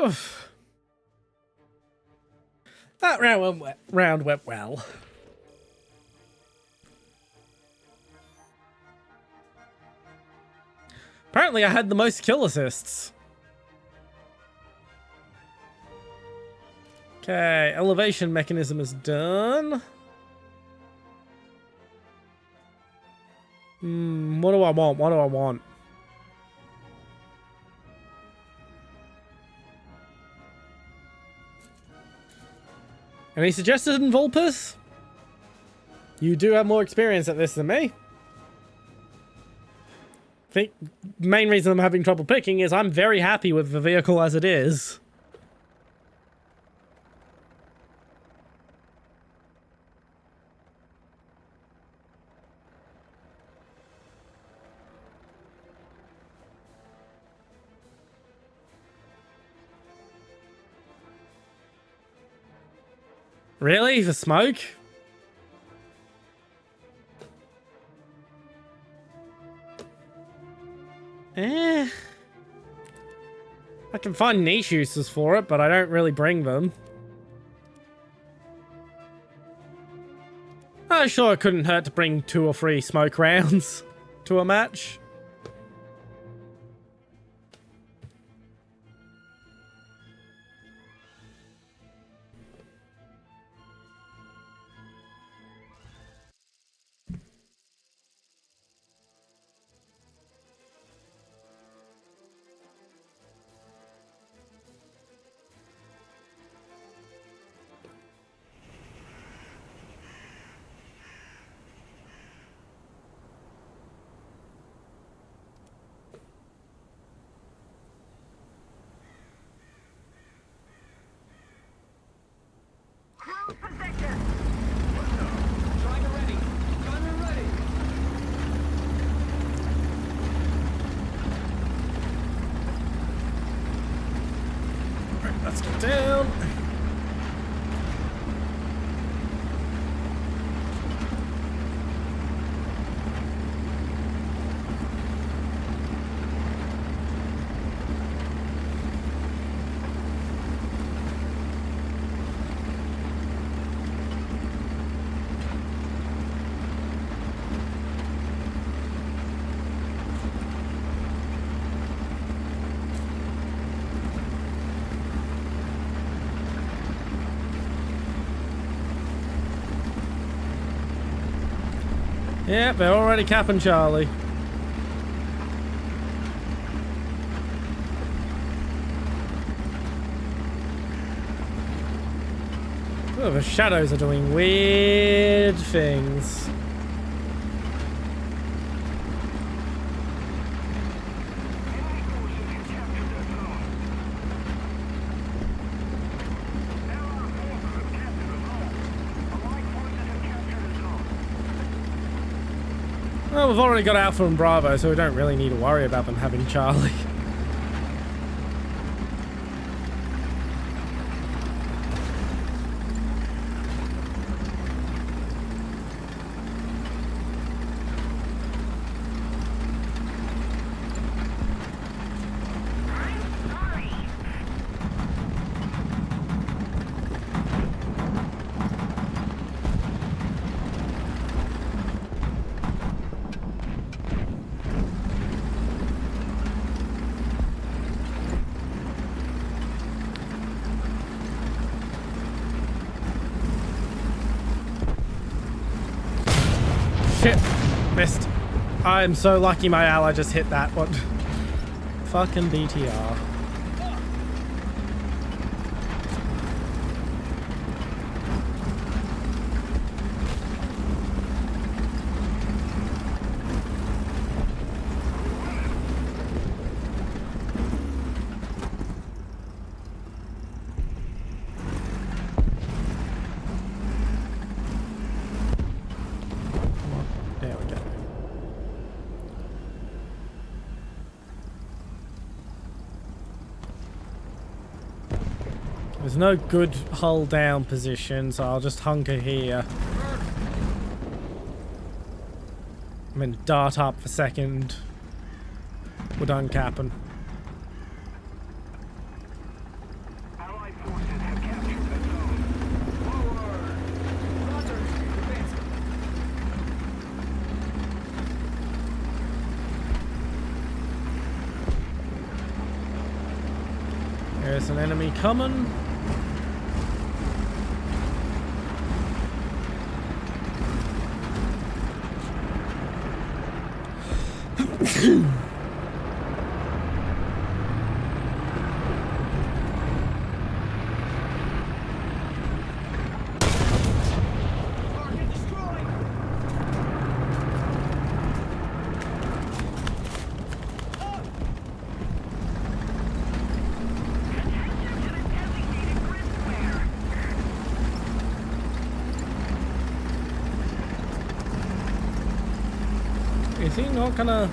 Oof. That round went well. Apparently I had the most kill assists. Okay, elevation mechanism is done. What do I want? What do I want? Any suggestions, Vulpus? You do have more experience at this than me. I think the main reason I'm having trouble picking is I'm very happy with the vehicle as it is. Really? The smoke? I can find niche uses for it, but I don't really bring them. I'm sure it couldn't hurt to bring 2 or 3 smoke rounds to a match. Cruise position. Striker ready. Gunner ready. Right, let's get down. Yeah, they're already capping Charlie. Oh, the shadows are doing weird things. Enemy forces have captured the zone. Allied forces have captured the zone. Allied forces have captured the zone. Well, we've already got Alpha and Bravo, so we don't really need to worry about them having Charlie. Shit, missed. I'm so lucky my ally just hit that one. Fucking BTR. There we go. There's no good hull down position, so I'll just hunker here. And then dart up for second. We're done capping. Allied forces have captured the zone. Forward! Roger! Advancing. There's an enemy coming. Target destroyed! Attention to the designated grid square. Is he not gonna...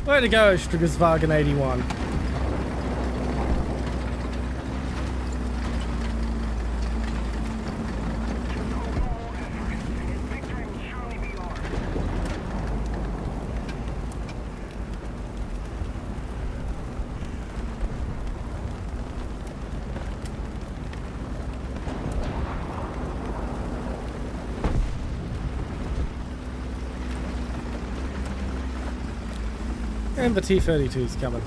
Way to go, Strategos 81. Victory will surely be ours. And the T-32's coming.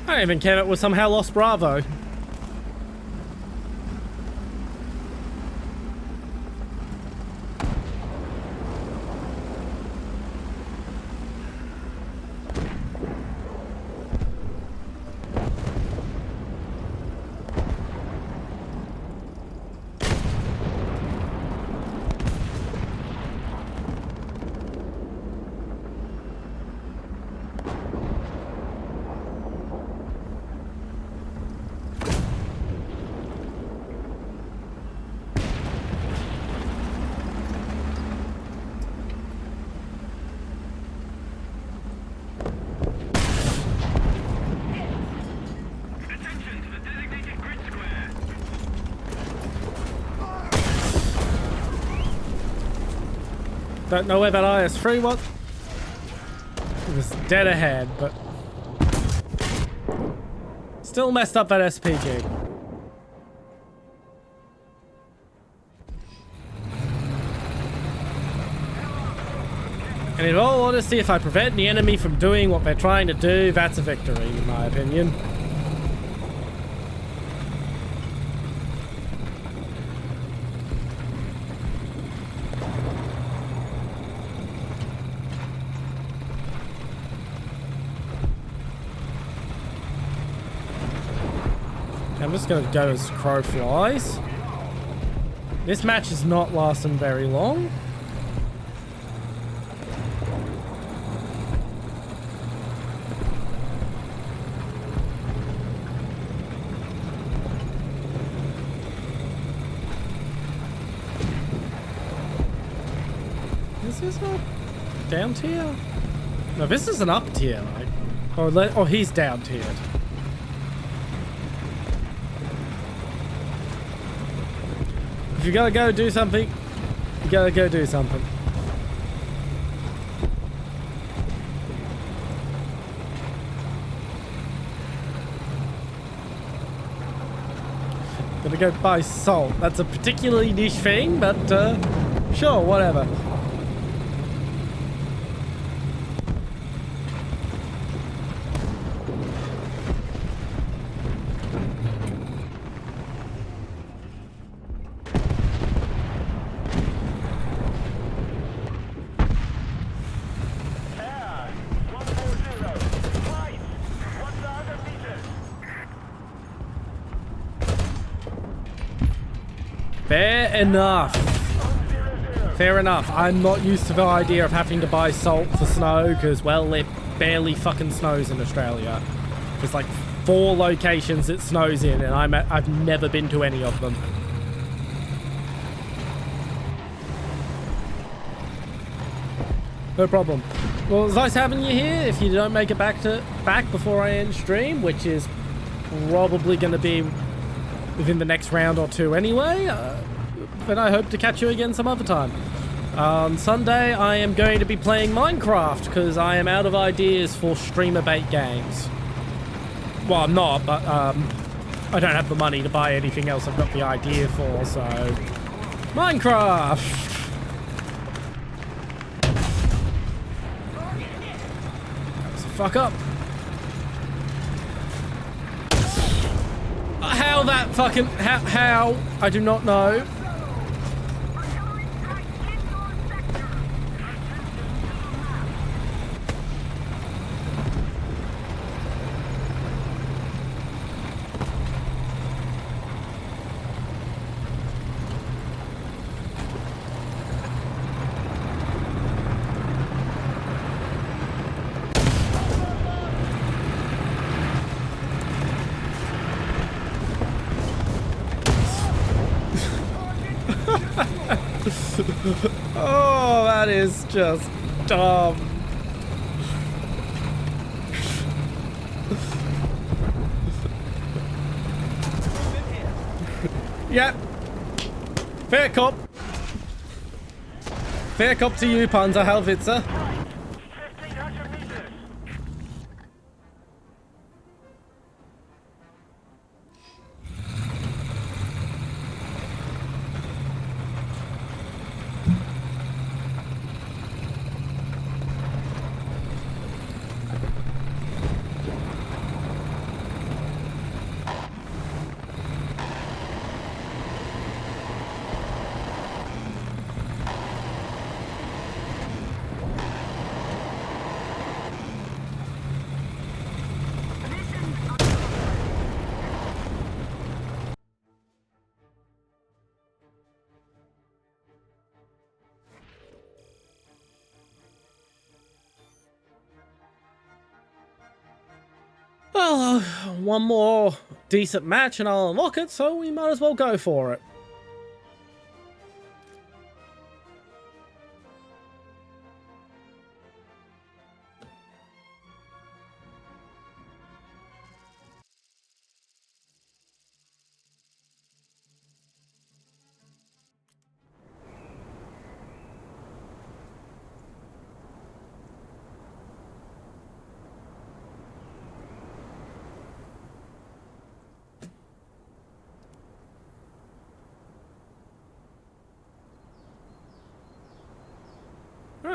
I don't even care if it was somehow lost Bravo. Attention to the designated grid square. Don't know where that IS-3 was. It was dead ahead, but... still messed up that SPG. And in all honesty, if I prevent the enemy from doing what they're trying to do, that's a victory, in my opinion. I'm just gonna go as crow flies. This match is not lasting very long. Is this not down tier? No, this is an up tier, right? Oh, he's down tiered. If you gotta go do something, you gotta go do something. Gonna go buy salt. That's a particularly niche thing, but sure, whatever. Air 140. Twice. 1,000 meters. Fair enough. Fair enough. I'm not used to the idea of having to buy salt for snow because, well, it barely fucking snows in Australia. There's like 4 locations it snows in, and I've never been to any of them. No problem. Well, it's nice having you here. If you don't make it back before I end stream, which is probably going to be within the next round or two anyway, then I hope to catch you again some other time. On Sunday, I am going to be playing Minecraft because I am out of ideas for streamer bait games. Well, I'm not, but I don't have the money to buy anything else I've got the idea for, so... Minecraft! Fuck up. How that fucking... How? I do not know. Oh, that is just dumb. Yep. Fair cop. Fair cop to you, Panzer Halvitzer. 1,500 meters. Well, one more decent match and I'll unlock it, so we might as well go for it.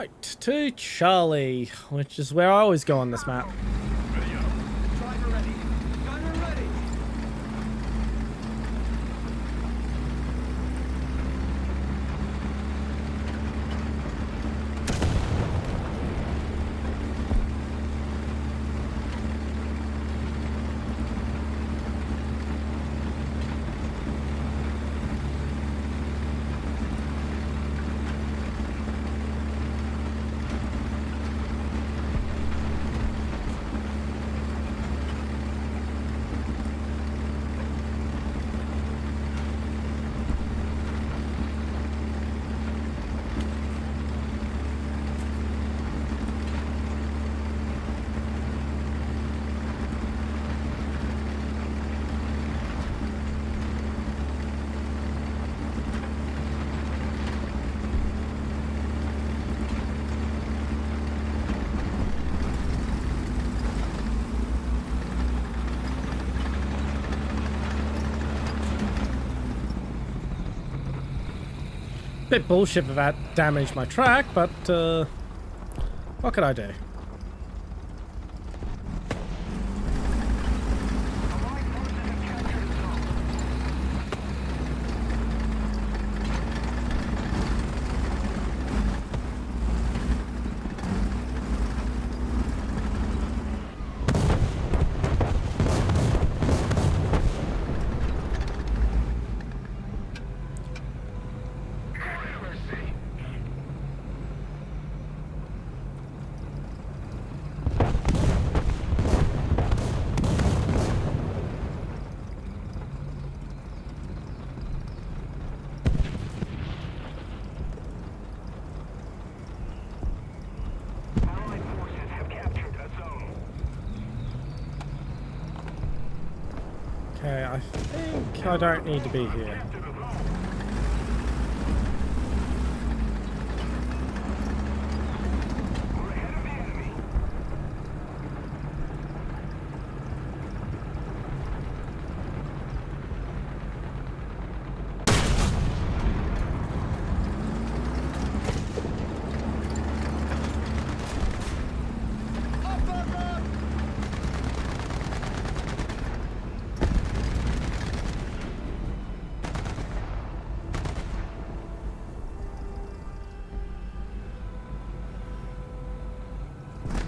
Right, to Charlie, which is where I always go on this map. Ready up. Driver ready. Gunner ready. Bit bullshit that that damaged my track, but what could I do? Allied forces have captured a zone. Mercy. Allied forces have captured a zone. Okay, I think I don't need to be here. Captured a zone. We're ahead of the enemy. Up, up, up.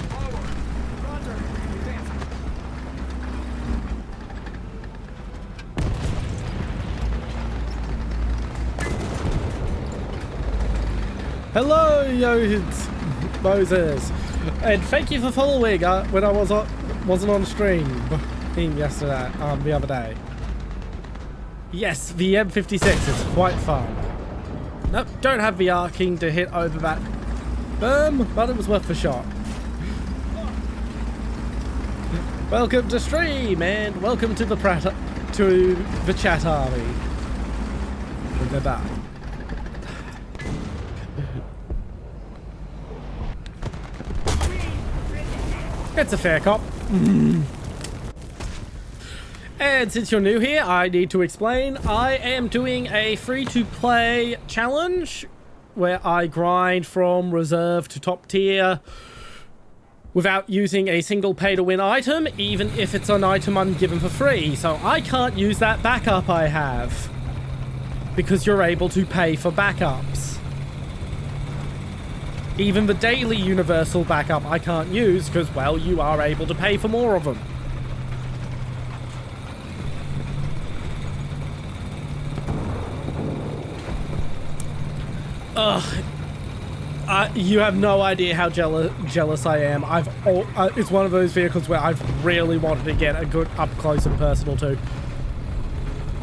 Forward. Roger. Advancing. Hello, Yohids Moses, and thank you for following when I wasn't on stream yesterday, the other day. Yes, the M56 is quite fun. Nope, don't have the arcing to hit over that berm, but it was worth a shot. Welcome to stream, and welcome to the chat army. Look at that. It's a fair cop. And since you're new here, I need to explain. I am doing a free-to-play challenge where I grind from reserve to top tier without using a single pay-to-win item, even if it's an item I'm given for free. So I can't use that backup I have because you're able to pay for backups. Even the daily universal backup I can't use because, well, you are able to pay for more of them. You have no idea how jealous I am. It's one of those vehicles where I've really wanted to get a good up-close and personal to.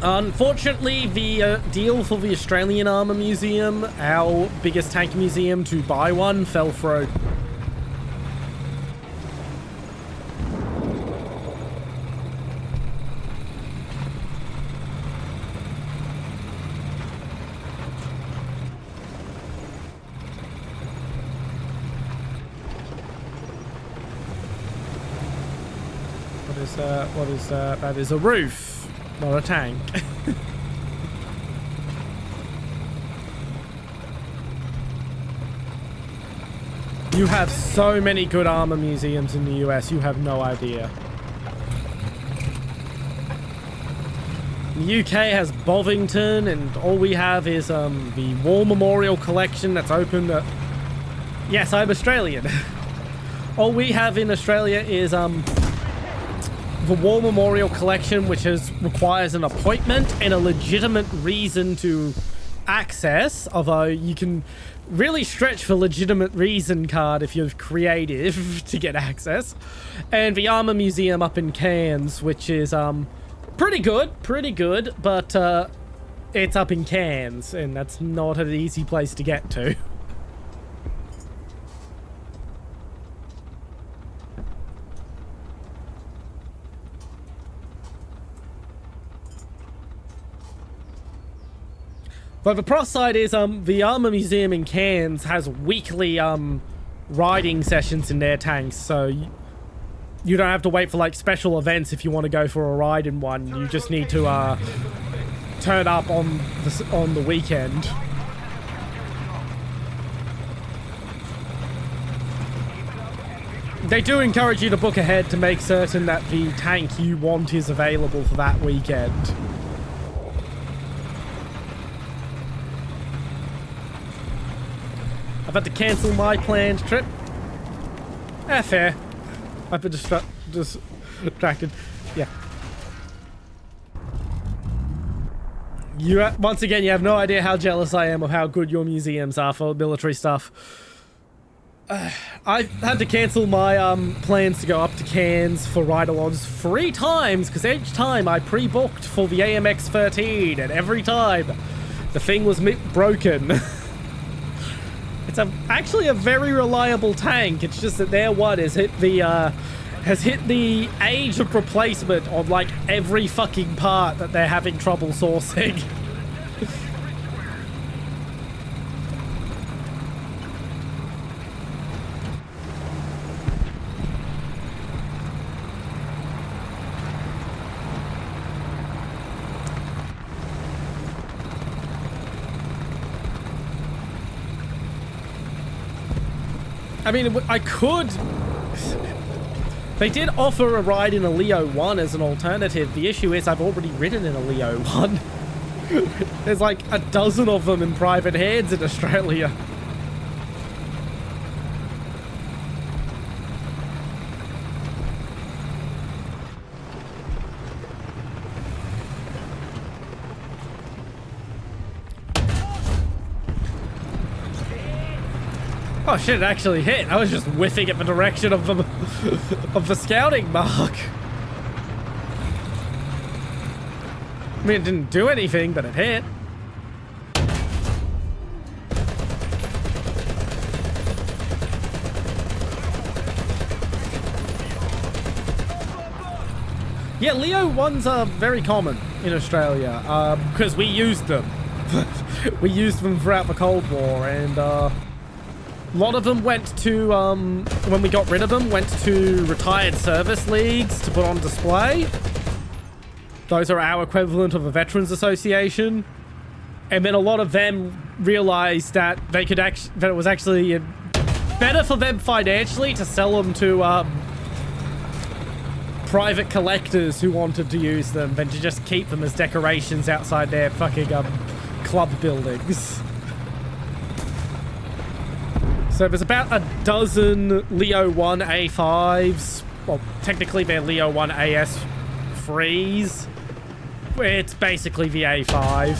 Unfortunately, the deal for the Australian Armour Museum, our biggest tank museum, to buy one fell through. What is that is a roof, not a tank. You have so many good armor museums in the US, you have no idea. The UK has Bovington, and all we have is the War Memorial Collection that's open at... Yes, I'm Australian. All we have in Australia is the War Memorial Collection, which requires an appointment and a legitimate reason to access, although you can really stretch the legitimate reason card if you're creative to get access. And the Armor Museum up in Cairns, which is pretty good, but it's up in Cairns, and that's not an easy place to get to. But the plus side is, the Armor Museum in Cairns has weekly, riding sessions in their tanks, so you don't have to wait for, like, special events if you want to go for a ride in one. You just need to, turn up on the weekend. They do encourage you to book ahead to make certain that the tank you want is available for that weekend. I've had to cancel my planned trip. Fair. I've been distracted. Yeah. Once again, you have no idea how jealous I am of how good your museums are for military stuff. I've had to cancel my plans to go up to Cairns for ride-alongs 3 times, because each time I pre-booked for the AMX-13, and every time the thing was broken. It's actually a very reliable tank. It's just that their one has hit the age of replacement on like every fucking part that they're having trouble sourcing. I mean, I could... They did offer a ride in a Leo 1 as an alternative. The issue is I've already ridden in a Leo 1. There's like a dozen of them in private hands in Australia. Oh shit, it actually hit. I was just whiffing at the direction of the scouting mark. I mean, it didn't do anything, but it hit. Yeah, Leo 1s are very common in Australia, because we used them. We used them throughout the Cold War, and a lot of them went to, when we got rid of them, went to retired service leagues to put on display. Those are our equivalent of a Veterans Association. And then a lot of them realized that they could that it was actually better for them financially to sell them to private collectors who wanted to use them than to just keep them as decorations outside their fucking club buildings. So there's about a dozen Leo 1 A5s. Well, technically they're Leo 1 AS Frees. It's basically the A5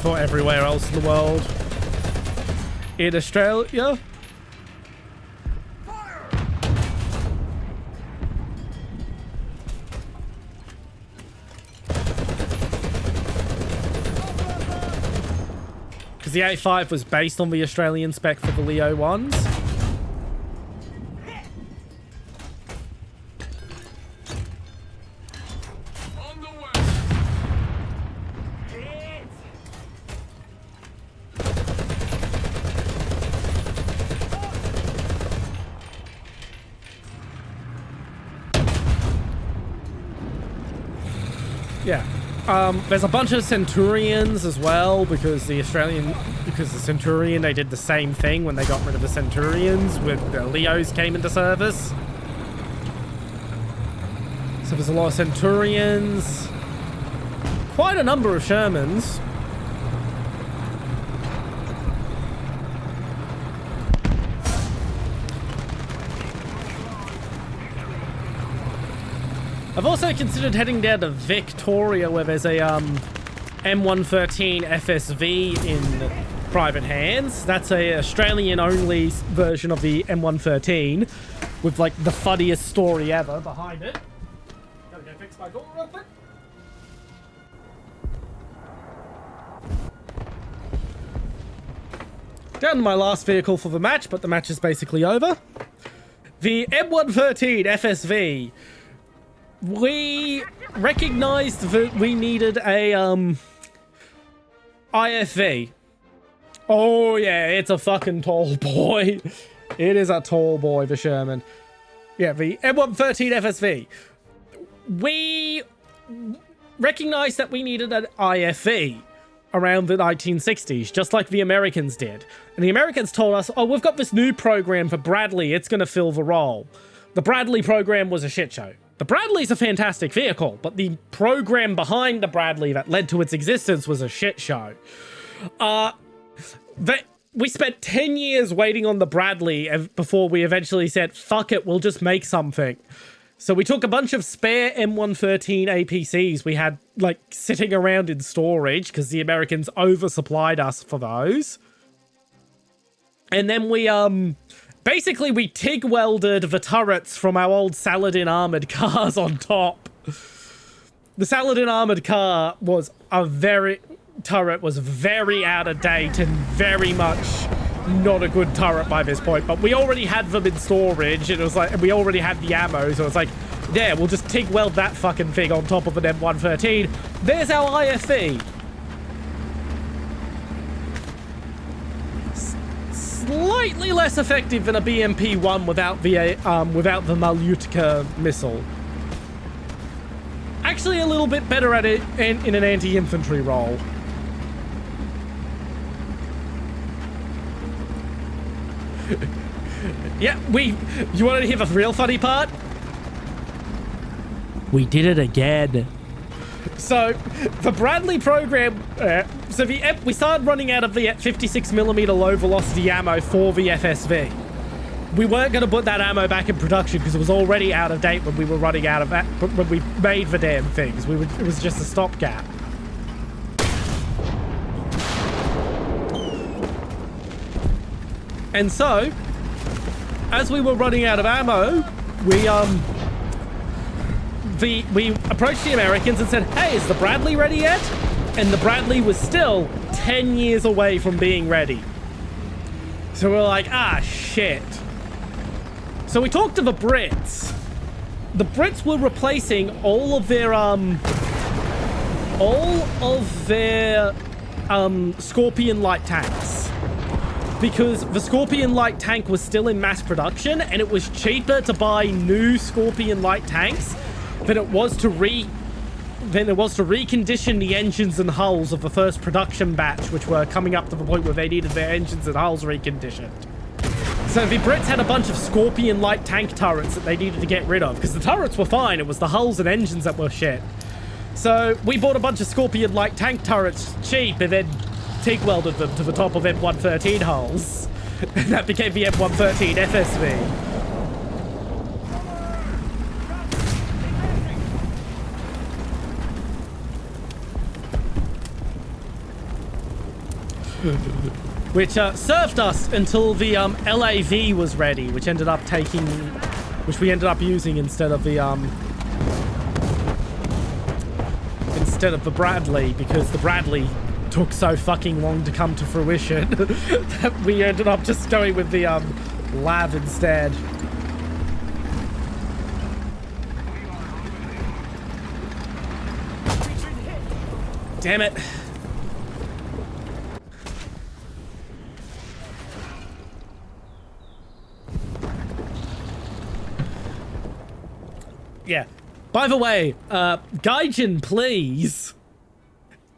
for everywhere else in the world. In Australia, because the A5 was based on the Australian spec for the Leo 1s. Yeah. There's a bunch of Centurions as well, because the Centurion, they did the same thing when they got rid of the Centurions when the Leos came into service. So there's a lot of Centurions, quite a number of Shermans. I've also considered heading down to Victoria, where there's a M113 FSV in private hands. That's a Australian-only version of the M113 with like the funniest story ever behind it. Gotta go fix my door real quick. Down to my last vehicle for the match, but the match is basically over. The M113 FSV. We recognized that we needed a IFV. Oh yeah, it's a fucking tall boy. It is a tall boy, the Sherman. Yeah, the M113 FSV. We recognized that we needed an IFV around the 1960s, just like the Americans did. And the Americans told us, oh, we've got this new program for Bradley. It's going to fill the role. The Bradley program was a shit show. The Bradley's a fantastic vehicle, but the program behind the Bradley that led to its existence was a shit show. We spent 10 years waiting on the Bradley before we eventually said, fuck it, we'll just make something. So we took a bunch of spare M113 APCs we had, like, sitting around in storage, because the Americans oversupplied us for those. And then we, basically, we TIG welded the turrets from our old Saladin armored cars on top. The Saladin armored car was turret was very out of date and very much not a good turret by this point. But we already had them in storage, and it was like, and we already had the ammo, so it's like, yeah, we'll just TIG weld that fucking thing on top of an M113. There's our IFE. Slightly less effective than a BMP-1 without the Malutka missile. Actually, a little bit better at it in an anti-infantry role. Yeah, you want to hear the real funny part? We did it again. So, the Bradley program, we started running out of the 56mm low-velocity ammo for the FSV. We weren't going to put that ammo back in production because it was already out of date when we were running out of that, when we made the damn things. It was just a stopgap. And so, as we were running out of ammo, we approached the Americans and said, hey, is the Bradley ready yet? And the Bradley was still 10 years away from being ready. So we're like, ah, shit. So we talked to the Brits. The Brits were replacing all of their Scorpion light tanks. Because the Scorpion light tank was still in mass production, and it was cheaper to buy new Scorpion light tanks than it was to recondition the engines and hulls of the first production batch, which were coming up to the point where they needed their engines and hulls reconditioned. So the Brits had a bunch of Scorpion light tank turrets that they needed to get rid of, because the turrets were fine, it was the hulls and engines that were shit. So we bought a bunch of Scorpion light tank turrets cheap and then TIG welded them to the top of M113 hulls. And that became the M113 FSV. Which served us until the LAV was ready, which we ended up using instead of the Bradley, because the Bradley took so fucking long to come to fruition that we ended up just going with the LAV instead. Damn it. Yeah. By the way, Gaijin, please.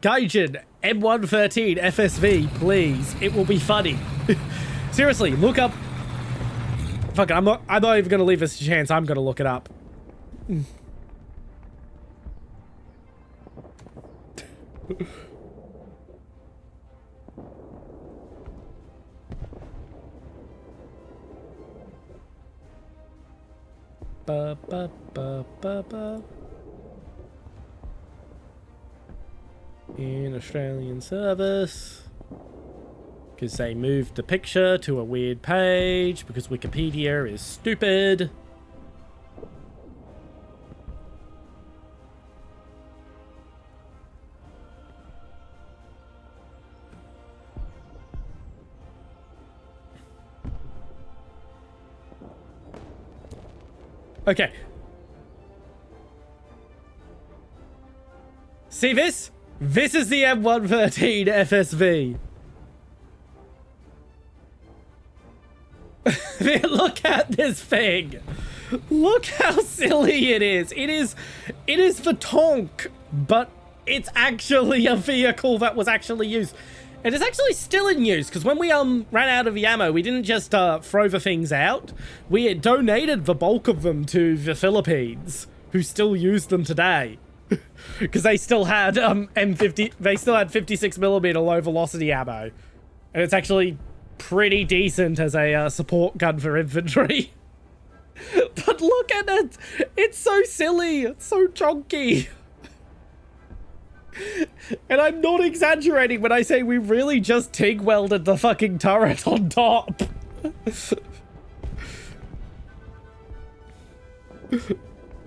Gaijin M113 FSV, please. It will be funny. Seriously, look up. Fuck it, I'm not even gonna leave this a chance. I'm gonna look it up. Ba, ba, ba, ba, ba. In Australian service. Because they moved the picture to a weird page because Wikipedia is stupid. Okay. See this? This is the M113 FSV. Look at this thing. Look how silly it is. It is the Tonk, but it's actually a vehicle that was actually used. It is actually still in use, because when we ran out of the ammo, we didn't just throw the things out. We had donated the bulk of them to the Philippines, who still use them today. Because they still had M50, they still had 56mm low velocity ammo. And it's actually pretty decent as a support gun for infantry. But look at it! It's so silly! It's so chunky! And I'm not exaggerating when I say we really just TIG welded the fucking turret on top.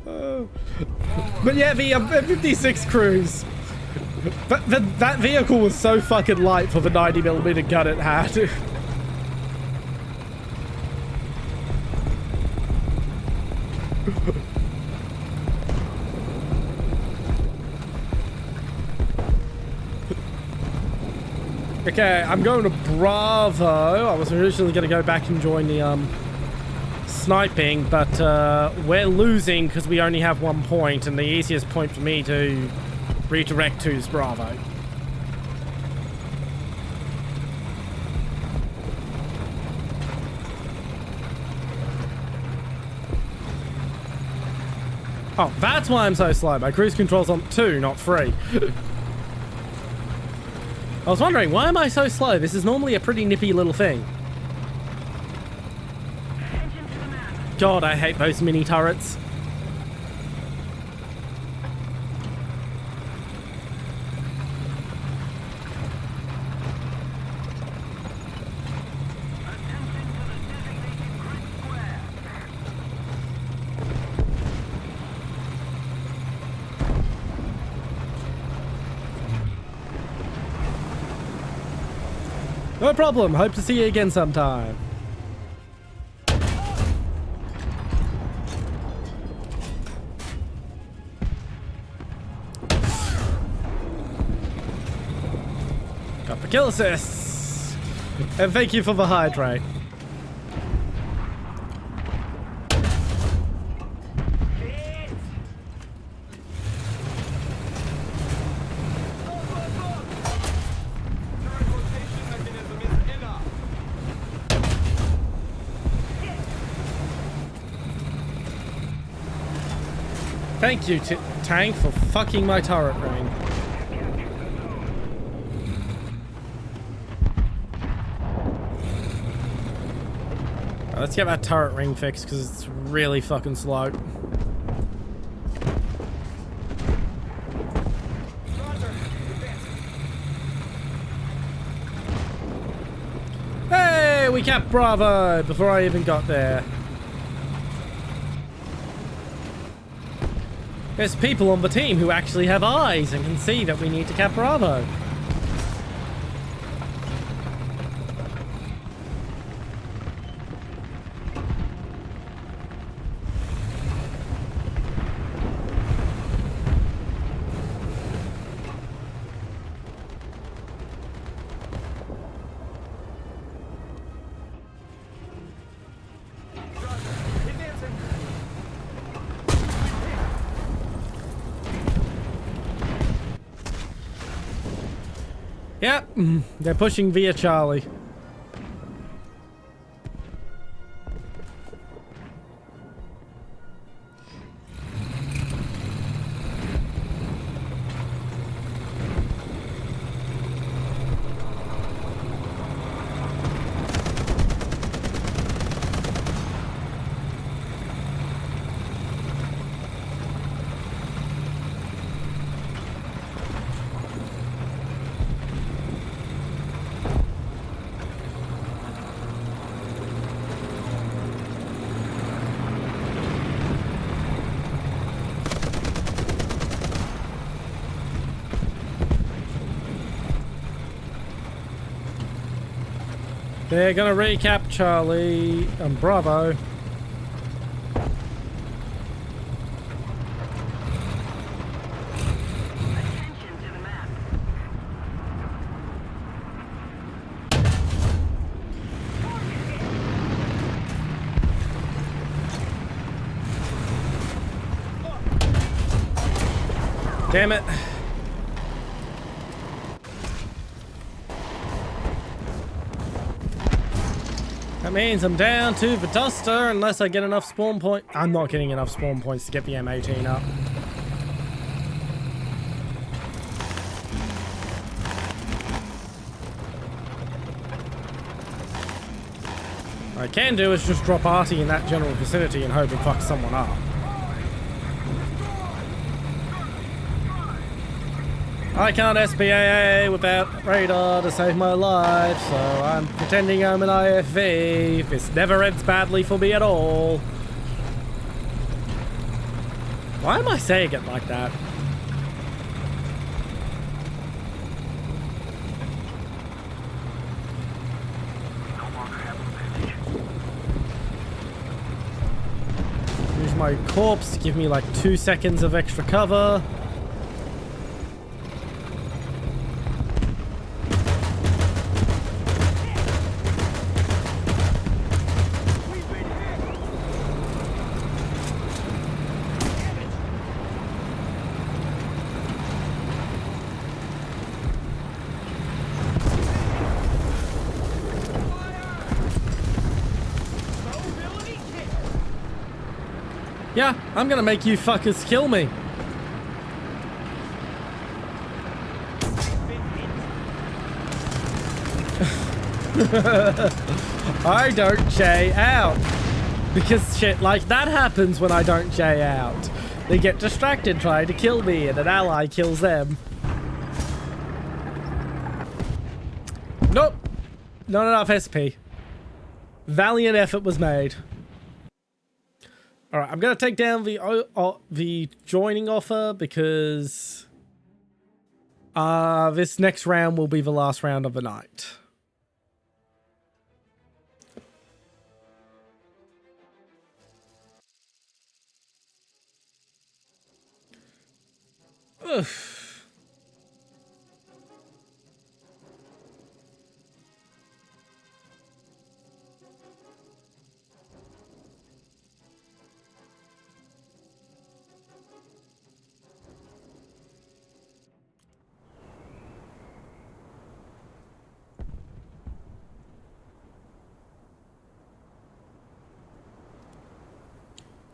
But yeah, the M56 Cruise. But that vehicle was so fucking light for the 90mm gun it had. Okay, I'm going to Bravo. I was originally going to go back and join the sniping, but we're losing because we only have 1 point, and the easiest point for me to redirect to is Bravo. Oh, that's why I'm so slow. My cruise control's on 2, not 3. I was wondering, why am I so slow? This is normally a pretty nippy little thing. God, I hate those mini turrets. No problem. Hope to see you again sometime. Got the kill assists. And thank you for the hydrate. Thank you, Tank, for fucking my turret ring. Right, let's get that turret ring fixed because it's really fucking slow. Hey, we capped Bravo before I even got there. There's people on the team who actually have eyes and can see that we need to cap Bravo. Yeah, they're pushing via Charlie. They're gonna recap Charlie and Bravo. Attention to the map. Damn it. That means I'm down to the duster unless I get enough spawn points. I'm not getting enough spawn points to get the M18 up. What I can do is just drop Artie in that general vicinity and hope it fucks someone up. I can't SPAA without radar to save my life, so I'm pretending I'm an IFV. This never ends badly for me at all. Why am I saying it like that? No longer have advantage. Use my corpse to give me like 2 seconds of extra cover. Yeah, I'm gonna make you fuckers kill me. I don't J out. Because shit like that happens when I don't J out. They get distracted trying to kill me and an ally kills them. Nope. Not enough SP. Valiant effort was made. Alright, I'm gonna take down the joining offer because this next round will be the last round of the night. Oof.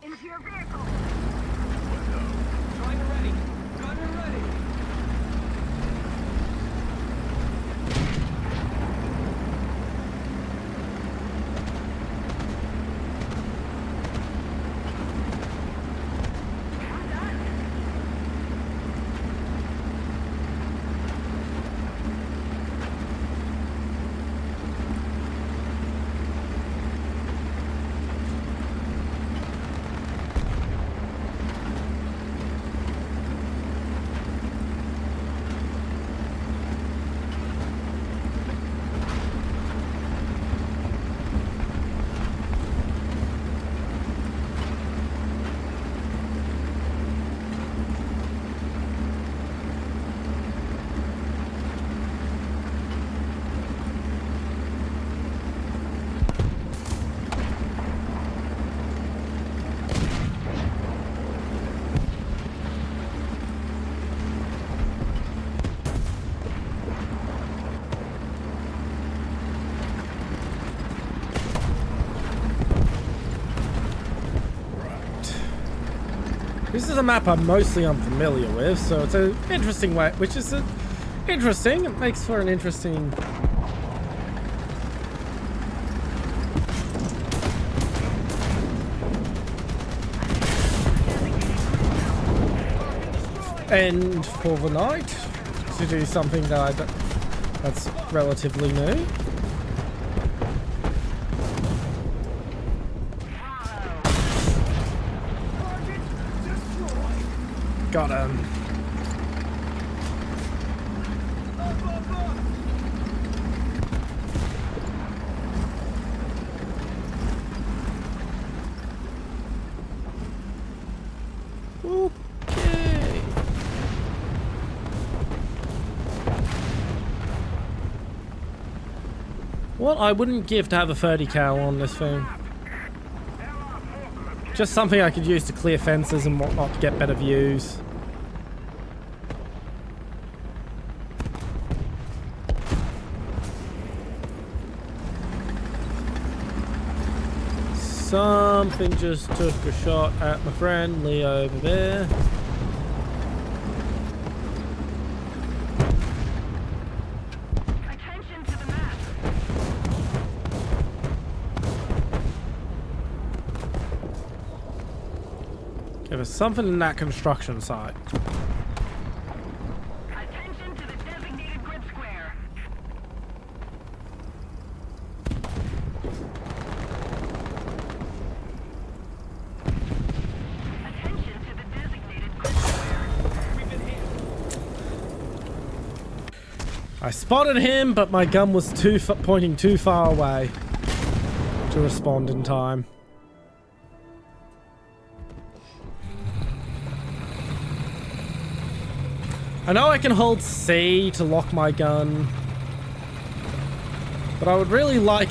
Into your vehicle. Driver ready. Gunner ready. This is a map I'm mostly unfamiliar with, so it's an interesting way, which is interesting. It makes for an interesting... end for the night to do something that that's relatively new. Got him. Okay. What I wouldn't give to have a 30 cal on this thing. Just something I could use to clear fences and whatnot to get better views. Something just took a shot at my friend Leo over there. Attention to the map. Okay, there's something in that construction site. Attention to the designated grid square. Attention to the designated grid square. We've been hit. I spotted him, but my gun was pointing too far away to respond in time. I know I can hold C to lock my gun, but I would really like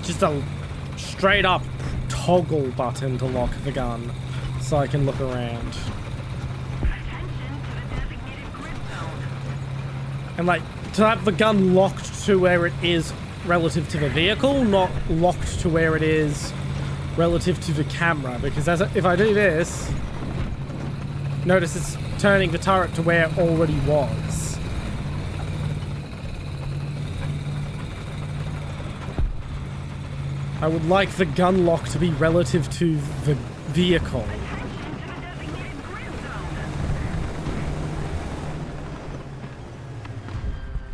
just a straight up toggle button to lock the gun so I can look around. Attention to the designated grid zone. And to have the gun locked to where it is relative to the vehicle, not locked to where it is relative to the camera, because if I do this, notice it's turning the turret to where it already was. I would like the gun lock to be relative to the vehicle. Attention to the designated grid zone.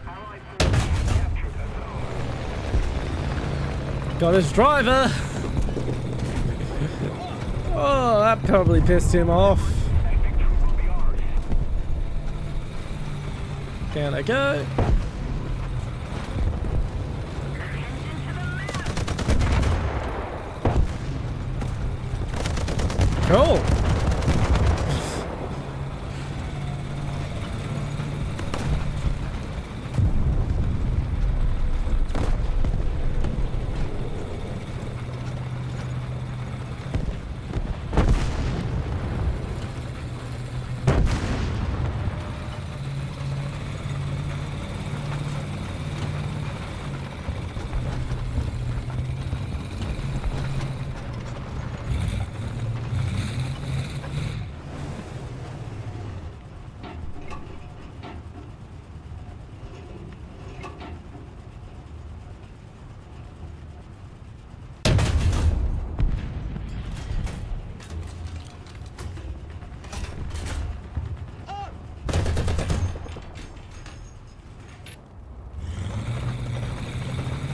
Allied forces captured the zone. Got his driver. Oh, that probably pissed him off. And victory will be ours. Down I go. Cool.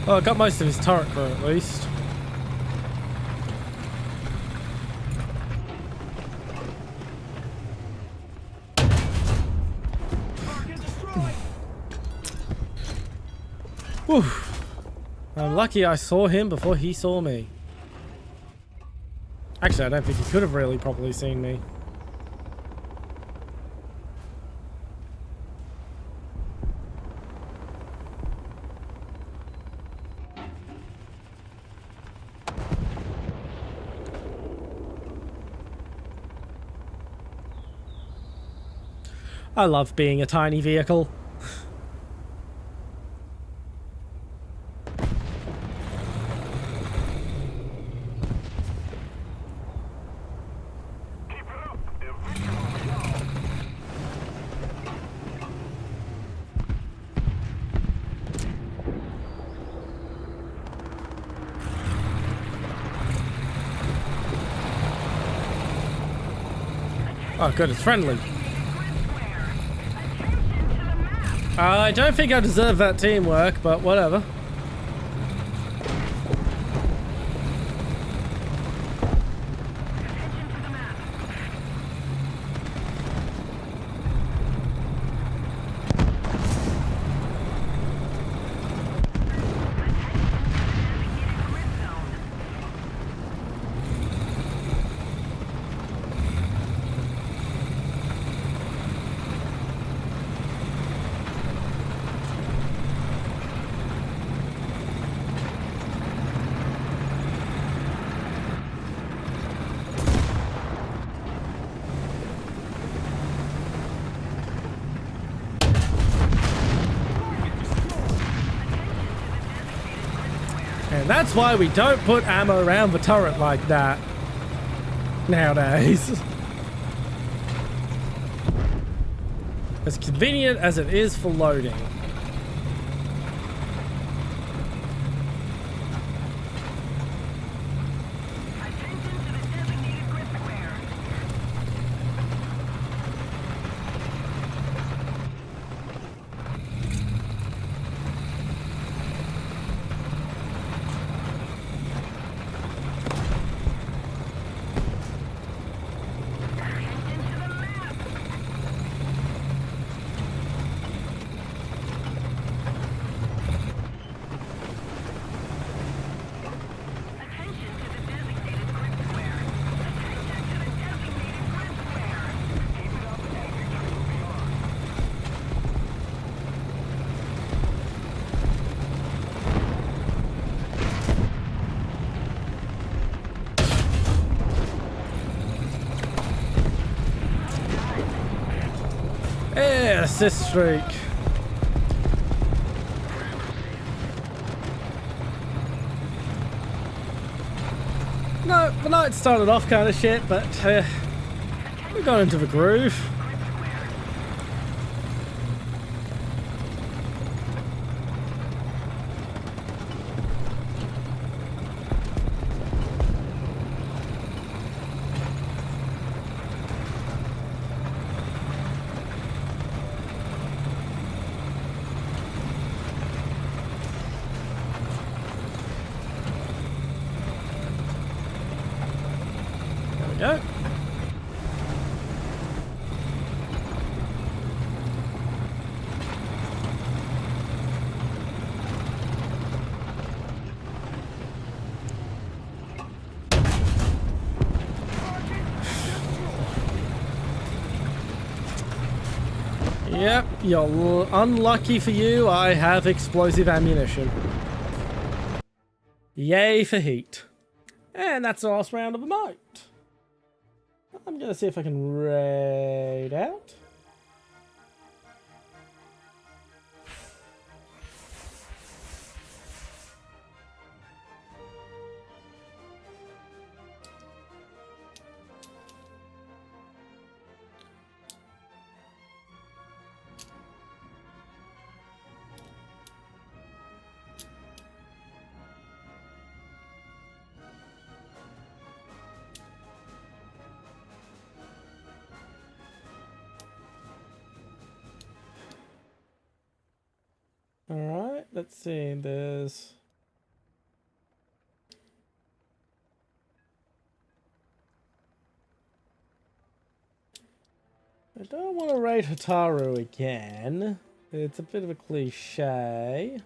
Well, I got most of his turret crew at least. Whew. I'm lucky I saw him before he saw me. Actually, I don't think he could have really properly seen me. I love being a tiny vehicle. Keep it up. Oh, good, it's friendly. I don't think I deserve that teamwork, but whatever. And that's why we don't put ammo around the turret like that nowadays. As convenient as it is for loading. Yeah, assist streak. No, the night started off kind of shit, but we got into the groove. Go. Yep, you're unlucky for you, I have explosive ammunition. Yay for heat. And that's the last round of the night. I'm gonna see if I can raid out. Alright, let's see, there's... I don't want to raid Hotaru again. It's a bit of a cliche.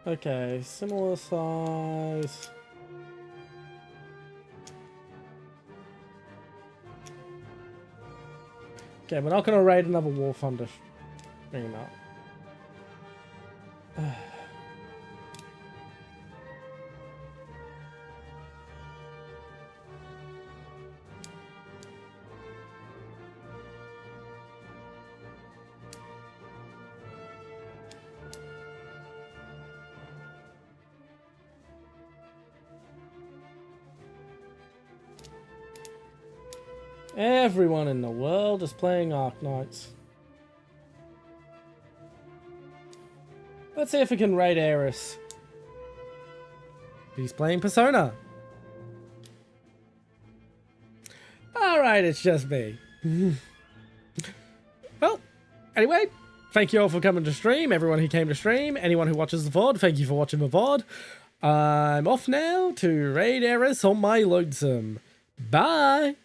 Okay, similar size. Okay, we're not going to raid another War Thunder. Bring him out. Everyone in the world is playing Arc Knights. Let's see if we can raid Eris. He's playing Persona. Alright, it's just me. Well, anyway, thank you all for coming to stream. Everyone who came to stream. Anyone who watches the VOD, thank you for watching the VOD. I'm off now to raid Eris on my lonesome. Bye!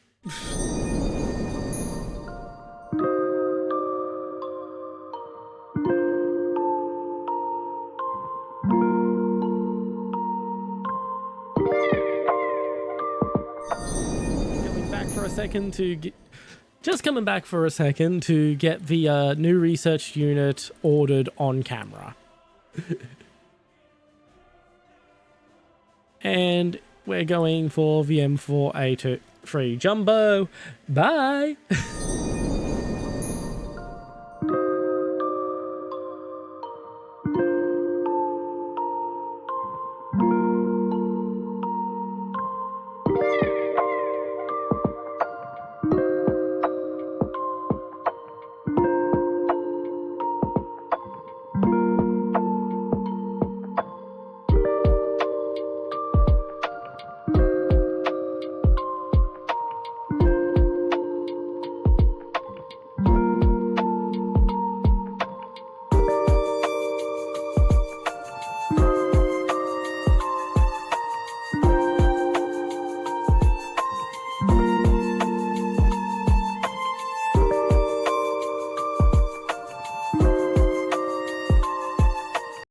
Second to get, just coming back for a second to get the new research unit ordered on camera. And we're going for the M4A3 Jumbo. Bye!